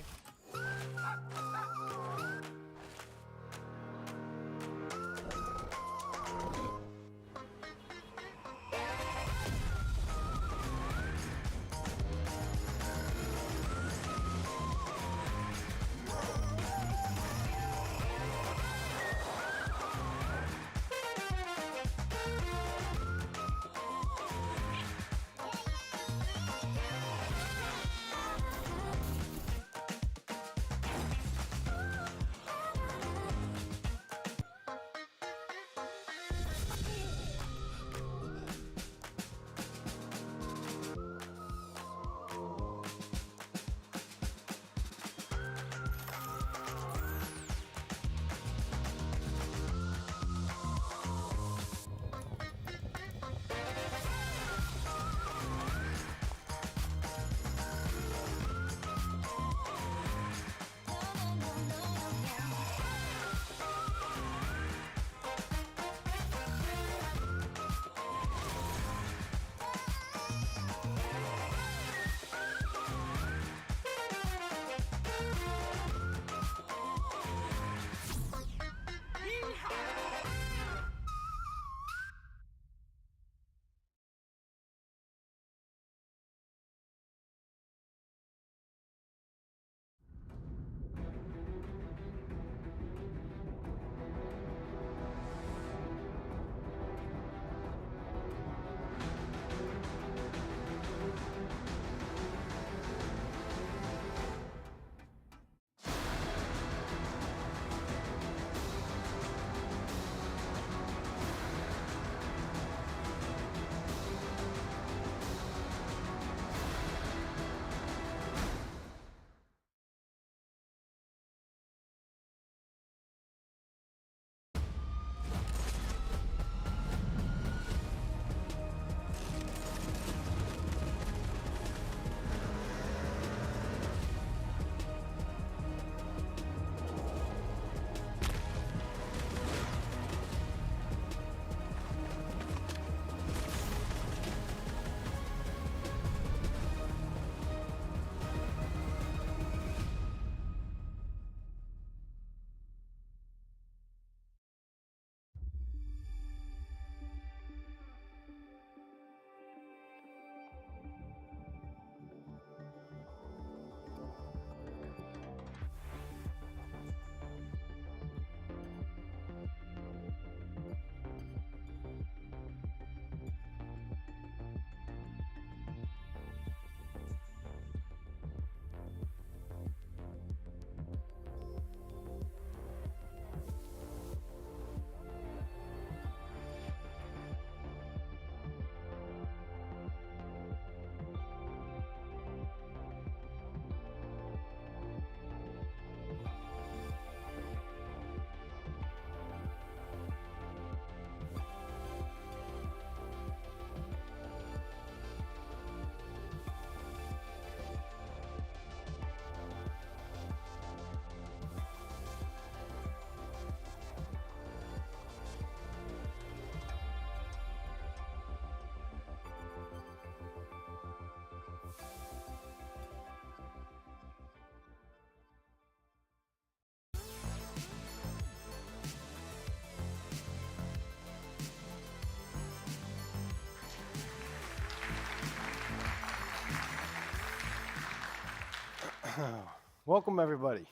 Welcome, everybody.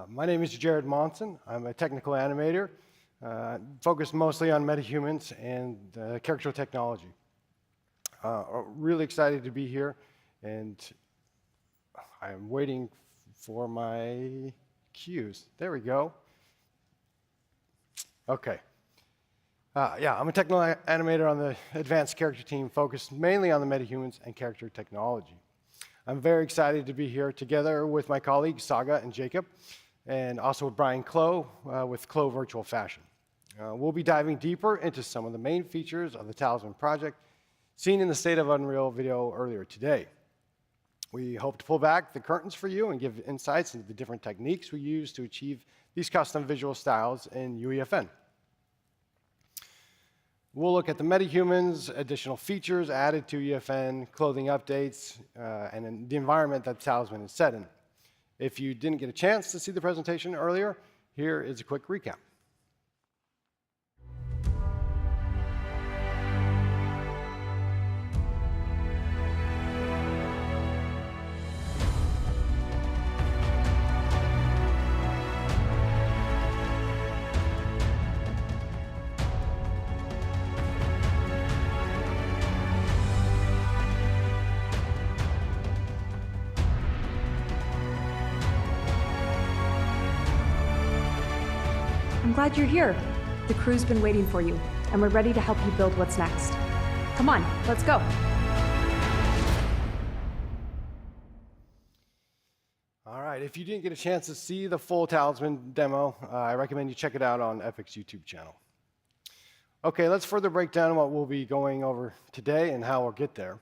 My name is Jared Monson. I'm a technical animator, focused mostly on metahumans and character technology. Really excited to be here, and I'm waiting for my cues. There we go. Okay. Yeah, I'm a technical animator on the advanced character team, focused mainly on the metahumans and character technology. I'm very excited to be here together with my colleagues Saga and Jacob, and also with Brian Clow with Clow Virtual Fashion. We'll be diving deeper into some of the main features of the Talisman project seen in the State of Unreal video earlier today. We hope to pull back the curtains for you and give insights into the different techniques we use to achieve these custom visual styles in UEFN. We'll look at the Metahumans, additional features added to UEFN, clothing updates, and then the environment that the Talisman is set in. If you didn't get a chance to see the presentation earlier, here is a quick recap. I'm glad you're here. The crew's been waiting for you, and we're ready to help you build what's next. Come on, let's go. All right, if you didn't get a chance to see the full Talisman demo, I recommend you check it out on Epic's YouTube channel. Okay, let's further break down what we'll be going over today and how we'll get there.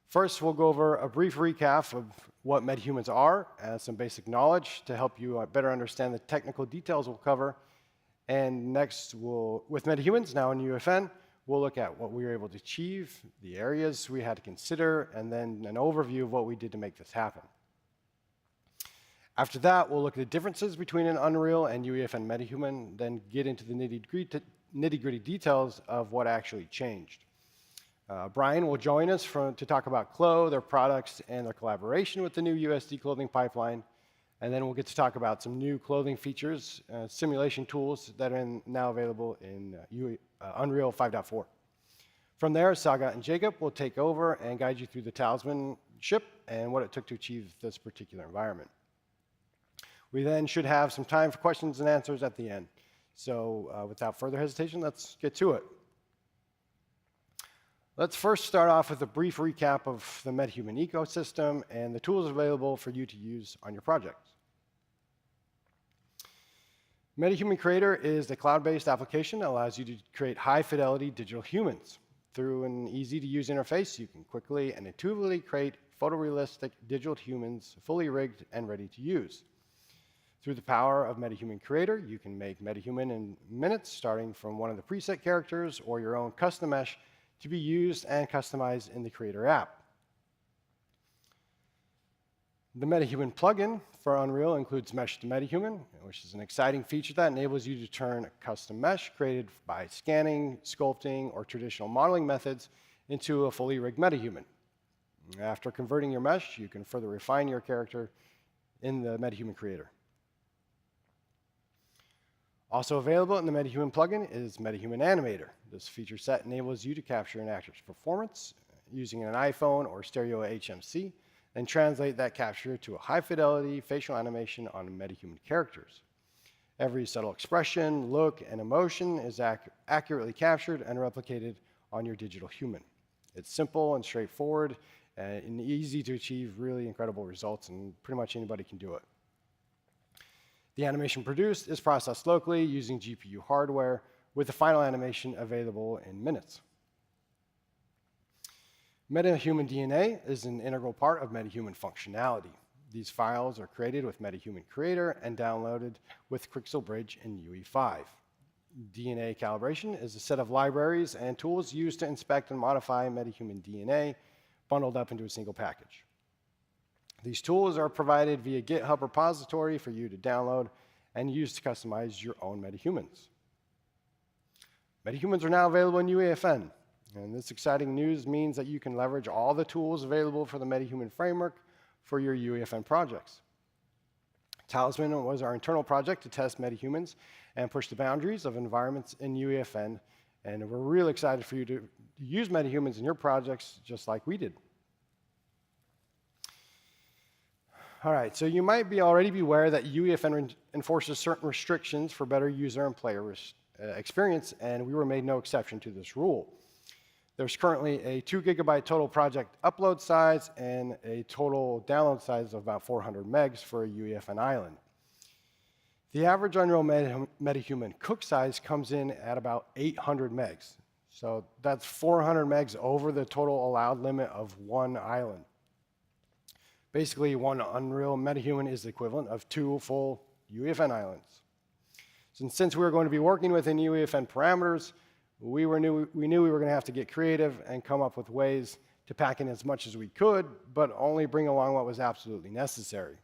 First, we'll go over a brief recap of what Metahumans are and some basic knowledge to help you better understand the technical details we'll cover. And next, with Metahumans, now in UEFN, we'll look at what we were able to achieve, the areas we had to consider, and then an overview of what we did to make this happen. After that, we'll look at the differences between an Unreal and UEFN Metahuman, then get into the nitty-gritty details of what actually changed. Brian will join us to talk about Clo, their products, and their collaboration with the new USD clothing pipeline. And then we'll get to talk about some new clothing features, simulation tools that are now available in Unreal 5.4. From there, Saga and Jacob will take over and guide you through the Talisman ship and what it took to achieve this particular environment. We then should have some time for questions and answers at the end. So without further hesitation, let's get to it. Let's first start off with a brief recap of the Metahuman ecosystem and the tools available for you to use on your projects. Metahuman Creator is a cloud-based application that allows you to create high-fidelity digital humans. Through an easy-to-use interface, you can quickly and intuitively create photorealistic digital humans, fully rigged and ready to use. Through the power of Metahuman Creator, you can make Metahuman in minutes, starting from one of the preset characters or your own custom mesh to be used and customized in the Creator app. The Metahuman plugin for Unreal includes Mesh to Metahuman, which is an exciting feature that enables you to turn a custom mesh created by scanning, sculpting, or traditional modeling methods into a fully rigged Metahuman. After converting your mesh, you can further refine your character in the Metahuman Creator. Also available in the Metahuman plugin is Metahuman Animator. This feature set enables you to capture an actor's performance using an iPhone or stereo HMC and translate that capture to a high-fidelity facial animation on Metahuman characters. Every subtle expression, look, and emotion is accurately captured and replicated on your digital human. It's simple and straightforward and easy to achieve really incredible results, and pretty much anybody can do it. The animation produced is processed locally using GPU hardware, with the final animation available in minutes. Metahuman DNA is an integral part of Metahuman functionality. These files are created with Metahuman Creator and downloaded with Quixel Bridge in UE5. DNA calibration is a set of libraries and tools used to inspect and modify Metahuman DNA, bundled up into a single package. These tools are provided via GitHub repository for you to download and use to customize your own Metahumans. Metahumans are now available in UEFN, and this exciting news means that you can leverage all the tools available for the Metahuman framework for your UEFN projects. Talisman was our internal project to test Metahumans and push the boundaries of environments in UEFN, and we're really excited for you to use Metahumans in your projects just like we did. All right, so you might already be aware that UEFN enforces certain restrictions for better user and player experience, and we were made no exception to this rule. There's currently a 2 GB total project upload size and a total download size of about 400 megs for a UEFN island. The average Unreal Metahuman cook size comes in at about 800 megs. So that's 400 megs over the total allowed limit of one island. Basically, one Unreal Metahuman is the equivalent of 2 full UEFN islands. Since we're going to be working within UEFN parameters, we knew we were going to have to get creative and come up with ways to pack in as much as we could, but only bring along what was absolutely necessary.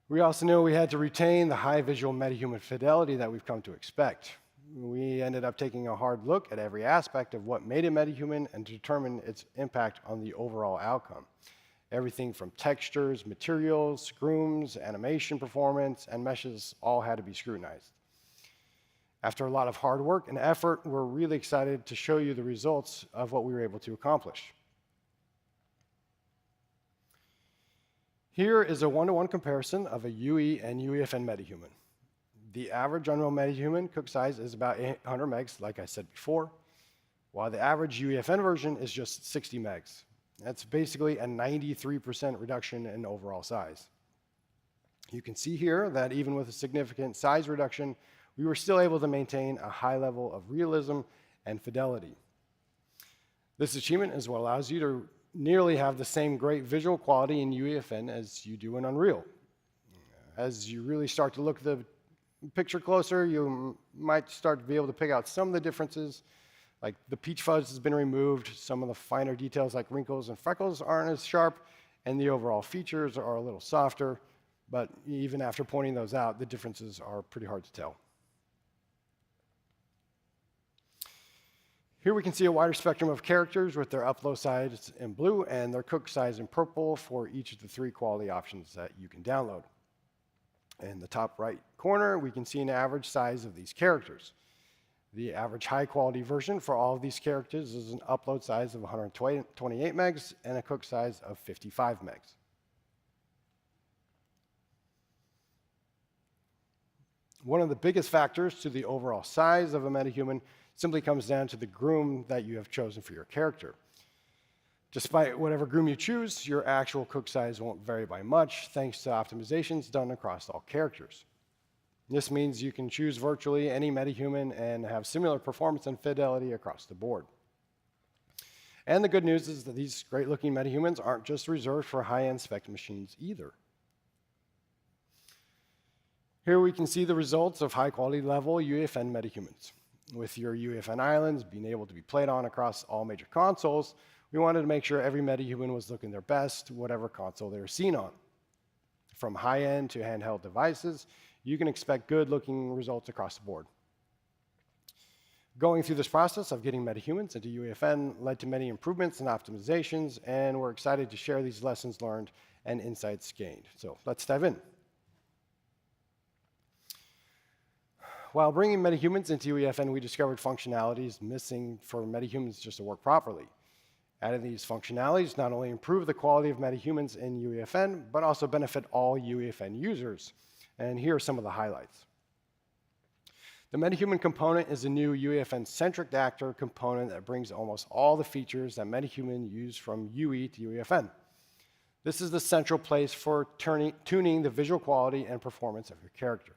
We also knew we had to retain the high visual metahuman fidelity that we've come to expect. We ended up taking a hard look at every aspect of what made a metahuman and determine its impact on the overall outcome. Everything from textures, materials, grooms, animation performance, and meshes all had to be scrutinized. After a lot of hard work and effort, we're really excited to show you the results of what we were able to accomplish. Here is a one-to-one comparison of a UE and UEFN metahuman. The average Unreal Metahuman cook size is about 800 megs, like I said before, while the average UEFN version is just 60 megs. That's basically a 93% reduction in overall size. You can see here that even with a significant size reduction, we were still able to maintain a high level of realism and fidelity. This achievement is what allows you to nearly have the same great visual quality in UEFN as you do in Unreal. As you really start to look at the picture closer, you might start to be able to pick out some of the differences, like the peach fuzz has been removed, some of the finer details like wrinkles and freckles aren't as sharp, and the overall features are a little softer, but even after pointing those out, the differences are pretty hard to tell. Here we can see a wider spectrum of characters with their upload size in blue and their cook size in purple for each of the 3 quality options that you can download. In the top right corner, we can see an average size of these characters. The average high-quality version for all of these characters is an upload size of 128 megs and a cook size of 55 megs. One of the biggest factors to the overall size of a metahuman simply comes down to the groom that you have chosen for your character. Despite whatever groom you choose, your actual cook size won't vary by much, thanks to optimizations done across all characters. This means you can choose virtually any metahuman and have similar performance and fidelity across the board. And the good news is that these great-looking metahumans aren't just reserved for high-end spec machines either. Here we can see the results of high-quality level UEFN metahumans. With your UEFN islands being able to be played on across all major consoles, we wanted to make sure every metahuman was looking their best, whatever console they were seen on. From high-end to handheld devices, you can expect good-looking results across the board. Going through this process of getting metahumans into UEFN led to many improvements and optimizations, and we're excited to share these lessons learned and insights gained. So let's dive in. While bringing metahumans into UEFN, we discovered functionalities missing for metahumans just to work properly. Adding these functionalities not only improve the quality of metahumans in UEFN, but also benefit all UEFN users. And here are some of the highlights. The Metahuman component is a new UEFN-centric actor component that brings almost all the features that Metahuman use from UE to UEFN. This is the central place for tuning the visual quality and performance of your character.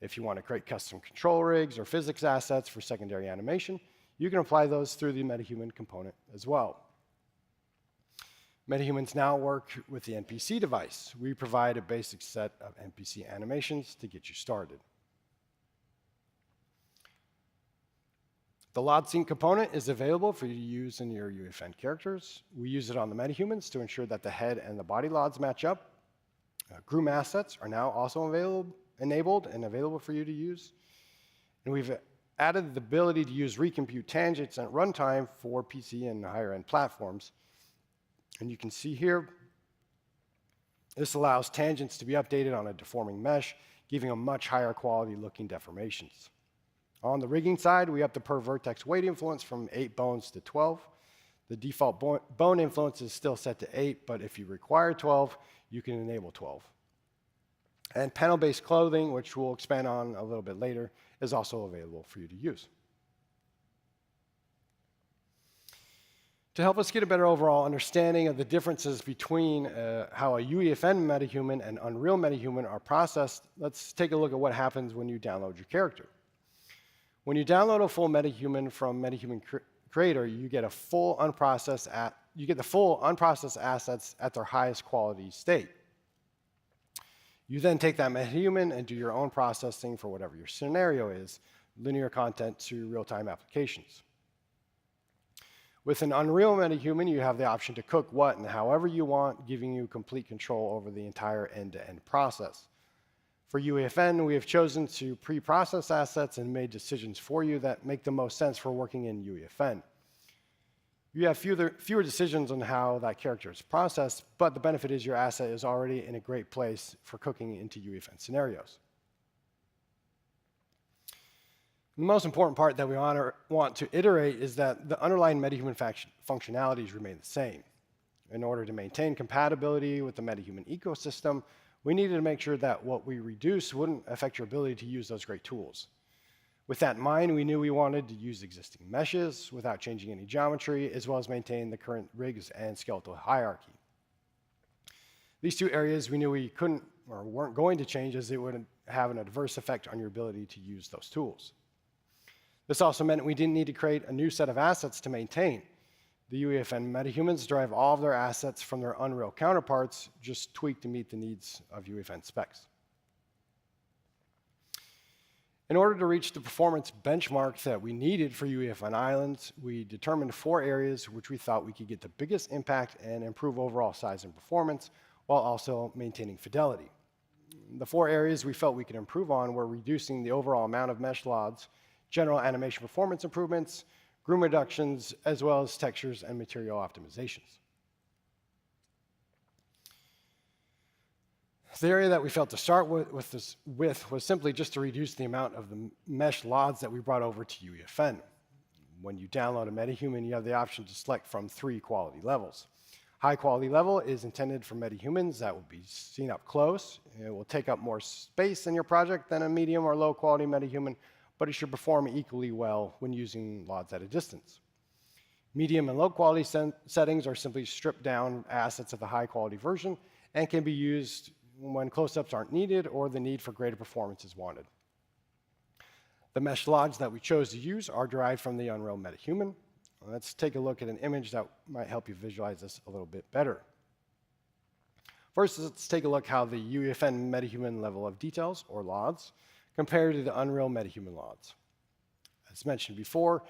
If you want to create custom control rigs or physics assets for secondary animation, you can apply those through the Metahuman component as well. Metahumans now work with the NPC device. We provide a basic set of NPC animations to get you started. The LOD sync component is available for you to use in your UEFN characters. We use it on the metahumans to ensure that the head and the body LODs match up. Groom assets are now also enabled and available for you to use. And we've added the ability to use recompute tangents at runtime for PC and higher-end platforms. And you can see here, this allows tangents to be updated on a deforming mesh, giving a much higher quality looking deformations. On the rigging side, we upped the per vertex weight influence from 8 bones to 12. The default bone influence is still set to 8, but if you require 12, you can enable 12. And panel-based clothing, which we'll expand on a little bit later, is also available for you to use. To help us get a better overall understanding of the differences between how a UEFN metahuman and Unreal metahuman are processed, let's take a look at what happens when you download your character. When you download a full metahuman from Metahuman Creator, you get the full unprocessed assets at their highest quality state. You then take that metahuman and do your own processing for whatever your scenario is, linear content to real-time applications. With an Unreal Metahuman, you have the option to cook what and however you want, giving you complete control over the entire end-to-end process. For UEFN, we have chosen to pre-process assets and made decisions for you that make the most sense for working in UEFN. You have fewer decisions on how that character is processed, but the benefit is your asset is already in a great place for cooking into UEFN scenarios. The most important part that we want to iterate is that the underlying Metahuman functionalities remain the same. In order to maintain compatibility with the Metahuman ecosystem, we needed to make sure that what we reduce wouldn't affect your ability to use those great tools. With that in mind, we knew we wanted to use existing meshes without changing any geometry, as well as maintain the current rigs and skeletal hierarchy. These two areas we knew we couldn't or weren't going to change, as it would have an adverse effect on your ability to use those tools. This also meant we didn't need to create a new set of assets to maintain. The UEFN Metahumans derive all of their assets from their Unreal counterparts, just tweaked to meet the needs of UEFN specs. In order to reach the performance benchmark that we needed for UEFN Islands, we determined 4 areas which we thought we could get the biggest impact and improve overall size and performance, while also maintaining fidelity. The 4 areas we felt we could improve on were reducing the overall amount of mesh LODs, general animation performance improvements, groom reductions, as well as textures and material optimizations. The area that we felt to start with was simply just to reduce the amount of the mesh LODs that we brought over to UEFN. When you download a Metahuman, you have the option to select from 3 quality levels. High quality level is intended for Metahumans that will be seen up close. It will take up more space in your project than a medium or low quality Metahuman, but it should perform equally well when using LODs at a distance. Medium and low quality settings are simply stripped down assets of the high quality version and can be used when close-ups aren't needed or the need for greater performance is wanted. The mesh LODs that we chose to use are derived from the Unreal Metahuman. Let's take a look at an image that might help you visualize this a little bit better. First, let's take a look how the UEFN Metahuman level of details, or LODs, compare to the Unreal Metahuman LODs. As mentioned before,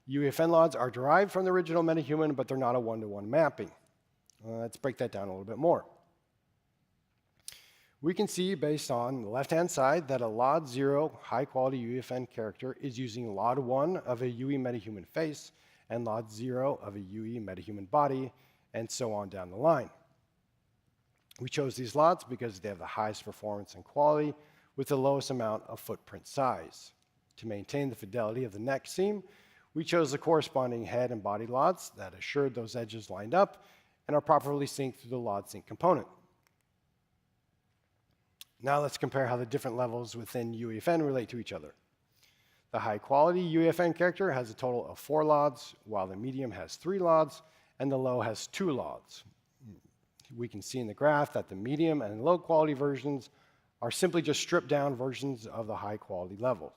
UEFN LODs are derived from the original Metahuman, but they're not a one-to-one mapping. Let's break that down a little bit more. We can see, based on the left-hand side, that a LOD 0 high-quality UEFN character is using LOD 1 of a UE Metahuman face and LOD 0 of a UE Metahuman body, and so on down the line. We chose these LODs because they have the highest performance and quality with the lowest amount of footprint size. To maintain the fidelity of the neck seam, we chose the corresponding head and body LODs that assured those edges lined up and are properly synced through the LOD sync component. Now let's compare how the different levels within UEFN relate to each other. The high-quality UEFN character has a total of 4 LODs, while the medium has 3 LODs, and the low has 2 LODs. We can see in the graph that the medium and low-quality versions are simply just stripped-down versions of the high-quality levels.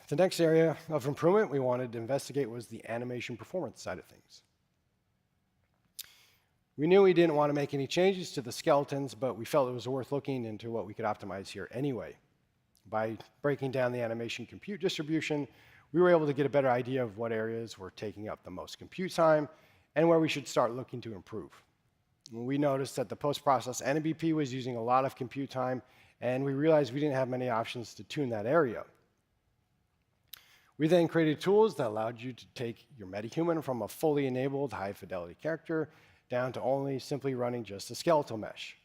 The next area of improvement we wanted to investigate was the animation performance side of things. We knew we didn't want to make any changes to the skeletons, but we felt it was worth looking into what we could optimize here anyway. By breaking down the animation compute distribution, we were able to get a better idea of what areas were taking up the most compute time and where we should start looking to improve. We noticed that the post-process NBP was using a lot of compute time, and we realized we didn't have many options to tune that area. We then created tools that allowed you to take your Metahuman from a fully enabled high-fidelity character down to only simply running just a skeletal mesh.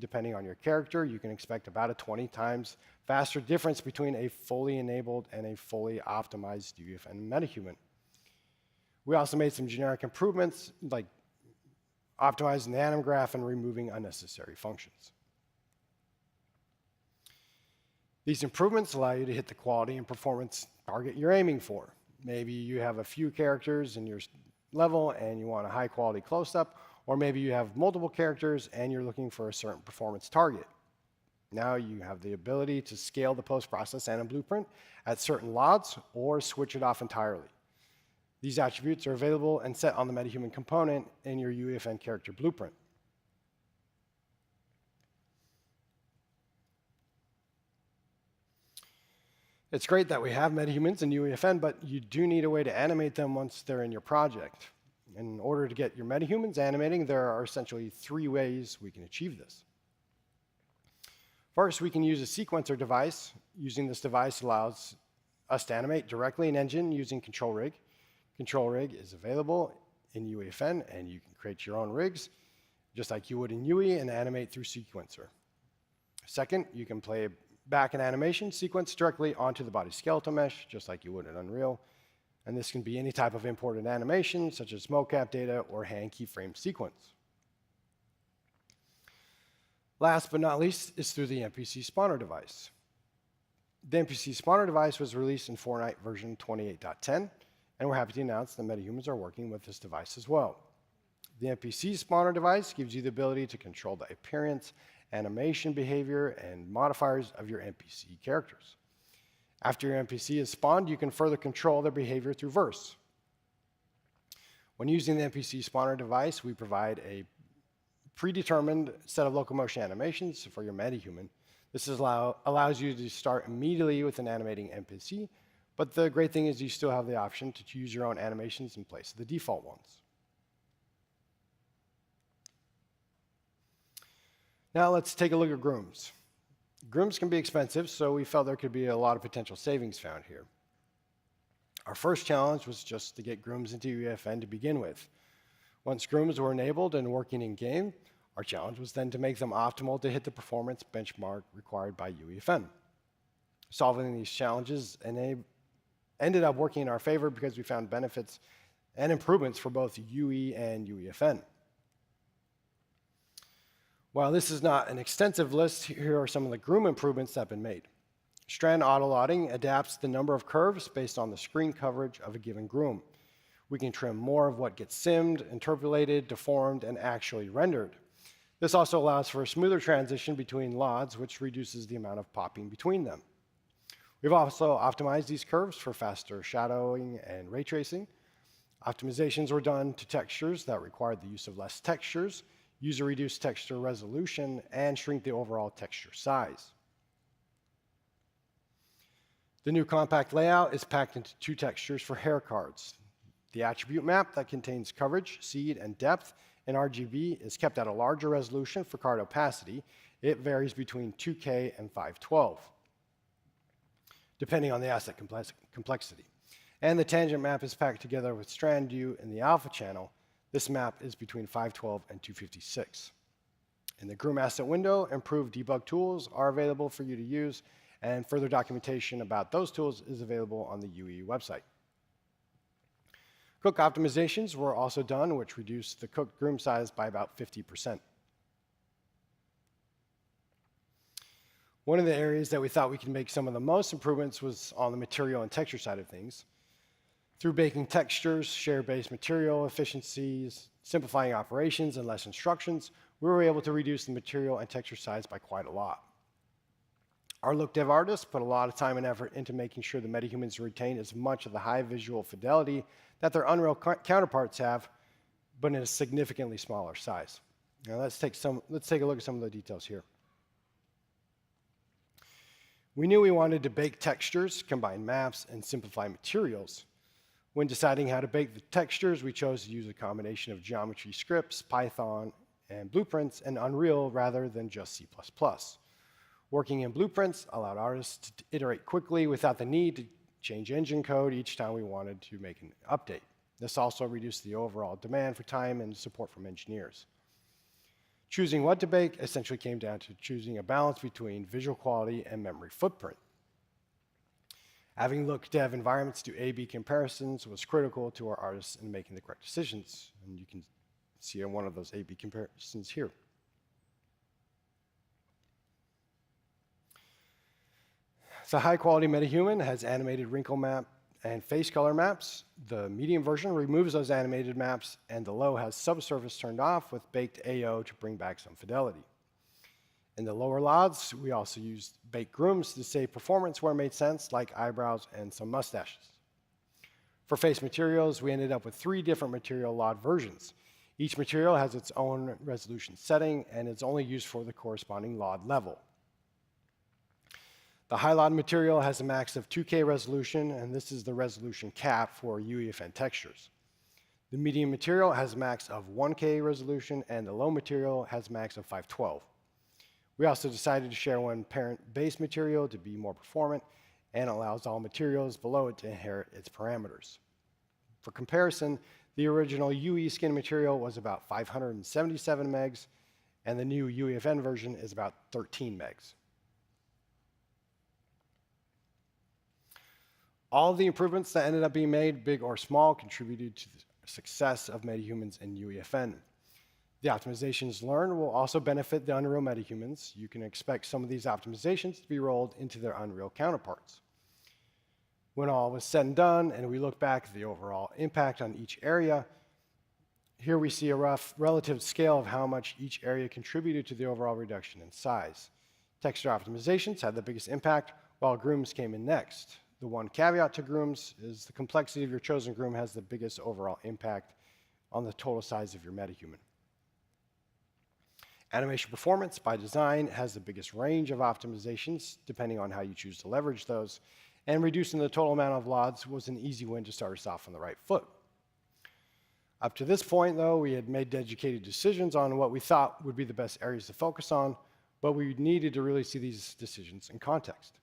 Depending on your character, you can expect about a 20 times faster difference between a fully enabled and a fully optimized UEFN Metahuman. We also made some generic improvements, like optimizing the anim graph and removing unnecessary functions. These improvements allow you to hit the quality and performance target you're aiming for. Maybe you have a few characters in your level and you want a high quality close-up, or maybe you have multiple characters and you're looking for a certain performance target. Now you have the ability to scale the post-process anim blueprint at certain LODs or switch it off entirely. These attributes are available and set on the Metahuman component in your UEFN character blueprint. It's great that we have Metahumans and UEFN, but you do need a way to animate them once they're in your project. In order to get your Metahumans animating, there are essentially 3 ways we can achieve this. First, we can use a sequencer device. Using this device allows us to animate directly in engine using Control Rig. Control Rig is available in UEFN, and you can create your own rigs, just like you would in UE, and animate through sequencer. Second, you can play back an animation sequence directly onto the body skeletal mesh, just like you would in Unreal. And this can be any type of imported animation, such as mocap data or hand keyframe sequence. Last but not least is through the NPC spawner device. The NPC spawner device was released in Fortnite version 28.10, and we're happy to announce that Metahumans are working with this device as well. The NPC spawner device gives you the ability to control the appearance, animation behavior, and modifiers of your NPC characters. After your NPC is spawned, you can further control their behavior through verse. When using the NPC spawner device, we provide a predetermined set of locomotion animations for your Metahuman. This allows you to start immediately with an animating NPC, but the great thing is you still have the option to choose your own animations in place of the default ones. Now let's take a look at grooms. Grooms can be expensive, so we felt there could be a lot of potential savings found here. Our first challenge was just to get grooms into UEFN to begin with. Once grooms were enabled and working in-game, our challenge was then to make them optimal to hit the performance benchmark required by UEFN. Solving these challenges ended up working in our favor because we found benefits and improvements for both UE and UEFN. While this is not an extensive list, here are some of the groom improvements that have been made. Strand auto-lotting adapts the number of curves based on the screen coverage of a given groom. We can trim more of what gets simmed, interpolated, deformed, and actually rendered. This also allows for a smoother transition between LODs, which reduces the amount of popping between them. We've also optimized these curves for faster shadowing and ray tracing. Optimizations were done to textures that required the use of less textures, use a reduced texture resolution, and shrink the overall texture size. The new compact layout is packed into 2 textures for hair cards. The attribute map that contains coverage, seed, and depth in RGB is kept at a larger resolution for card opacity. It varies between 2K and 512, depending on the asset complexity. And the tangent map is packed together with strand view in the alpha channel. This map is between 512 and 256. In the groom asset window, improved debug tools are available for you to use, and further documentation about those tools is available on the UE website. Cook optimizations were also done, which reduced the cooked groom size by about 50%. One of the areas that we thought we could make some of the most improvements was on the material and texture side of things. Through baking textures, share-based material efficiencies, simplifying operations, and less instructions, we were able to reduce the material and texture size by quite a lot. Our look dev artists put a lot of time and effort into making sure the Metahumans retain as much of the high visual fidelity that their Unreal counterparts have, but in a significantly smaller size. Now let's take a look at some of the details here. We knew we wanted to bake textures, combine maps, and simplify materials. When deciding how to bake the textures, we chose to use a combination of geometry scripts, Python, and blueprints, and Unreal rather than just C++. Working in blueprints allowed artists to iterate quickly without the need to change engine code each time we wanted to make an update. This also reduced the overall demand for time and support from engineers. Choosing what to bake essentially came down to choosing a balance between visual quality and memory footprint. Having look dev environments do A/B comparisons was critical to our artists in making the correct decisions, and you can see one of those A/B comparisons here. The high-quality Metahuman has animated wrinkle map and face color maps. The medium version removes those animated maps, and the low has subsurface turned off with baked AO to bring back some fidelity. In the lower LODs, we also used baked grooms to save performance where it made sense, like eyebrows and some mustaches. For face materials, we ended up with 3 different material LOD versions. Each material has its own resolution setting, and it's only used for the corresponding LOD level. The highlighted material has a max of 2K resolution, and this is the resolution cap for UEFN textures. The medium material has a max of 1K resolution, and the low material has a max of 512. We also decided to share one parent base material to be more performant and allows all materials below it to inherit its parameters. For comparison, the original UE skin material was about 577 megs, and the new UEFN version is about 13 megs. All of the improvements that ended up being made, big or small, contributed to the success of Metahumans in UEFN. The optimizations learned will also benefit the Unreal Metahumans. You can expect some of these optimizations to be rolled into their Unreal counterparts. When all was said and done, and we look back at the overall impact on each area, here we see a rough relative scale of how much each area contributed to the overall reduction in size. Texture optimizations had the biggest impact, while grooms came in next. The one caveat to grooms is the complexity of your chosen groom has the biggest overall impact on the total size of your metahuman. Animation performance, by design, has the biggest range of optimizations, depending on how you choose to leverage those, and reducing the total amount of LODs was an easy win to start us off on the right foot. Up to this point, though, we had made educated decisions on what we thought would be the best areas to focus on, but we needed to really see these decisions in context.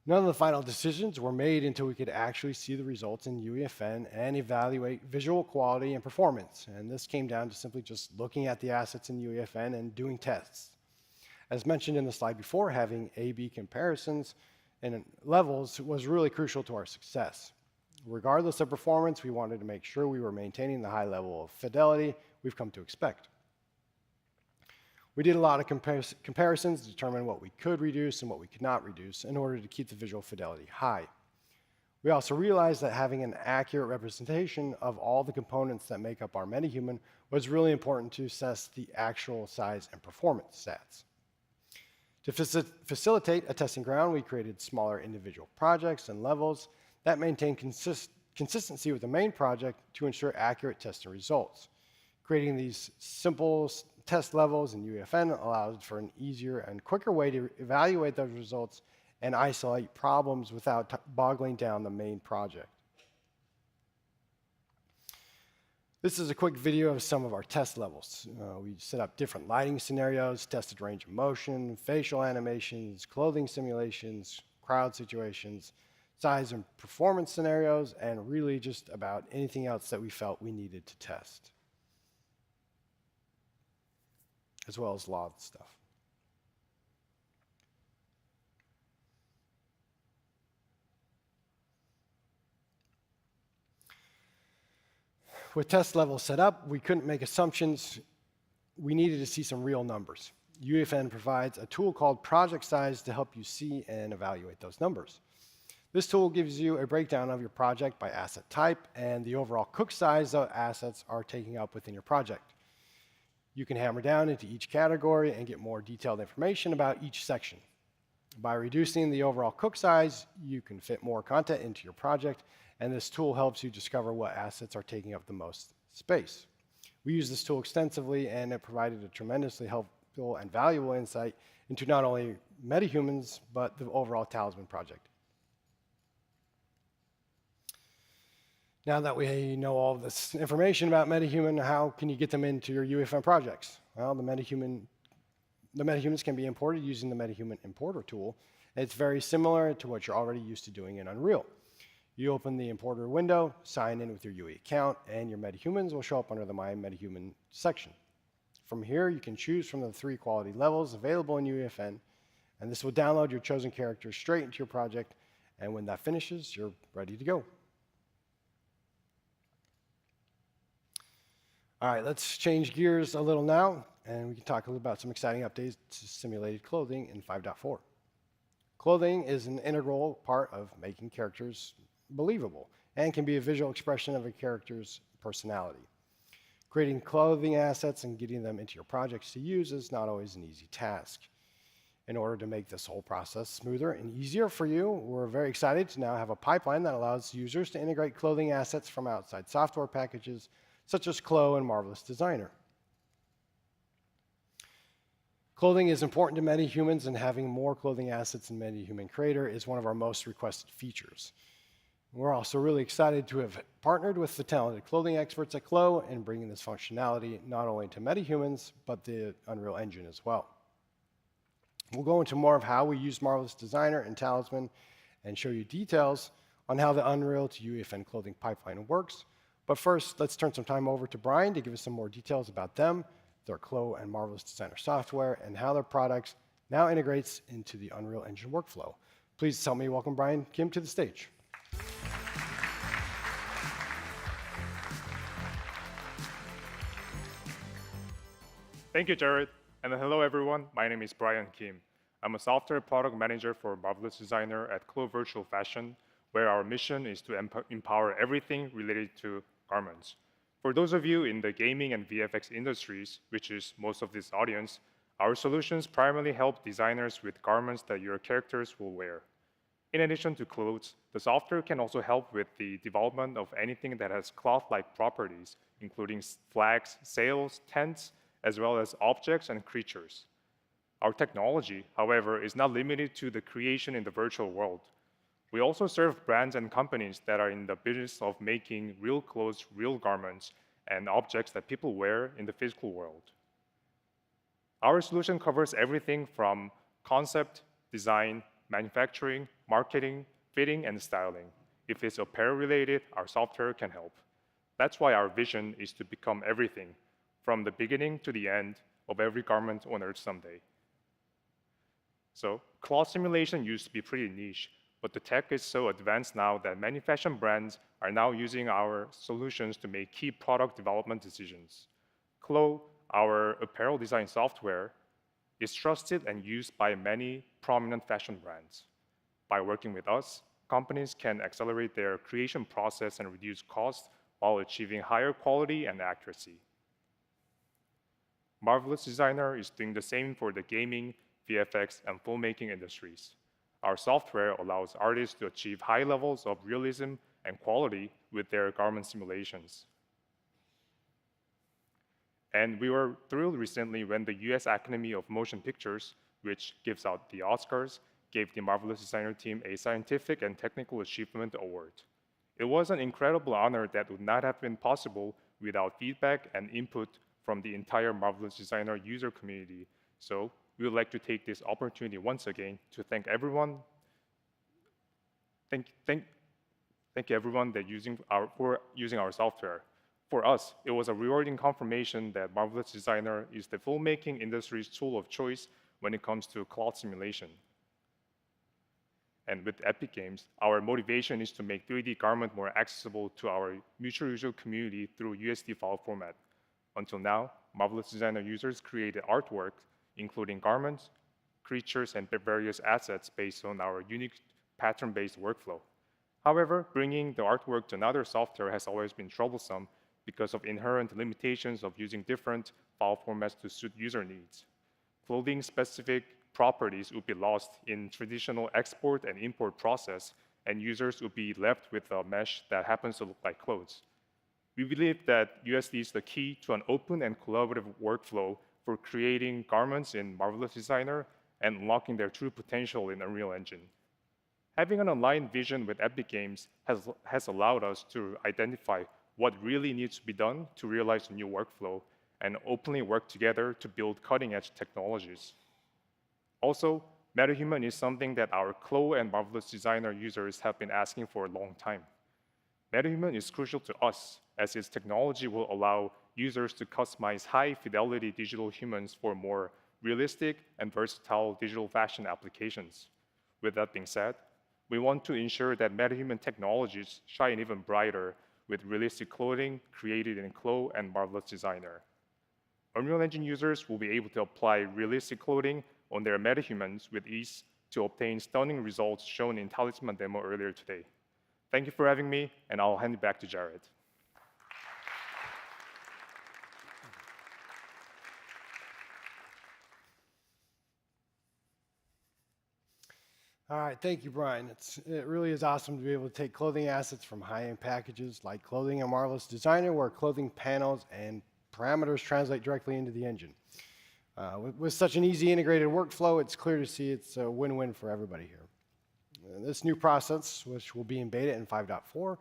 None of the final decisions were made until we could actually see the results in UEFN and evaluate visual quality and performance. And this came down to simply just looking at the assets in UEFN and doing tests. As mentioned in the slide before, having A/B comparisons and levels was really crucial to our success. Regardless of performance, we wanted to make sure we were maintaining the high level of fidelity we've come to expect. We did a lot of comparisons to determine what we could reduce and what we could not reduce in order to keep the visual fidelity high. We also realized that having an accurate representation of all the components that make up our metahuman was really important to assess the actual size and performance stats. To facilitate a testing ground, we created smaller individual projects and levels that maintain consistency with the main project to ensure accurate testing results. Creating these simple test levels in UEFN allowed for an easier and quicker way to evaluate those results and isolate problems without boggling down the main project. This is a quick video of some of our test levels. We set up different lighting scenarios, tested range of motion, facial animations, clothing simulations, crowd situations, size and performance scenarios, and really just about anything else that we felt we needed to test, as well as LOD stuff. With test levels set up, we couldn't make assumptions. We needed to see some real numbers. UEFN provides a tool called Project Size to help you see and evaluate those numbers. This tool gives you a breakdown of your project by asset type and the overall cook size that assets are taking up within your project. You can hammer down into each category and get more detailed information about each section. By reducing the overall cook size, you can fit more content into your project, and this tool helps you discover what assets are taking up the most space. We use this tool extensively, and it provided a tremendously helpful and valuable insight into not only Metahumans, but the overall Talisman project. Now that we know all this information about Metahuman, how can you get them into your UEFN projects? Well, the Metahumans can be imported using the Metahuman importer tool. It's very similar to what you're already used to doing in Unreal. You open the importer window, sign in with your UE account, and your Metahumans will show up under the My Metahuman section. From here, you can choose from the 3 quality levels available in UEFN, and this will download your chosen character straight into your project, and when that finishes, you're ready to go. All right, let's change gears a little now, and we can talk a little about some exciting updates to simulated clothing in 5.4. Clothing is an integral part of making characters believable and can be a visual expression of a character's personality. Creating clothing assets and getting them into your projects to use is not always an easy task. In order to make this whole process smoother and easier for you, we're very excited to now have a pipeline that allows users to integrate clothing assets from outside software packages such as Clo and Marvelous Designer. Clothing is important to Metahumans, and having more clothing assets in Metahuman Creator is one of our most requested features. We're also really excited to have partnered with the talented clothing experts at Clo in bringing this functionality not only to Metahumans, but the Unreal Engine as well. We'll go into more of how we use Marvelous Designer and Talisman and show you details on how the Unreal to UEFN clothing pipeline works. But first, let's turn some time over to Brian to give us some more details about them, their Clo and Marvelous Designer software, and how their products now integrates into the Unreal Engine workflow. Please help me welcome Brian Kim to the stage. Thank you, Jared. And hello, everyone. My name is Brian Kim. I'm a software product manager for Marvelous Designer at Clo Virtual Fashion, where our mission is to empower everything related to garments. For those of you in the gaming and VFX industries, which is most of this audience, our solutions primarily help designers with garments that your characters will wear. In addition to clothes, the software can also help with the development of anything that has cloth-like properties, including flags, sails, tents, as well as objects and creatures. Our technology, however, is not limited to the creation in the virtual world. We also serve brands and companies that are in the business of making real clothes, real garments, and objects that people wear in the physical world. Our solution covers everything from concept, design, manufacturing, marketing, fitting, and styling. If it's apparel related, our software can help. That's why our vision is to become everything, from the beginning to the end of every garment on Earth someday. So, cloth simulation used to be pretty niche, but the tech is so advanced now that many fashion brands are now using our solutions to make key product development decisions. Clo, our apparel design software, is trusted and used by many prominent fashion brands. By working with us, companies can accelerate their creation process and reduce costs while achieving higher quality and accuracy. Marvelous Designer is doing the same for the gaming, VFX, and filmmaking industries. Our software allows artists to achieve high levels of realism and quality with their garment simulations. And we were thrilled recently when the US Academy of Motion Pictures, which gives out the Oscars, gave the Marvelous Designer team a Scientific and Technical Achievement Award. It was an incredible honor that would not have been possible without feedback and input from the entire Marvelous Designer user community. So we would like to take this opportunity once again to thank everyone. Thank everyone that for using our software. For us, it was a rewarding confirmation that Marvelous Designer is the filmmaking industry's tool of choice when it comes to cloth simulation. And with Epic Games, our motivation is to make 3D garment more accessible to our mutual user community through USD file format. Until now, Marvelous Designer users created artwork, including garments, creatures, and various assets based on our unique pattern-based workflow. However, bringing the artwork to another software has always been troublesome because of inherent limitations of using different file formats to suit user needs. Clothing-specific properties would be lost in traditional export and import process, and users would be left with a mesh that happens to look like clothes. We believe that USD is the key to an open and collaborative workflow for creating garments in Marvelous Designer and unlocking their true potential in Unreal Engine. Having an aligned vision with Epic Games has allowed us to identify what really needs to be done to realize the new workflow and openly work together to build cutting-edge technologies. Also, Metahuman is something that our Clo and Marvelous Designer users have been asking for a long time. Metahuman is crucial to us, as its technology will allow users to customize high-fidelity digital humans for more realistic and versatile digital fashion applications. With that being said, we want to ensure that Metahuman technologies shine even brighter with realistic clothing created in Clo and Marvelous Designer. Unreal Engine users will be able to apply realistic clothing on their Metahumans with ease to obtain stunning results shown in Talisman demo earlier today. Thank you for having me, and I'll hand it back to Jared. All right, thank you, Brian. It really is awesome to be able to take clothing assets from high-end packages like clothing and Marvelous Designer, where clothing panels and parameters translate directly into the engine. With such an easy integrated workflow, it's clear to see it's a win-win for everybody here. This new process, which will be in beta in 5.4,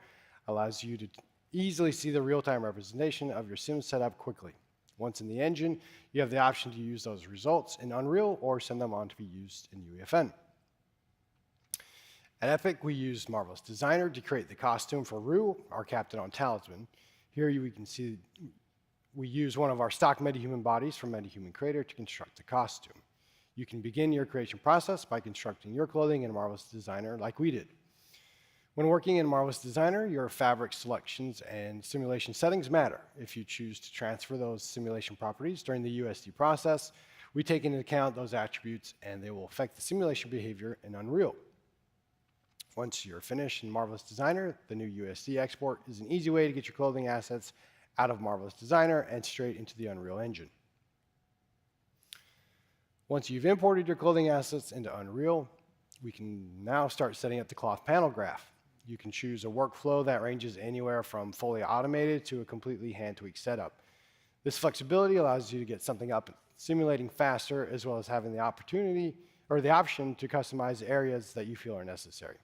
allows you to easily see the real-time representation of your sim setup quickly. Once in the engine, you have the option to use those results in Unreal or send them on to be used in UEFN. At Epic, we used Marvel's Designer to create the costume for Rue, our captain on Talisman. Here we can see we use one of our stock Metahuman bodies from Metahuman Creator to construct the costume. You can begin your creation process by constructing your clothing in Marvel's Designer like we did. When working in Marvel's Designer, your fabric selections and simulation settings matter. If you choose to transfer those simulation properties during the USD process, we take into account those attributes and they will affect the simulation behavior in Unreal. Once you're finished in Marvelous Designer, the new USD export is an easy way to get your clothing assets out of Marvelous Designer and straight into the Unreal Engine. Once you've imported your clothing assets into Unreal, we can now start setting up the cloth panel graph. You can choose a workflow that ranges anywhere from fully automated to a completely hand-tweaked setup. This flexibility allows you to get something up simulating faster, as well as having the opportunity or the option to customize areas that you feel are necessary.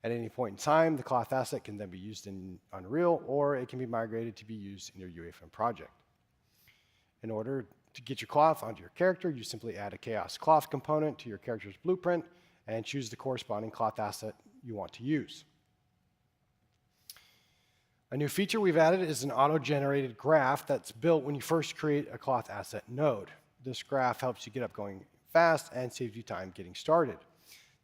At any point in time, the cloth asset can then be used in Unreal, or it can be migrated to be used in your UEFN project. In order to get your cloth onto your character, you simply add a chaos cloth component to your character's blueprint and choose the corresponding cloth asset you want to use. A new feature we've added is an auto-generated graph that's built when you first create a cloth asset node. This graph helps you get up going fast and saves you time getting started.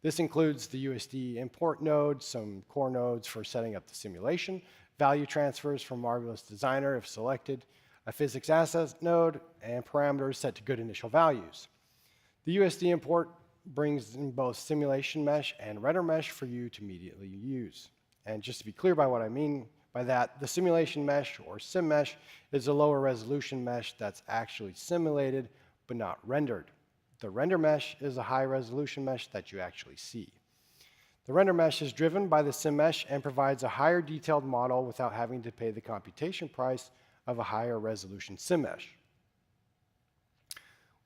This includes the USD import node, some core nodes for setting up the simulation, value transfers from Marvelous Designer if selected, a physics assets node, and parameters set to good initial values. The USD import brings in both simulation mesh and render mesh for you to immediately use. And just to be clear by what I mean by that, the simulation mesh or sim mesh is a lower resolution mesh that's actually simulated but not rendered. The render mesh is a high resolution mesh that you actually see. The render mesh is driven by the sim mesh and provides a higher detailed model without having to pay the computation price of a higher resolution sim mesh.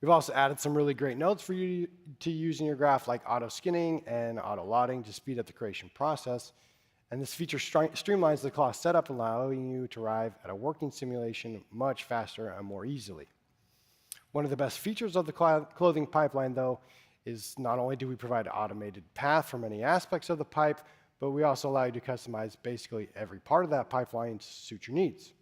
We've also added some really great nodes for you to use in your graph, like auto skinning and auto lotting to speed up the creation process. And this feature streamlines the cloth setup, allowing you to arrive at a working simulation much faster and more easily. One of the best features of the clothing pipeline, though, is not only do we provide an automated path for many aspects of the pipe, but we also allow you to customize basically every part of that pipeline to suit your needs.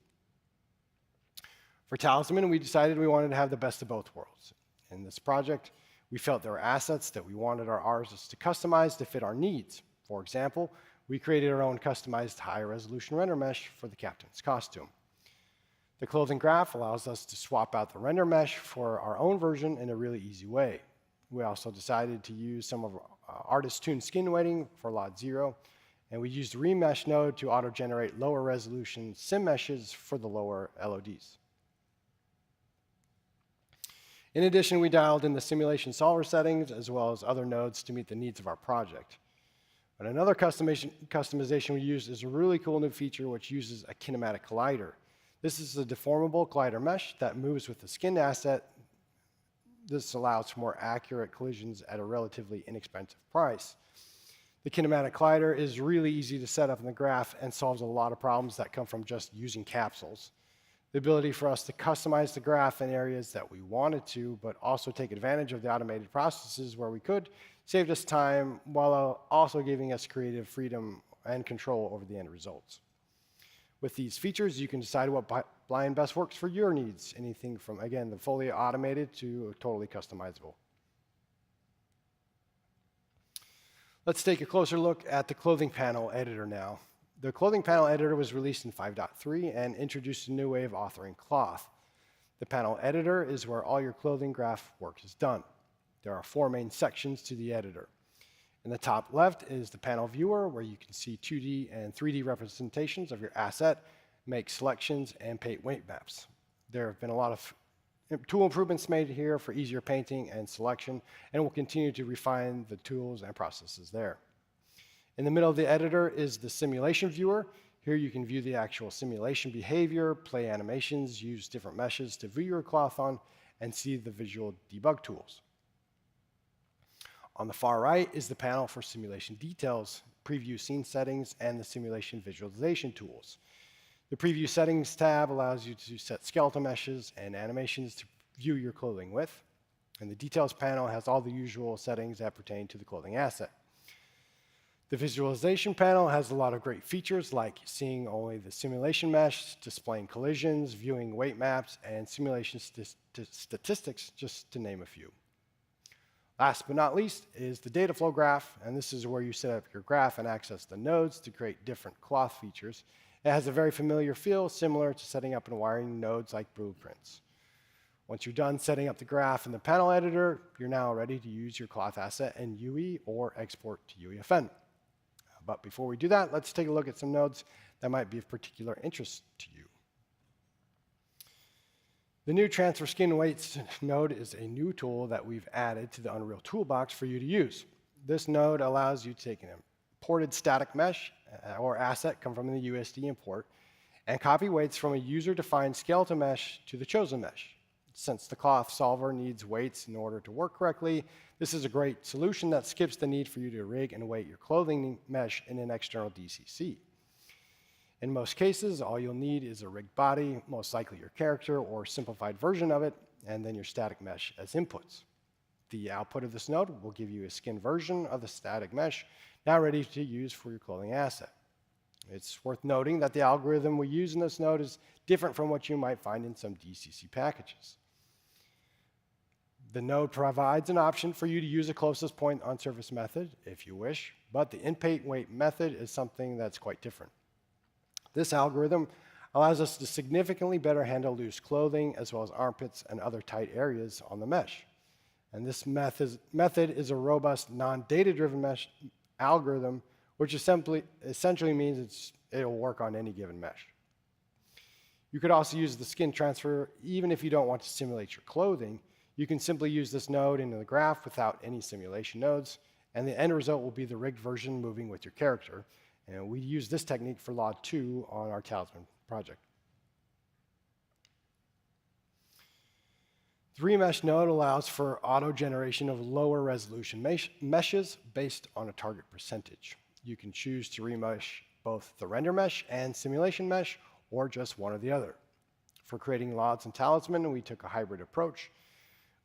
For Talisman, we decided we wanted to have the best of both worlds. In this project, we felt there were assets that we wanted our artists to customize to fit our needs. For example, we created our own customized high-resolution render mesh for the captain's costume. The clothing graph allows us to swap out the render mesh for our own version in a really easy way. We also decided to use some of artist-tuned skin weighting for lot 0, and we used the remesh node to auto-generate lower resolution sim meshes for the lower LODs. In addition, we dialed in the simulation solver settings as well as other nodes to meet the needs of our project. But another customization we used is a really cool new feature which uses a kinematic collider. This is a deformable collider mesh that moves with the skinned asset. This allows for more accurate collisions at a relatively inexpensive price. The kinematic collider is really easy to set up in the graph and solves a lot of problems that come from just using capsules. The ability for us to customize the graph in areas that we wanted to, but also take advantage of the automated processes where we could, saved us time while also giving us creative freedom and control over the end results. With these features, you can decide what pipeline best works for your needs, anything from, again, the fully automated to totally customizable. Let's take a closer look at the clothing panel editor now. The clothing panel editor was released in 5.3 and introduced a new way of authoring cloth. The panel editor is where all your clothing graph work is done. There are 4 main sections to the editor. In the top left is the panel viewer, where you can see 2D and 3D representations of your asset, make selections, and paint weight maps. There have been a lot of tool improvements made here for easier painting and selection, and we'll continue to refine the tools and processes there. In the middle of the editor is the simulation viewer. Here you can view the actual simulation behavior, play animations, use different meshes to view your cloth on, and see the visual debug tools. On the far right is the panel for simulation details, preview scene settings, and the simulation visualization tools. The preview settings tab allows you to set skeletal meshes and animations to view your clothing with, and the details panel has all the usual settings that pertain to the clothing asset. The visualization panel has a lot of great features like seeing only the simulation mesh, displaying collisions, viewing weight maps, and simulation statistics, just to name a few. Last but not least is the data flow graph, and this is where you set up your graph and access the nodes to create different cloth features. It has a very familiar feel, similar to setting up and wiring nodes like blueprints. Once you're done setting up the graph in the panel editor, you're now ready to use your cloth asset in UE or export to UEFN. But before we do that, let's take a look at some nodes that might be of particular interest to you. The new Transfer Skin Weights node is a new tool that we've added to the Unreal Toolbox for you to use. This node allows you to take an imported static mesh or asset come from the USD import and copy weights from a user-defined skeletal mesh to the chosen mesh. Since the cloth solver needs weights in order to work correctly, this is a great solution that skips the need for you to rig and weight your clothing mesh in an external DCC. In most cases, all you'll need is a rigged body, most likely your character or simplified version of it, and then your static mesh as inputs. The output of this node will give you a skin version of the static mesh, now ready to use for your clothing asset. It's worth noting that the algorithm we use in this node is different from what you might find in some DCC packages. The node provides an option for you to use a closest point on surface method if you wish, but the in-paint weight method is something that's quite different. This algorithm allows us to significantly better handle loose clothing as well as armpits and other tight areas on the mesh. And this method is a robust, non-data-driven mesh algorithm, which essentially means it'll work on any given mesh. You could also use the skin transfer even if you don't want to simulate your clothing. You can simply use this node into the graph without any simulation nodes, and the end result will be the rigged version moving with your character. And we use this technique for Law 2 on our Talisman project. The remesh node allows for auto-generation of lower resolution meshes based on a target percentage. You can choose to remesh both the render mesh and simulation mesh, or just one or the other. For creating LODs and Talisman, we took a hybrid approach.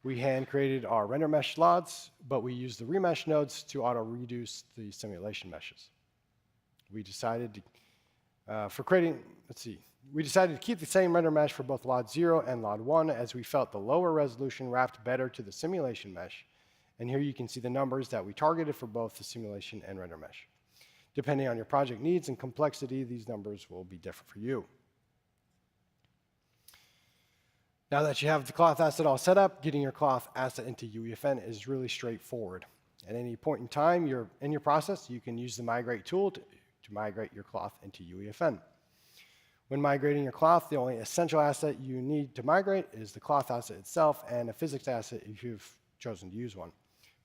We hand-created our render mesh LODs, but we used the remesh nodes to auto-reduce the simulation meshes. We decided to, we decided to keep the same render mesh for both LOD 0 and LOD 1 as we felt the lower resolution wrapped better to the simulation mesh. And here you can see the numbers that we targeted for both the simulation and render mesh. Depending on your project needs and complexity, these numbers will be different for you. Now that you have the cloth asset all set up, getting your cloth asset into UEFN is really straightforward. At any point in time in your process, you can use the migrate tool to migrate your cloth into UEFN. When migrating your cloth, the only essential asset you need to migrate is the cloth asset itself and a physics asset if you've chosen to use one.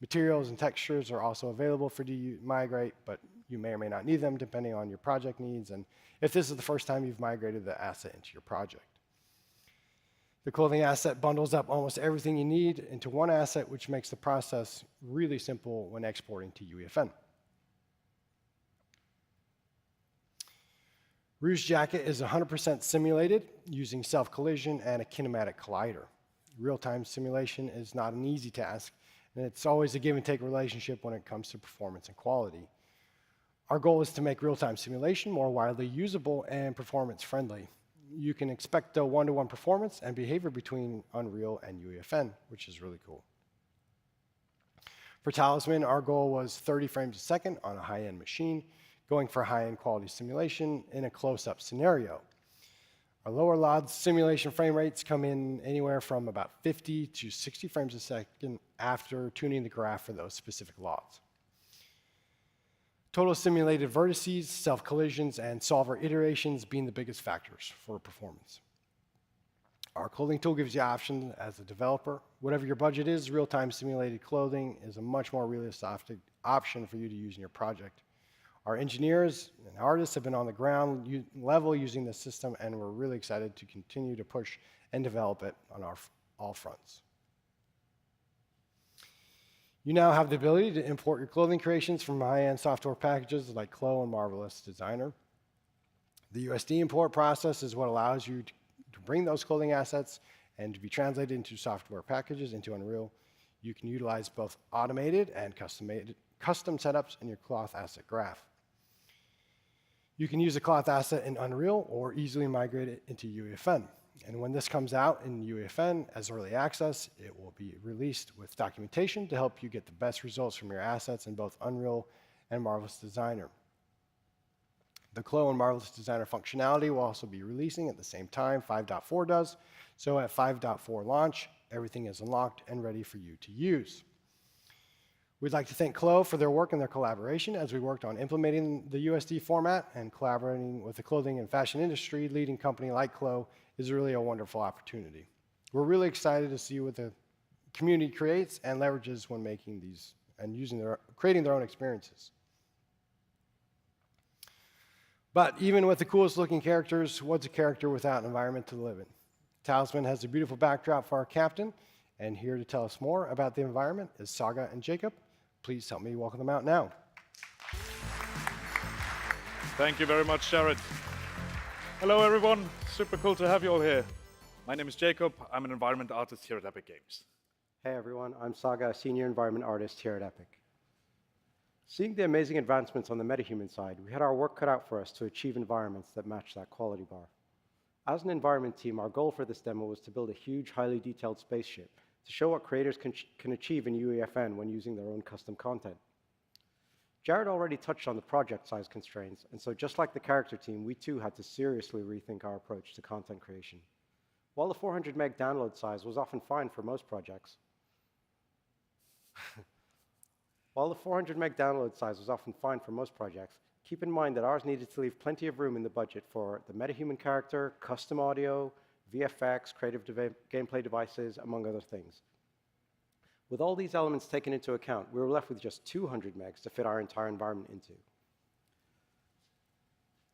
Materials and textures are also available for you to migrate, but you may or may not need them depending on your project needs and if this is the first time you've migrated the asset into your project. The clothing asset bundles up almost everything you need into one asset, which makes the process really simple when exporting to UEFN. Rouge Jacket is 100% simulated using self-collision and a kinematic collider. Real-time simulation is not an easy task, and it's always a give-and-take relationship when it comes to performance and quality. Our goal is to make real-time simulation more widely usable and performance-friendly. You can expect a one-to-one performance and behavior between Unreal and UEFN, which is really cool. For Talisman, our goal was 30 frames a second on a high-end machine, going for high-end quality simulation in a close-up scenario. Our lower LOD simulation frame rates come in anywhere from about 50 to 60 frames a second after tuning the graph for those specific LODs. Total simulated vertices, self-collisions, and solver iterations being the biggest factors for performance. Our clothing tool gives you options as a developer. Whatever your budget is, real-time simulated clothing is a much more realistic option for you to use in your project. Our engineers and artists have been on the ground level using this system, and we're really excited to continue to push and develop it on our all fronts. You now have the ability to import your clothing creations from high-end software packages like Clo and Marvelous Designer. The USD import process is what allows you to bring those clothing assets and to be translated into software packages into Unreal. You can utilize both automated and custom setups in your cloth asset graph. You can use a cloth asset in Unreal or easily migrate it into UEFN. And when this comes out in UEFN as early access, it will be released with documentation to help you get the best results from your assets in both Unreal and Marvelous Designer. The Clo and Marvelous Designer functionality will also be releasing at the same time 5.4 does. So at 5.4 launch, everything is unlocked and ready for you to use. We'd like to thank Clo for their work and their collaboration as we worked on implementing the USD format, and collaborating with the clothing and fashion industry leading company like Clo is really a wonderful opportunity. We're really excited to see what the community creates and leverages when making these and creating their own experiences. But even with the coolest looking characters, what's a character without an environment to live in? Talisman has a beautiful backdrop for our captain, and here to tell us more about the environment is Saga and Jacob. Please help me welcome them out now. Thank you very much, Jared. Hello, everyone. Super cool to have you all here. My name is Jacob. I'm an environment artist here at Epic Games. Hey, everyone. I'm Saga, a senior environment artist here at Epic. Seeing the amazing advancements on the Metahuman side, we had our work cut out for us to achieve environments that match that quality bar. As an environment team, our goal for this demo was to build a huge, highly detailed spaceship to show what creators can achieve in UEFN when using their own custom content. Jared already touched on the project size constraints, and so just like the character team, we too had to seriously rethink our approach to content creation. While the 400 meg download size was often fine for most projects, keep in mind that ours needed to leave plenty of room in the budget for the Metahuman character, custom audio, VFX, creative gameplay devices, among other things. With all these elements taken into account, we were left with just 200 megs to fit our entire environment into.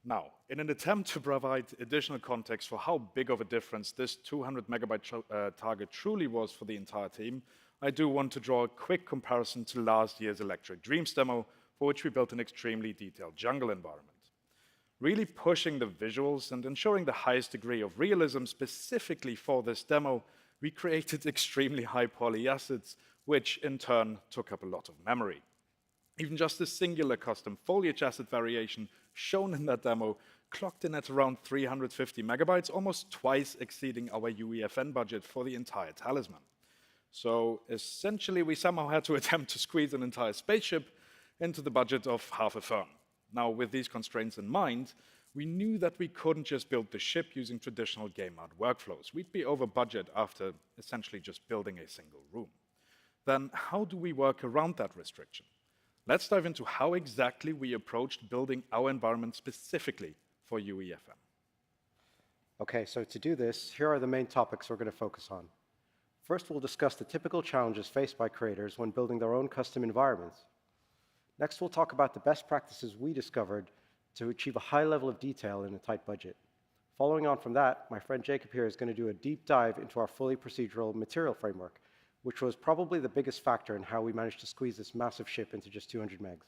Now, in an attempt to provide additional context for how big of a difference this 200 megabyte target truly was for the entire team, I do want to draw a quick comparison to last year's Electric Dreams demo, for which we built an extremely detailed jungle environment. Really pushing the visuals and ensuring the highest degree of realism specifically for this demo, we created extremely high poly assets, which in turn took up a lot of memory. Even just a singular custom foliage asset variation shown in that demo clocked in at around 350 megabytes, almost twice exceeding our UEFN budget for the entire Talisman. So essentially, we somehow had to attempt to squeeze an entire spaceship into the budget of half a firm. Now, with these constraints in mind, we knew that we couldn't just build the ship using traditional game art workflows. We'd be over budget after essentially just building a single room. Then how do we work around that restriction? Let's dive into how exactly we approached building our environment specifically for UEFN. Okay, so to do this, here are the main topics we're going to focus on. First, we'll discuss the typical challenges faced by creators when building their own custom environments. Next, we'll talk about the best practices we discovered to achieve a high level of detail in a tight budget. Following on from that, my friend Jacob here is going to do a deep dive into our fully procedural material framework, which was probably the biggest factor in how we managed to squeeze this massive ship into just 200 megs.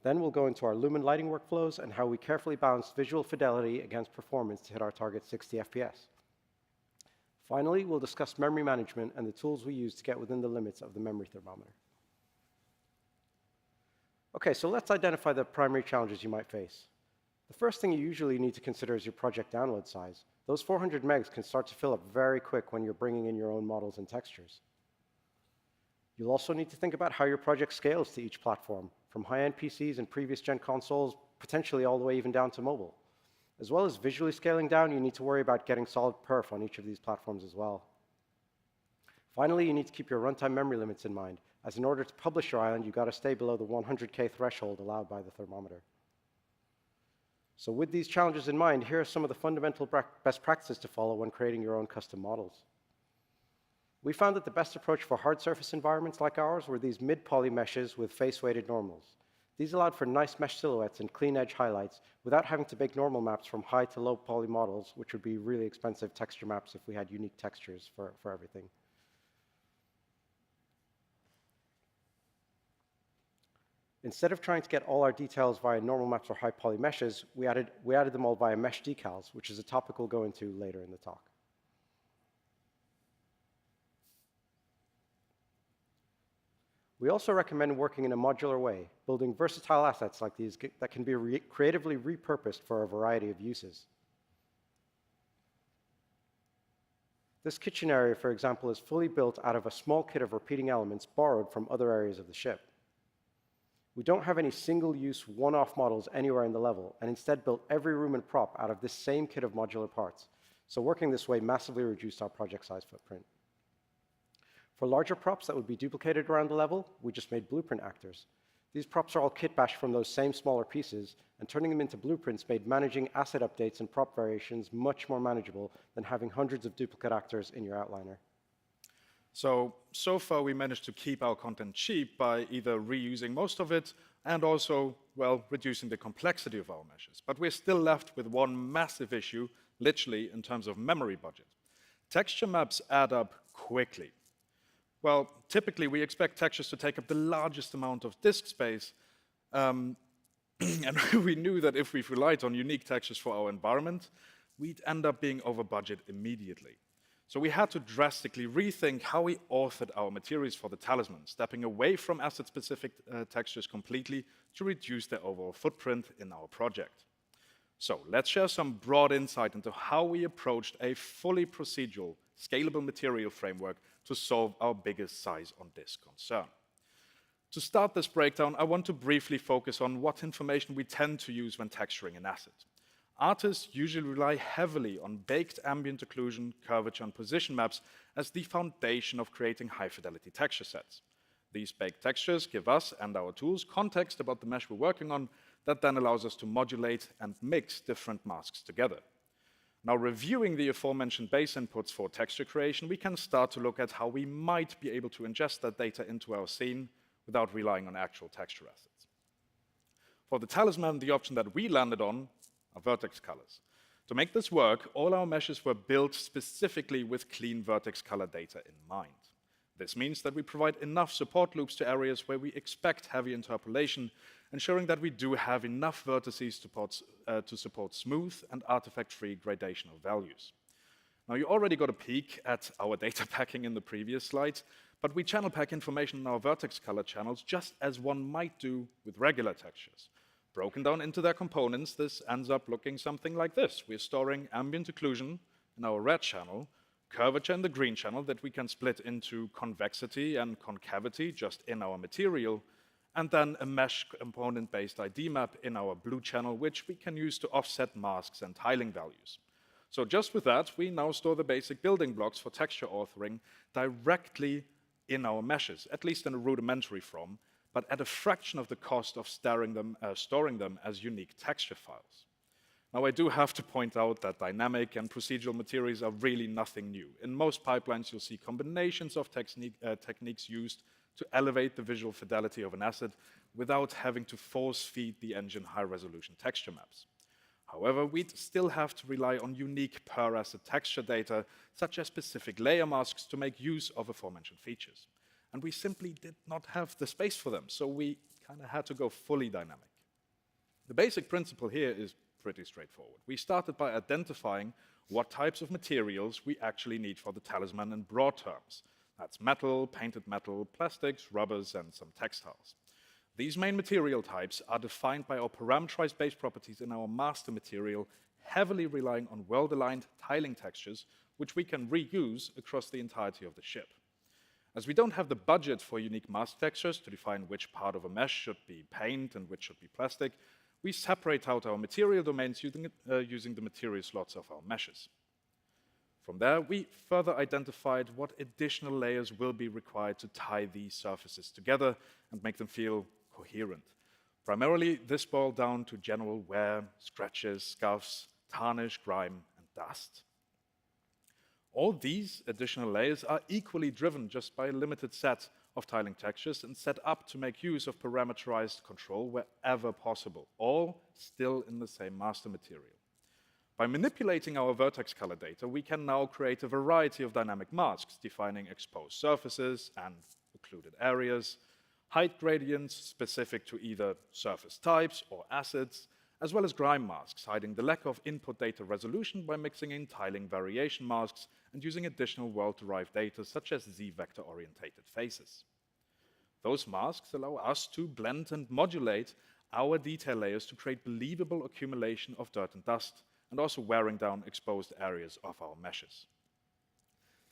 Then we'll go into our lumen lighting workflows and how we carefully balanced visual fidelity against performance to hit our target 60 FPS. Finally, we'll discuss memory management and the tools we use to get within the limits of the memory thermometer. Okay, so let's identify the primary challenges you might face. The first thing you usually need to consider is your project download size. Those 400 megs can start to fill up very quick when you're bringing in your own models and textures. You'll also need to think about how your project scales to each platform, from high-end PCs and previous-gen consoles, potentially all the way even down to mobile. As well as visually scaling down, you need to worry about getting solid perf on each of these platforms as well. Finally, you need to keep your runtime memory limits in mind, as in order to publish your island, you've got to stay below the 100K threshold allowed by the thermometer. So with these challenges in mind, here are some of the fundamental best practices to follow when creating your own custom models. We found that the best approach for hard surface environments like ours were these mid-poly meshes with face-weighted normals. These allowed for nice mesh silhouettes and clean edge highlights without having to make normal maps from high to low poly models, which would be really expensive texture maps if we had unique textures for everything. Instead of trying to get all our details via normal maps or high poly meshes, we added them all via mesh decals, which is a topic we'll go into later in the talk. We also recommend working in a modular way, building versatile assets like these that can be creatively repurposed for a variety of uses. This kitchen area, for example, is fully built out of a small kit of repeating elements borrowed from other areas of the ship. We don't have any single-use, one-off models anywhere in the level, and instead built every room and prop out of this same kit of modular parts. So working this way massively reduced our project size footprint. For larger props that would be duplicated around the level, we just made blueprint actors. These props are all kit bashed from those same smaller pieces, and turning them into blueprints made managing asset updates and prop variations much more manageable than having hundreds of duplicate actors in your outliner. So far we managed to keep our content cheap by either reusing most of it and also, well, reducing the complexity of our meshes. But we're still left with one massive issue, literally, in terms of memory budget. Texture maps add up quickly. Well, typically we expect textures to take up the largest amount of disk space, and we knew that if we relied on unique textures for our environment, we'd end up being over budget immediately. So we had to drastically rethink how we authored our materials for the talisman, stepping away from asset-specific textures completely to reduce their overall footprint in our project. So let's share some broad insight into how we approached a fully procedural, scalable material framework to solve our biggest size on disk concern. To start this breakdown, I want to briefly focus on what information we tend to use when texturing an asset. Artists usually rely heavily on baked ambient occlusion, curvature, and position maps as the foundation of creating high-fidelity texture sets. These baked textures give us and our tools context about the mesh we're working on that then allows us to modulate and mix different masks together. Now, reviewing the aforementioned base inputs for texture creation, we can start to look at how we might be able to ingest that data into our scene without relying on actual texture assets. For the talisman, the option that we landed on are vertex colors. To make this work, all our meshes were built specifically with clean vertex color data in mind. This means that we provide enough support loops to areas where we expect heavy interpolation, ensuring that we do have enough vertices to support smooth and artifact-free gradation of values. Now, you already got a peek at our data packing in the previous slides, but we channel pack information in our vertex color channels just as one might do with regular textures. Broken down into their components, this ends up looking something like this. We're storing ambient occlusion in our red channel, curvature in the green channel that we can split into convexity and concavity just in our material, and then a mesh component-based ID map in our blue channel, which we can use to offset masks and tiling values. So just with that, we now store the basic building blocks for texture authoring directly in our meshes, at least in a rudimentary form, but at a fraction of the cost of storing them as unique texture files. Now, I do have to point out that dynamic and procedural materials are really nothing new. In most pipelines, you'll see combinations of techniques used to elevate the visual fidelity of an asset without having to force-feed the engine high-resolution texture maps. However, we'd still have to rely on unique per-asset texture data, such as specific layer masks, to make use of aforementioned features. And we simply did not have the space for them, so we kind of had to go fully dynamic. The basic principle here is pretty straightforward. We started by identifying what types of materials we actually need for the talisman in broad terms. That's metal, painted metal, plastics, rubbers, and some textiles. These main material types are defined by our parameterized base properties in our master material, heavily relying on well-aligned tiling textures, which we can reuse across the entirety of the ship. As we don't have the budget for unique mask textures to define which part of a mesh should be paint and which should be plastic, we separate out our material domains using the material slots of our meshes. From there, we further identified what additional layers will be required to tie these surfaces together and make them feel coherent. Primarily, this boiled down to general wear, scratches, scuffs, tarnish, grime, and dust. All these additional layers are equally driven just by a limited set of tiling textures and set up to make use of parameterized control wherever possible, all still in the same master material. By manipulating our vertex color data, we can now create a variety of dynamic masks, defining exposed surfaces and occluded areas, height gradients specific to either surface types or acids, as well as grime masks, hiding the lack of input data resolution by mixing in tiling variation masks and using additional world-derived data such as Z-vector-orientated faces. Those masks allow us to blend and modulate our detail layers to create believable accumulation of dirt and dust, and also wearing down exposed areas of our meshes.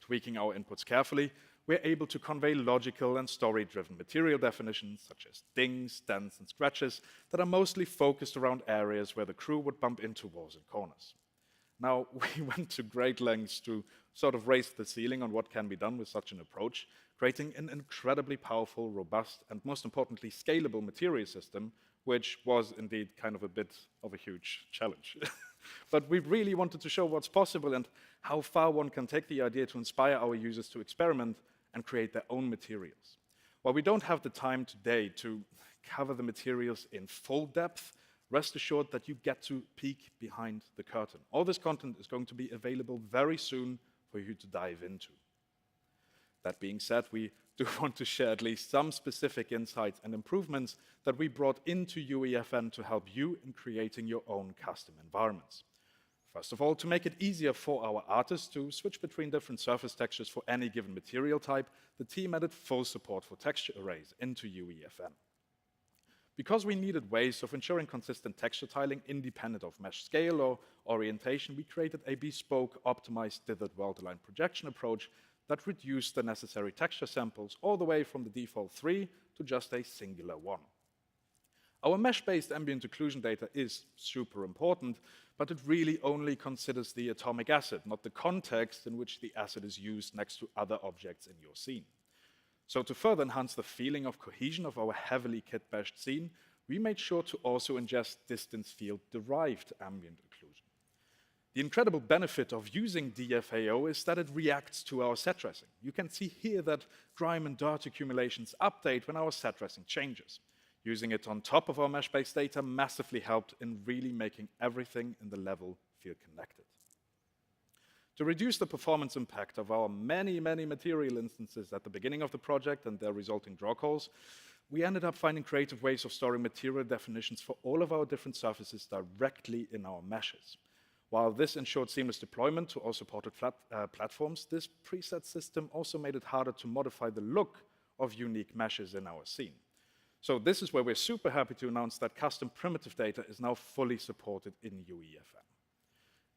Tweaking our inputs carefully, we're able to convey logical and story-driven material definitions, such as dings, dents, and scratches, that are mostly focused around areas where the crew would bump into walls and corners. Now, we went to great lengths to sort of raise the ceiling on what can be done with such an approach, creating an incredibly powerful, robust, and most importantly, scalable material system, which was indeed kind of a bit of a huge challenge. But we really wanted to show what's possible and how far one can take the idea to inspire our users to experiment and create their own materials. While we don't have the time today to cover the materials in full depth, rest assured that you get to peek behind the curtain. All this content is going to be available very soon for you to dive into. That being said, we do want to share at least some specific insights and improvements that we brought into UEFN to help you in creating your own custom environments. First of all, to make it easier for our artists to switch between different surface textures for any given material type, the team added full support for texture arrays into UEFN. Because we needed ways of ensuring consistent texture tiling independent of mesh scale or orientation, we created a bespoke, optimized dithered world-aligned projection approach that reduced the necessary texture samples all the way from the default 3 to just a singular 1. Our mesh-based ambient occlusion data is super important, but it really only considers the atomic acid, not the context in which the acid is used next to other objects in your scene. So to further enhance the feeling of cohesion of our heavily kit-bashed scene, we made sure to also ingest distance field-derived ambient occlusion. The incredible benefit of using DFAO is that it reacts to our set dressing. You can see here that grime and dirt accumulations update when our set dressing changes. Using it on top of our mesh-based data massively helped in really making everything in the level feel connected. To reduce the performance impact of our many material instances at the beginning of the project and their resulting draw calls, we ended up finding creative ways of storing material definitions for all of our different surfaces directly in our meshes. While this ensured seamless deployment to all supported platforms, this preset system also made it harder to modify the look of unique meshes in our scene. So this is where we're super happy to announce that custom primitive data is now fully supported in UEFN.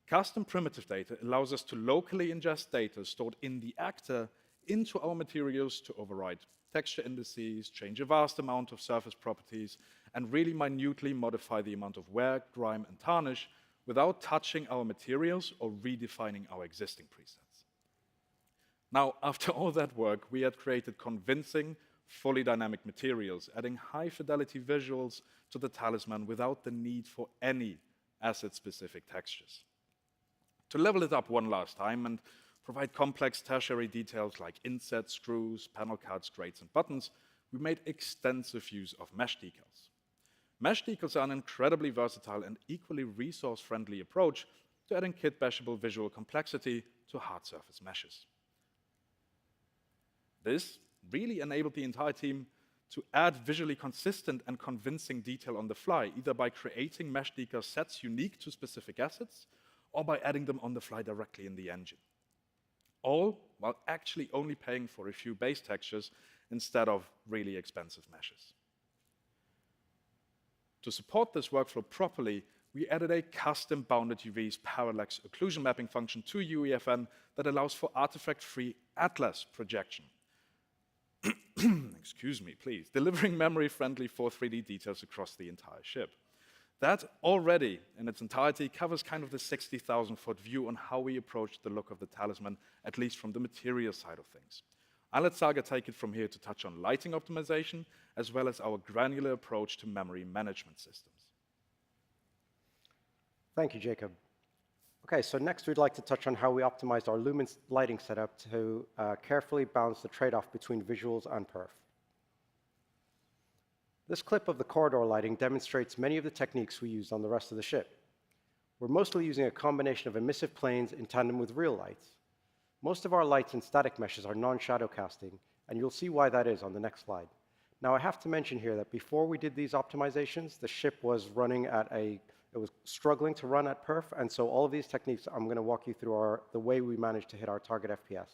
Custom primitive data allows us to locally ingest data stored in the actor into our materials to override texture indices, change a vast amount of surface properties, and really minutely modify the amount of wear, grime, and tarnish without touching our materials or redefining our existing presets. Now, after all that work, we had created convincing, fully dynamic materials, adding high-fidelity visuals to the talisman without the need for any asset-specific textures. To level it up one last time and provide complex tertiary details like insets, screws, panel cuts, grates, and buttons, we made extensive use of mesh decals. Mesh decals are an incredibly versatile and equally resource-friendly approach to adding kit-bashable visual complexity to hard surface meshes. This really enabled the entire team to add visually consistent and convincing detail on the fly, either by creating mesh decal sets unique to specific assets or by adding them on the fly directly in the engine. All while actually only paying for a few base textures instead of really expensive meshes. To support this workflow properly, we added a custom bounded UV's parallax occlusion mapping function to UEFN that allows for artifact-free atlas projection. Excuse me, please. Delivering memory-friendly 4-3D details across the entire ship. That already, in its entirety, covers kind of the 60,000-foot view on how we approach the look of the talisman, at least from the material side of things. I'll let Saga take it from here to touch on lighting optimization, as well as our granular approach to memory management systems. Thank you, Jacob. Okay, so next we'd like to touch on how we optimized our Lumen lighting setup to carefully balance the trade-off between visuals and perf. This clip of the corridor lighting demonstrates many of the techniques we used on the rest of the ship. We're mostly using a combination of emissive planes in tandem with real lights. Most of our lights and static meshes are non-shadow casting, and you'll see why that is on the next slide. Now, I have to mention here that before we did these optimizations, the ship was running at it was struggling to run at perf, and so all of these techniques I'm going to walk you through the way we managed to hit our target FPS.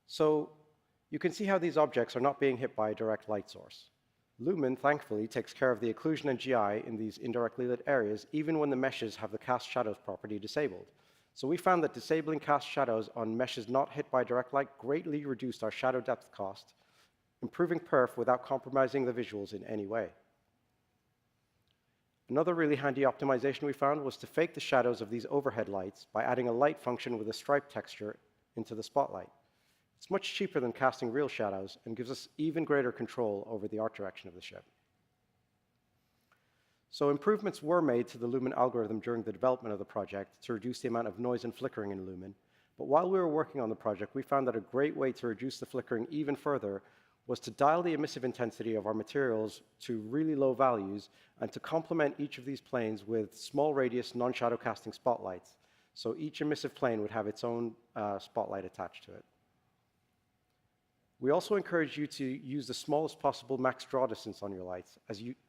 So you can see how these objects are not being hit by a direct light source. Lumen, thankfully, takes care of the occlusion and GI in these indirectly lit areas, even when the meshes have the cast shadows property disabled. So we found that disabling cast shadows on meshes not hit by direct light greatly reduced our shadow depth cost, improving perf without compromising the visuals in any way. Another really handy optimization we found was to fake the shadows of these overhead lights by adding a light function with a stripe texture into the spotlight. It's much cheaper than casting real shadows and gives us even greater control over the art direction of the ship. So improvements were made to the Lumen algorithm during the development of the project to reduce the amount of noise and flickering in Lumen. But while we were working on the project, we found that a great way to reduce the flickering even further was to dial the emissive intensity of our materials to really low values and to complement each of these planes with small radius non-shadow casting spotlights. So each emissive plane would have its own spotlight attached to it. We also encourage you to use the smallest possible max draw distance on your lights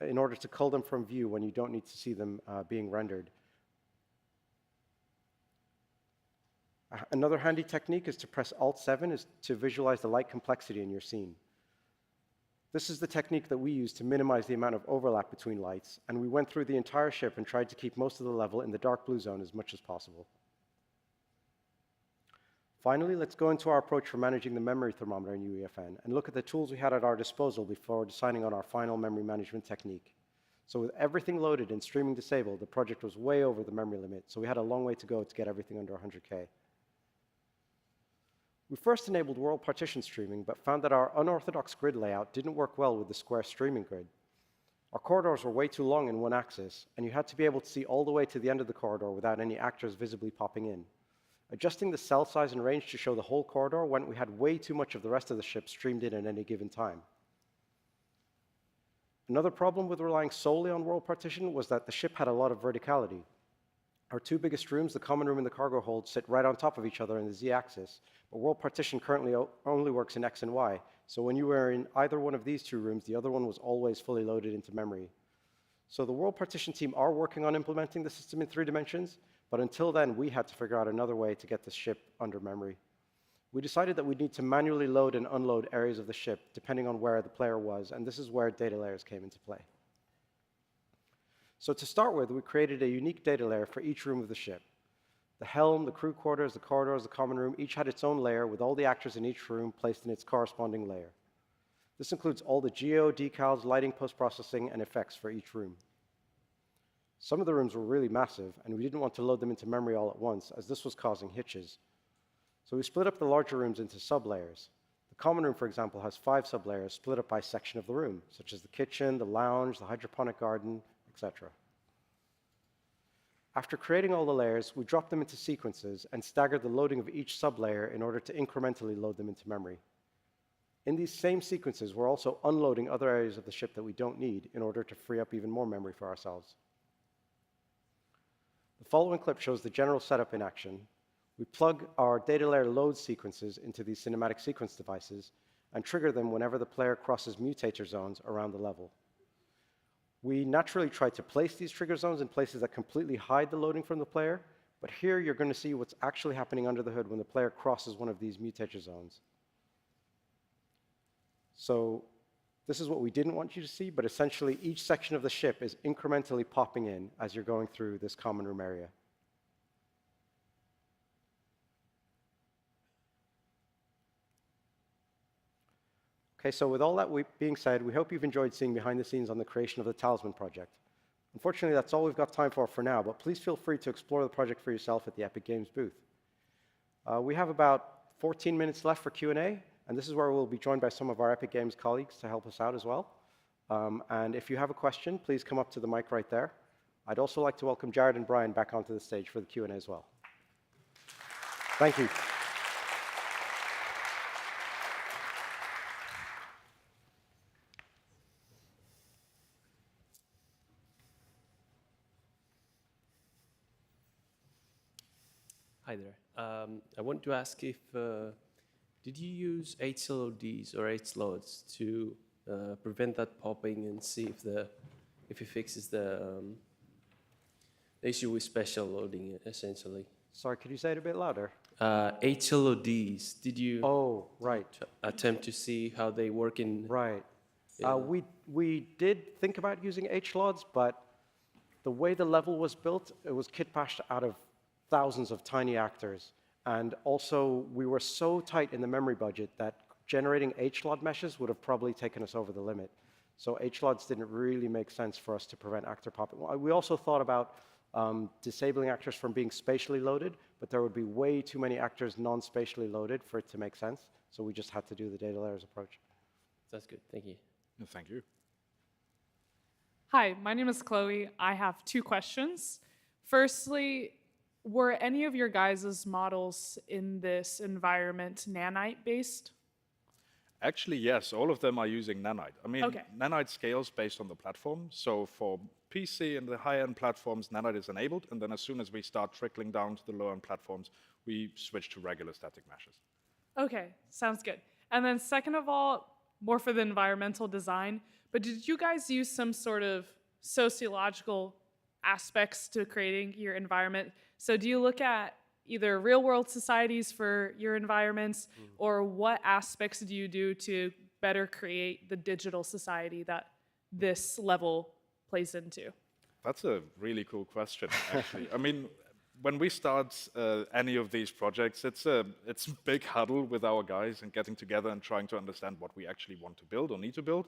in order to cull them from view when you don't need to see them being rendered. Another handy technique is to press Alt-7 to visualize the light complexity in your scene. This is the technique that we use to minimize the amount of overlap between lights, and we went through the entire ship and tried to keep most of the level in the dark blue zone as much as possible. Finally, let's go into our approach for managing the memory thermometer in UEFN and look at the tools we had at our disposal before deciding on our final memory management technique. So with everything loaded and streaming disabled, the project was way over the memory limit, so we had a long way to go to get everything under 100K. We first enabled world partition streaming, but found that our unorthodox grid layout didn't work well with the square streaming grid. Our corridors were way too long in one axis, and you had to be able to see all the way to the end of the corridor without any actors visibly popping in. Adjusting the cell size and range to show the whole corridor meant we had way too much of the rest of the ship streamed in at any given time. Another problem with relying solely on world partition was that the ship had a lot of verticality. Our two biggest rooms, the common room and the cargo hold, sit right on top of each other in the z-axis, but world partition currently only works in X and Y, so when you were in either one of these two rooms, the other one was always fully loaded into memory. So the world partition team are working on implementing the system in 3 dimensions, but until then, we had to figure out another way to get the ship under memory. We decided that we'd need to manually load and unload areas of the ship depending on where the player was, and this is where data layers came into play. So to start with, we created a unique data layer for each room of the ship. The helm, the crew quarters, the corridors, the common room, each had its own layer with all the actors in each room placed in its corresponding layer. This includes all the geo, decals, lighting, post-processing, and effects for each room. Some of the rooms were really massive, and we didn't want to load them into memory all at once, as this was causing hitches. So we split up the larger rooms into sub-layers. The common room, for example, has 5 sub-layers split up by section of the room, such as the kitchen, the lounge, the hydroponic garden, etc. After creating all the layers, we dropped them into sequences and staggered the loading of each sub-layer in order to incrementally load them into memory. In these same sequences, we're also unloading other areas of the ship that we don't need in order to free up even more memory for ourselves. The following clip shows the general setup in action. We plug our data layer load sequences into these cinematic sequence devices and trigger them whenever the player crosses mutator zones around the level. We naturally try to place these trigger zones in places that completely hide the loading from the player, but here you're going to see what's actually happening under the hood when the player crosses one of these mutator zones. So this is what we didn't want you to see, but essentially each section of the ship is incrementally popping in as you're going through this common room area. Okay, so with all that being said, we hope you've enjoyed seeing behind the scenes on the creation of the Talisman project. Unfortunately, that's all we've got time for now, but please feel free to explore the project for yourself at the Epic Games booth. We have about 14 minutes left for Q&A, and this is where we'll be joined by some of our Epic Games colleagues to help us out as well. And if you have a question, please come up to the mic right there. I'd also like to welcome Jared and Brian back onto the stage for the Q&A as well. Thank you. Hi there. I want to ask if did you use HLODs or HLODs to prevent that popping and see if it fixes the issue with special loading essentially? Sorry, could you say it a bit louder? HLODs. Did you? Oh, right. Attempt to see how they work in? Right. Yeah. We did think about using HLODs, but the way the level was built, it was kit bashed out of thousands of tiny actors. And also, we were so tight in the memory budget that generating HLOD meshes would have probably taken us over the limit. So HLODs didn't really make sense for us to prevent actor popping. We also thought about disabling actors from being spatially loaded, but there would be way too many actors non-spatially loaded for it to make sense. So we just had to do the data layers approach. That's good. Thank you. No, thank you. Hi, my name is Chloe. I have 2 questions. Firstly, were any of your guys' models in this environment Nanite based? Actually, yes, all of them are using Nanite. I mean, Okay. Nanite scales based on the platform. So for PC and the high-end platforms, Nanite is enabled. And then as soon as we start trickling down to the low-end platforms, we switch to regular static meshes. Okay, sounds good. And then second of all, more for the environmental design, but did you guys use some sort of sociological aspects to creating your environment? So do you look at either real-world societies for your environments, or what aspects do you do to better create the digital society that this level plays into? That's a really cool question, actually. I mean, when we start any of these projects, it's a big huddle with our guys and getting together and trying to understand what we actually want to build or need to build.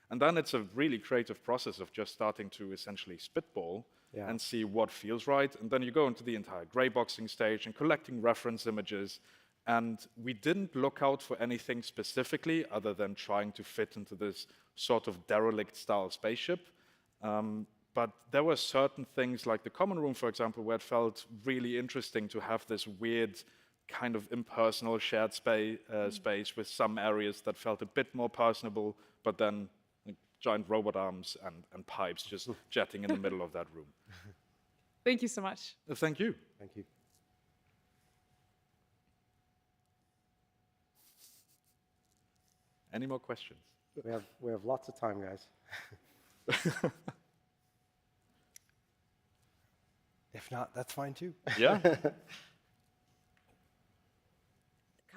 And then it's a really creative process of just starting to essentially spitball and see what feels right. And then you go into the entire gray boxing stage and collecting reference images. And we didn't look out for anything specifically other than trying to fit into this sort of derelict style spaceship. But there were certain things like the common room, for example, where it felt really interesting to have this weird kind of impersonal shared space with some areas that felt a bit more personable, but then giant robot arms and pipes just jetting in the middle of that room. Thank you so much. Thank you. Thank you. Any more questions? We have lots of time, guys. If not, that's fine too. Yeah. Kind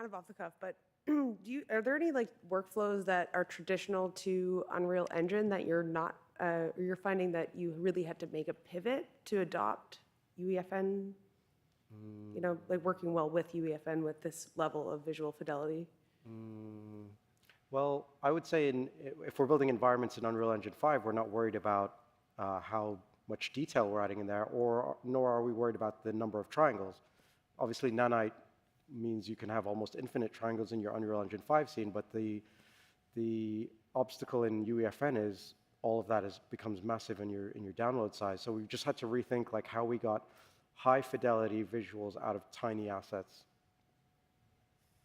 of off the cuff, but are there any like workflows that are traditional to Unreal Engine that you're not, you're finding that you really had to make a pivot to adopt UEFN? You know, like working well with UEFN with this level of visual fidelity? Well, I would say if we're building environments in Unreal Engine 5, we're not worried about how much detail we're adding in there, nor are we worried about the number of triangles. Obviously, Nanite means you can have almost infinite triangles in your Unreal Engine 5 scene, but the obstacle in UEFN is all of that becomes massive in your download size. So we've just had to rethink like how we got high fidelity visuals out of tiny assets.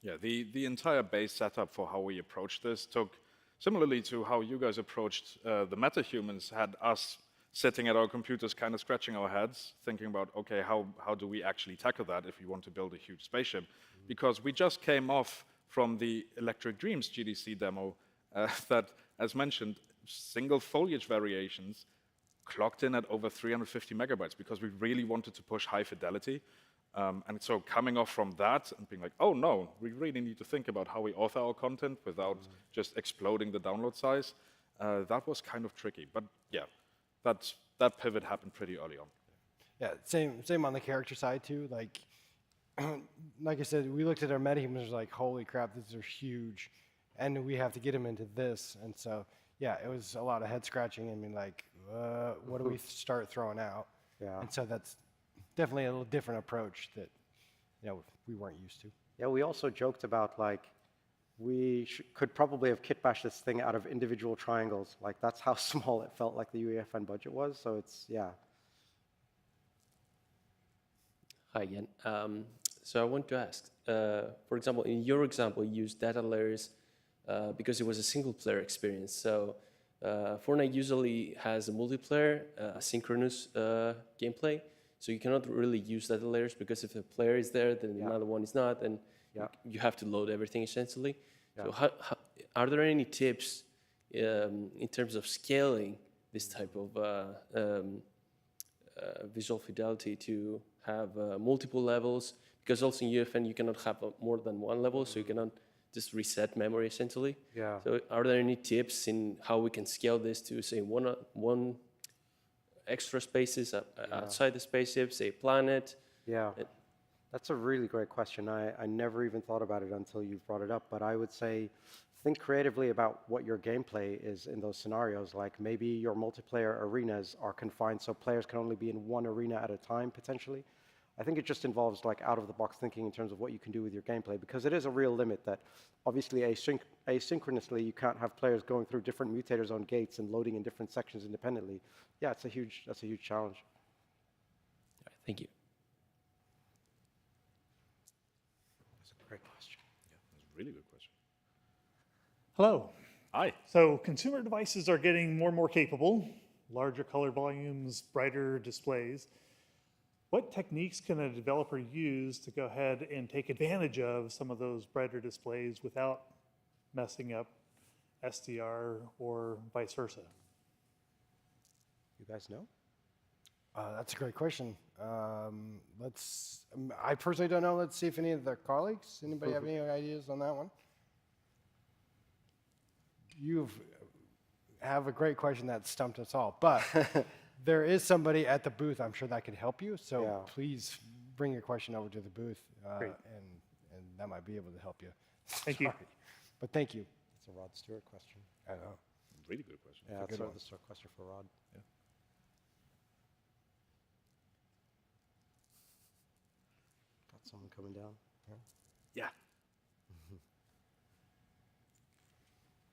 Yeah, the entire base setup for how we approached this took, similarly to how you guys approached the Metahumans, had us sitting at our computers kind of scratching our heads, thinking about, okay, how do we actually tackle that if we want to build a huge spaceship? Because we just came off from the Electric Dreams GDC demo that, as mentioned, single foliage variations clocked in at over 350 megabytes because we really wanted to push high fidelity. And so coming off from that and being like, oh no, we really need to think about how we author our content without just exploding the download size, that was kind of tricky. But yeah, that pivot happened pretty early on. Yeah, same on the character side too. Like, like I said, we looked at our metahumans, was like, holy crap, these are huge, and we have to get them into this. And so, yeah, it was a lot of head scratching. I mean, like, what do we start throwing out? Yeah. And so that's definitely a little different approach that, you know, we weren't used to. Yeah, we also joked about like we could probably have kit bashed this thing out of individual triangles. Like that's how small it felt like the UEFN budget was. So it's, yeah. Hi again. So I want to ask, for example, in your example, you used data layers because it was a single-player experience. So Fortnite usually has a multiplayer, asynchronous gameplay. So you cannot really use data layers because if a player is there, then another one is not, and you have to load everything essentially. So are there any tips in terms of scaling this type of visual fidelity to have multiple levels? Because also in UEFN you cannot have more than one level, so you cannot just reset memory essentially. Yeah. So are there any tips in how we can scale this to say one extra spaces outside the spaceship, say planet? Yeah. That's a really great question. I never even thought about it until you brought it up, but I would say think creatively about what your gameplay is in those scenarios. Like maybe your multiplayer arenas are confined so players can only be in one arena at a time potentially. I think it just involves like out-of-the-box thinking in terms of what you can do with your gameplay, because it is a real limit that obviously asynchronously you can't have players going through different mutators on gates and loading in different sections independently. Yeah, that's a huge challenge. All right, thank you. That's a great question. Yeah, that's a really good question. Hello. Hi. So consumer devices are getting more and more capable, larger color volumes, brighter displays. What techniques can a developer use to go ahead and take advantage of some of those brighter displays without messing up SDR or vice versa? You guys know? That's a great question. I personally don't know. Let's see if any of their colleagues, anybody have any ideas on that one? You have a great question that stumped us all, but there is somebody at the booth, I'm sure that could help you. So please bring your question over to the booth, and that might be able to help you. Thank you. But thank you. It's a Rod Stewart question. I know. Really good question. Yeah, that's a question for Rod. Yeah. Got someone coming down. Yeah.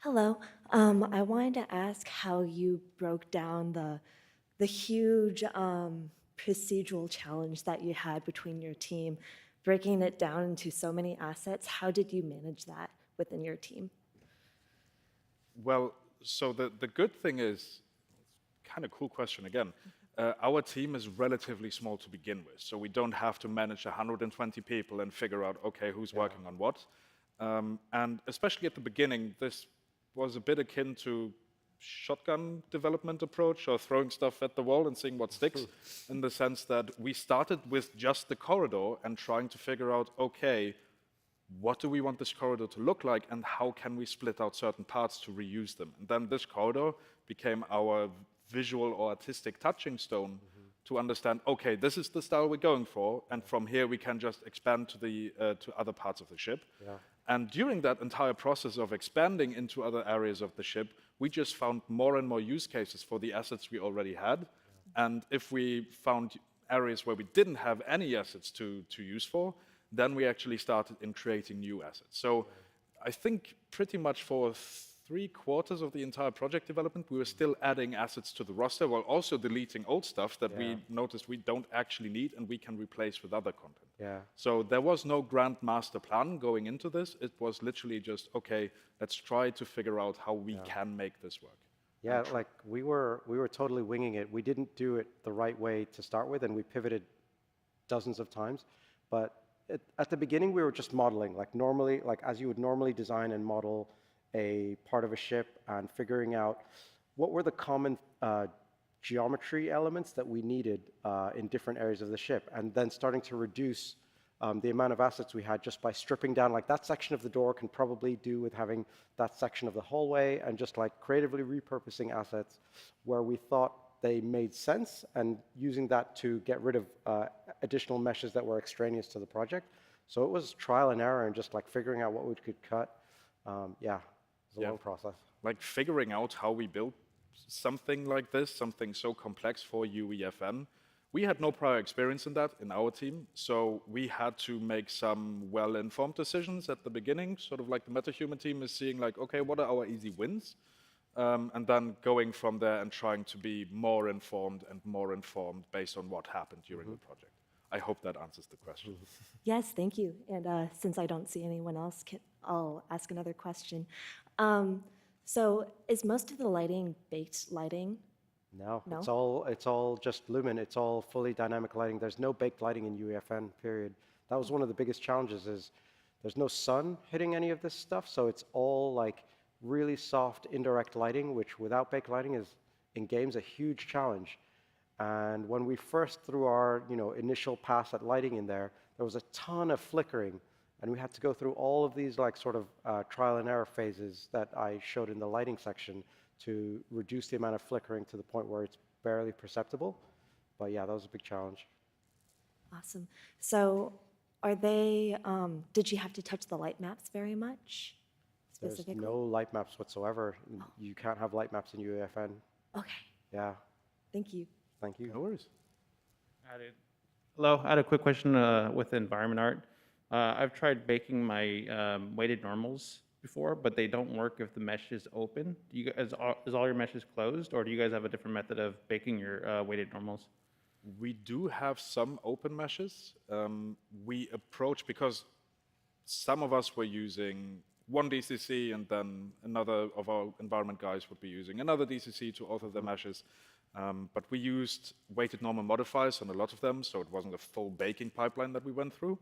Hello. I wanted to ask how you broke down the huge procedural challenge that you had between your team, breaking it down into so many assets. How did you manage that within your team? Well, so the good thing is, kind of cool question again. Our team is relatively small to begin with, so we don't have to manage 120 people and figure out, okay, who's working on what. And especially at the beginning, this was a bit akin to shotgun development approach, or throwing stuff at the wall and seeing what sticks, in the sense that we started with just the corridor and trying to figure out, okay, what do we want this corridor to look like, and how can we split out certain parts to reuse them? And then this corridor became our visual or artistic touching stone to understand, okay, this is the style we're going for, and from here we can just expand to the to other parts of the ship. Yeah. And during that entire process of expanding into other areas of the ship, we just found more and more use cases for the assets we already had. Yeah. And if we found areas where we didn't have any assets to use for, then we actually started in creating new assets. So I think pretty much for 3/4 of the entire project development, we were still adding assets to the roster while also deleting old stuff that we noticed we don't actually need and we can replace with other content. Yeah. So there was no grand master plan going into this. It was literally just, okay, let's try to figure out how we can make this work. Yeah, like we were totally winging it. We didn't do it the right way to start with, and we pivoted dozens of times. But at the beginning, we were just modeling, like normally, like as you would normally design and model a part of a ship, and figuring out what were the common geometry elements that we needed in different areas of the ship, and then starting to reduce the amount of assets we had just by stripping down, like that section of the door can probably do with having that section of the hallway, and just like creatively repurposing assets where we thought they made sense, and using that to get rid of additional meshes that were extraneous to the project. So it was trial and error and just like figuring out what we could cut. Yeah, it was a long process. Like figuring out how we built something like this, something so complex for UEFN. We had no prior experience in that in our team, so we had to make some well-informed decisions at the beginning, sort of like the Metahuman team is seeing like, okay, what are our easy wins? And then going from there and trying to be more informed based on what happened during the project. I hope that answers the question. Yes, thank you. And since I don't see anyone else, I'll ask another question. So is most of the lighting baked lighting? No, No? it's all just lumen. It's all fully dynamic lighting. There's no baked lighting in UEFN, period. That was one of the biggest challenges is there's no sun hitting any of this stuff, so it's all like really soft indirect lighting, which without baked lighting is in games a huge challenge. And when we first threw our initial pass at lighting in there, there was a ton of flickering, and we had to go through all of these like sort of trial and error phases that I showed in the lighting section to reduce the amount of flickering to the point where it's barely perceptible. But yeah, that was a big challenge. Awesome. So are they, did you have to touch the light maps very much? There's Specifically? no light maps whatsoever. You can't have light maps in UEFN. Okay, Yeah, thank you. thank you. No worries. Hello, I had a quick question with environment art. I've tried baking my weighted normals before, but they don't work if the mesh is open. Do you guys, is all your meshes closed, or do you guys have a different method of baking your weighted normals? We do have some open meshes. We approach, because some of us were using one DCC and then another of our environment guys would be using another DCC to author their meshes. But we used weighted normal modifiers on a lot of them, so it wasn't a full baking pipeline that we went through.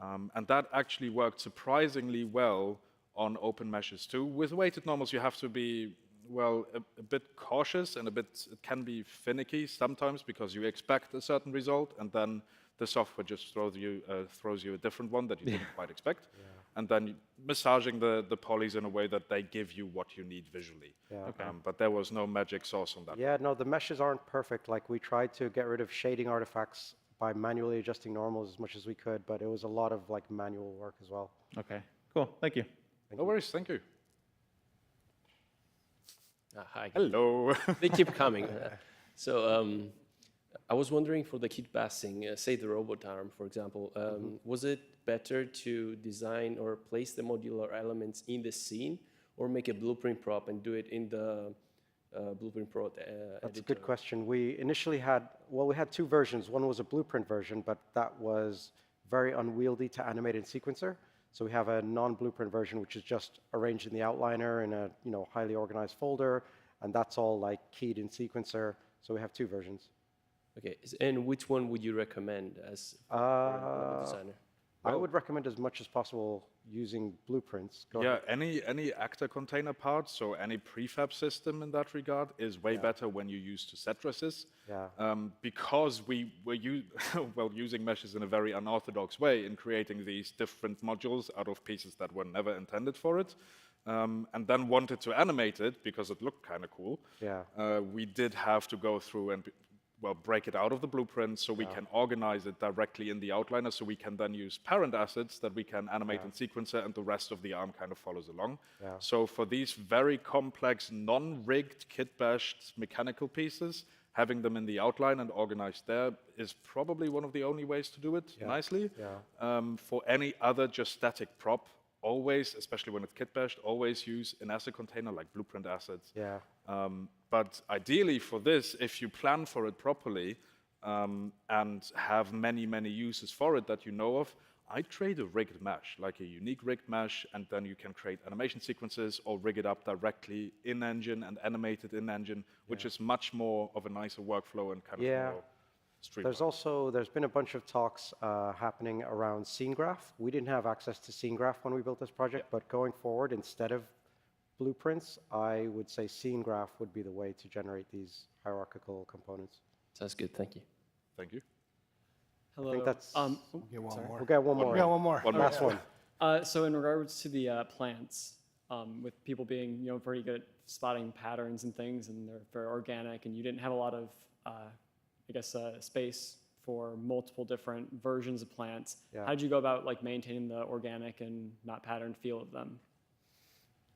And that actually worked surprisingly well on open meshes too. With weighted normals, you have to be, well, a bit cautious and it can be finicky sometimes because you expect a certain result and then the software just throws you a different one that you didn't quite expect. And then massaging the polys in a way that they give you what you need visually. Yeah. But there was no magic sauce on that. Yeah, no, the meshes aren't perfect. Like we tried to get rid of shading artifacts by manually adjusting normals as much as we could, but it was a lot of like manual work as well. Okay, cool, thank you. No worries, thank you. Hi. Hello. They keep coming. I was wondering for the kit passing, say the robot arm, for example, was it better to design or place the modular elements in the scene or make a blueprint prop and do it in the blueprint prop That's a good question. We initially had, well, we had two versions. One was a blueprint version, but that was very unwieldy to animate in sequencer. So we have a non-blueprint version, which is just arranged in the outliner in a highly organized folder, and that's all like keyed in sequencer. So we have two versions. Okay, and which one would you recommend as for a designer? I would recommend as much as possible using blueprints. Go ahead. Any actor container part, so any prefab system in that regard is way better when you use to set dresses. Yeah. Because we were using meshes in a very unorthodox way in creating these different modules out of pieces that were never intended for it. And then wanted to animate it because it looked kind of cool. Yeah. We did have to go through and break it out of the blueprint so we can organize it directly in the outliner so we can then use parent assets that we can animate in sequencer and the rest of the arm kind of follows along. Yeah. So for these very complex, non-rigged, kit-bashed mechanical pieces, having them in the outline and organized there is probably one of the only ways to do it nicely. Yeah. For any other just static prop, always, especially when it's kit-bashed, always use an asset container like blueprint assets. Yeah. But ideally for this, if you plan for it properly and have many, many uses for it that you know of, I trade a rigged mesh, like a unique rigged mesh, and then you can create animation sequences or rig it up directly in-engine and animate it in-engine, which is much more of a nicer workflow and kind of more streamlined. There's been a bunch of talks happening around scene graph. We didn't have access to scene graph when we built this project, but going forward, instead of blueprints, I would say scene graph would be the way to generate these hierarchical components. Sounds good, thank you. Thank you. Hello. I think that's, We'll get one more. We'll get one more. We'll get one more. Last one. So in regards to the plants, with people being very good at spotting patterns and things, and they're very organic, and you didn't have a lot of, space for multiple different versions of plants. Yeah. How did you go about maintaining the organic and not patterned feel of them?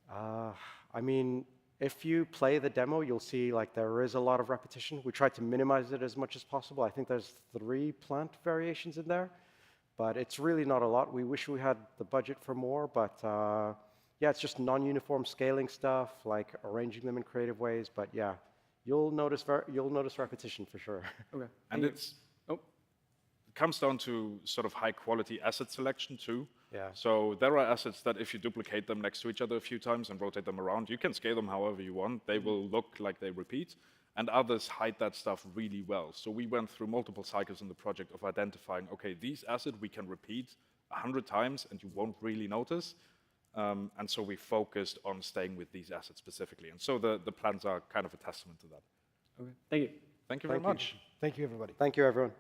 I mean, if you play the demo, you'll see there is a lot of repetition. We tried to minimize it as much as possible. I think there's 3 plant variations in there, but it's really not a lot. We wish we had the budget for more, but yeah, it's just non-uniform scaling stuff, like arranging them in creative ways. But yeah, you'll notice repetition for sure. Okay. And it's comes down to sort of high quality asset selection too. Yeah. So there are assets that if you duplicate them next to each other a few times and rotate them around, you can scale them however you want. They will look like they repeat. And others hide that stuff really well. So we went through multiple cycles in the project of identifying, okay, these assets we can repeat 100 times and you won't really notice. And so we focused on staying with these assets specifically. And so the plans are kind of a testament to that. Okay, thank you. Thank you very much. Thank you, everybody. Thank you, everyone.